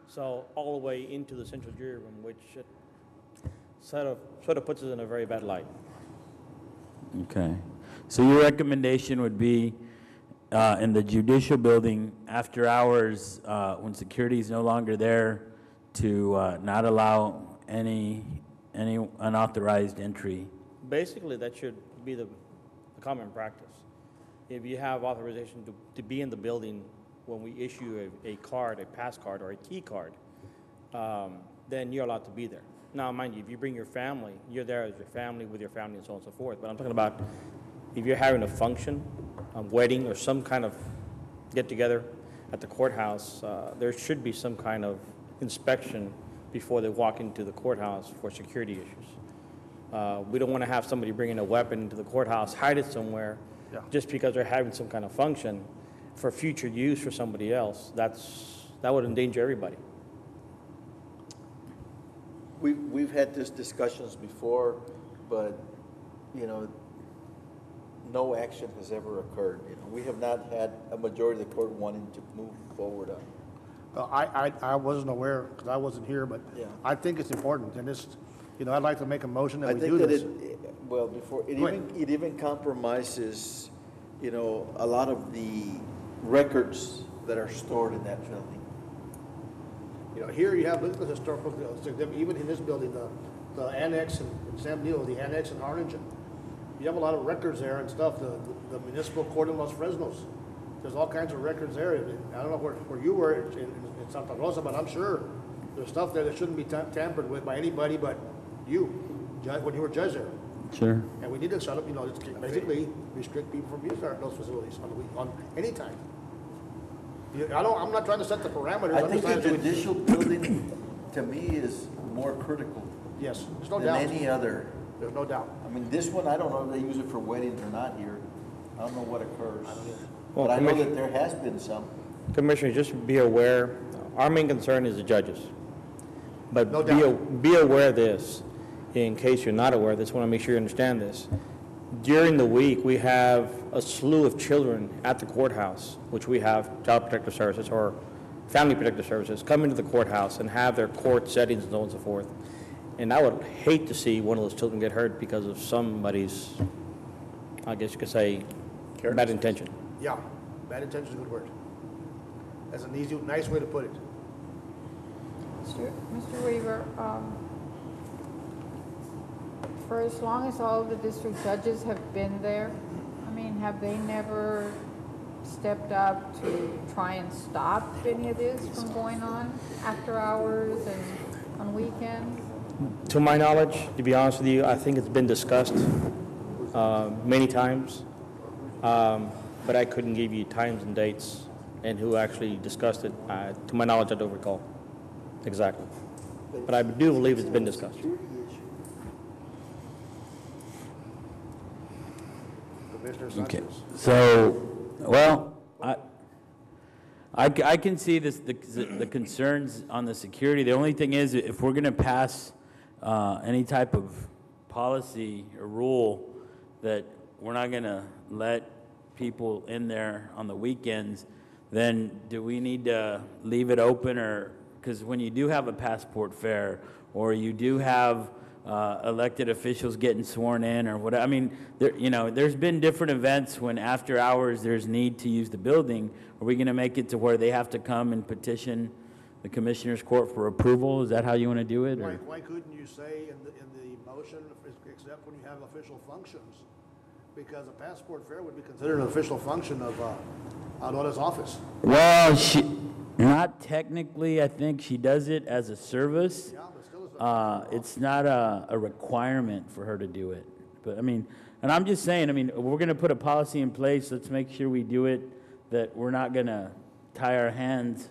So all the way into the central jury room, which it sort of puts us in a very bad light. Okay. So your recommendation would be in the judicial building after hours, when security is no longer there, to not allow any unauthorized entry? Basically, that should be the common practice. If you have authorization to be in the building when we issue a card, a pass card, or a key card, then you're allowed to be there. Now, mind you, if you bring your family, you're there as your family, with your family, and so on and so forth. But I'm talking about if you're having a function, a wedding, or some kind of get-together at the courthouse, there should be some kind of inspection before they walk into the courthouse for security issues. We don't want to have somebody bringing a weapon into the courthouse, hide it somewhere, just because they're having some kind of function for future use for somebody else. That would endanger everybody. We've had these discussions before, but, you know, no action has ever occurred. You know, we have not had a majority of the court wanting to move forward on. I wasn't aware, because I wasn't here, but Yeah. I think it's important, and this, you know, I'd like to make a motion that I we think do that this. it even compromises, you know, a lot of the records that are stored in that building. You know, here you have, look at the historical, even in this building, the annex in San Diego, the annex in Harlingen. You have a lot of records there and stuff, the municipal court in Los Fresnos. There's all kinds of records there. I don't know where you were in Santa Rosa, but I'm sure there's stuff there that shouldn't be tampered with by anybody but you, when you were judge there. Sure. And we need to set up, you know, basically restrict people from using those facilities on any time. I'm not trying to set the parameters. I think the judicial building, to me, is more critical. Yes, there's no than doubt. any other. There's no doubt. I mean, this one, I don't know if they use it for weddings or not here. I don't know what occurs. Well, But I know Commissioner- that there has been some. Commissioner, just be aware, our main concern is the judges. But No be aware of this, in case you're not aware of this, I want to make sure you understand this. During the week, we have a slew of children at the courthouse, which we have Child Protective Services or Family Protective Services come into the courthouse and have their court settings and so on and so forth. And I would hate to see one of those children get hurt because of somebody's, I guess you could say, bad intention. Yeah, bad intention is a good word. That's an easy, nice way to put it. Mr. Weaver, for as long as all the district judges have been there, I mean, have they never stepped up to try and stop any of this from going on after hours and on weekends? To my knowledge, to be honest with you, I think it's been discussed many times, but I couldn't give you times and dates and who actually discussed it. To my knowledge, I don't recall exactly, but I do believe it's been discussed. Okay. So, well, I can see this, the concerns on the security. The only thing is, if we're going to pass any type of policy, a rule that we're not gonna let people in there on the weekends, then do we need to leave it open? Or, because when you do have a passport fair, or you do have elected officials getting sworn in or whatever, I mean, there's been different events when after hours there's need to use the building. Are we gonna make it to where they have to come and petition the Commissioners Court for approval? Is that how you wanna do it? Or? Why couldn't you say in the motion, except when you have official functions? Because a passport fair would be considered an official function of Aurora's office. Well, not technically. I think she does it as a service. Yeah, but still It's not a requirement for her to do it. But I mean, and I'm just saying, I mean, we're gonna put a policy in place. Let's make sure we do it, that we're not gonna tie our hands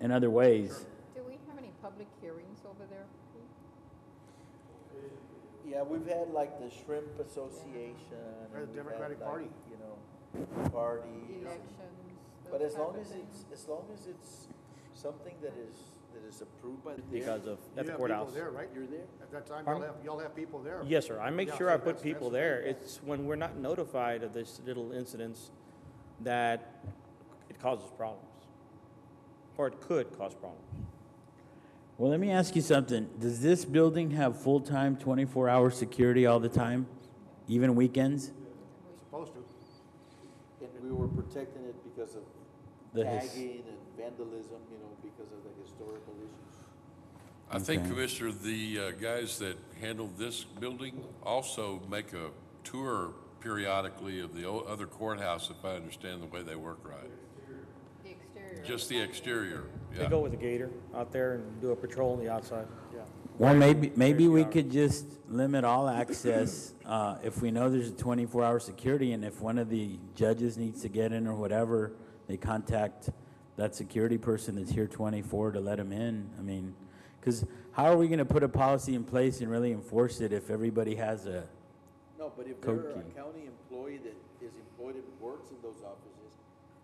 in other ways. Do we have any public hearings over there? Yeah, we've had like the Shrimp Association. Or the and we've Democratic had, like, Party. You know, parties. Elections, But those as long type of as things? as long as it's something that is approved by the. Because of, You at the have courthouse. people there, right? You're there? At that time, Pardon? you'll have people there. Yes, sir. I make Yeah, sure so I put that's- people that's- there. It's when we're not notified of this little incidents that it causes problems. Or it could cause problems. Well, let me ask you something. Does this building have full-time 24-hour security all the time, even weekends? Supposed to. And we were protecting it because of The his- tagging and vandalism, you know, because of the historical issues. I think, Okay. Commissioner, the guys that handle this building also make a tour periodically of the other courthouse, if I understand the way they work right. The exterior. Just the exterior, They yeah. go with a gator out there and do a patrol on the outside. Yeah. Well, maybe we could just limit all access if we know there's a 24-hour security, and if one of the judges needs to get in or whatever, they contact that security person that's here 24 to let them in. I mean, because how are we going to put a policy in place and really enforce it if everybody has a No, but if code they're a key? county employee that is employed and works in those offices,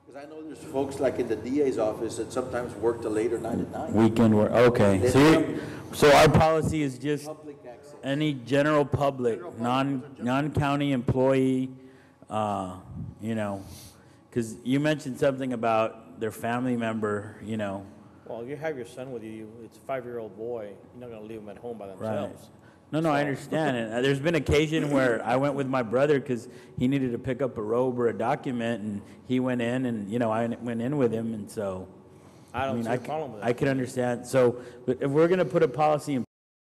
because I know there's folks like in the DA's office that sometimes work till late or night at night. Weekend work, okay. They So, have so our policy is just Public access. any general public, non-county employee, you know, because you mentioned something about their family member, you know. Well, you have your son with you, it's a 5-year-old boy, you're not gonna leave him at home by Right. themselves. No, I understand. And there's been occasion where I went with my brother because he needed to pick up a robe or a document, and he went in, and, you know, I went in with him, and so. I don't mean, see a problem with that. I can understand. So, but if we're going to put a policy in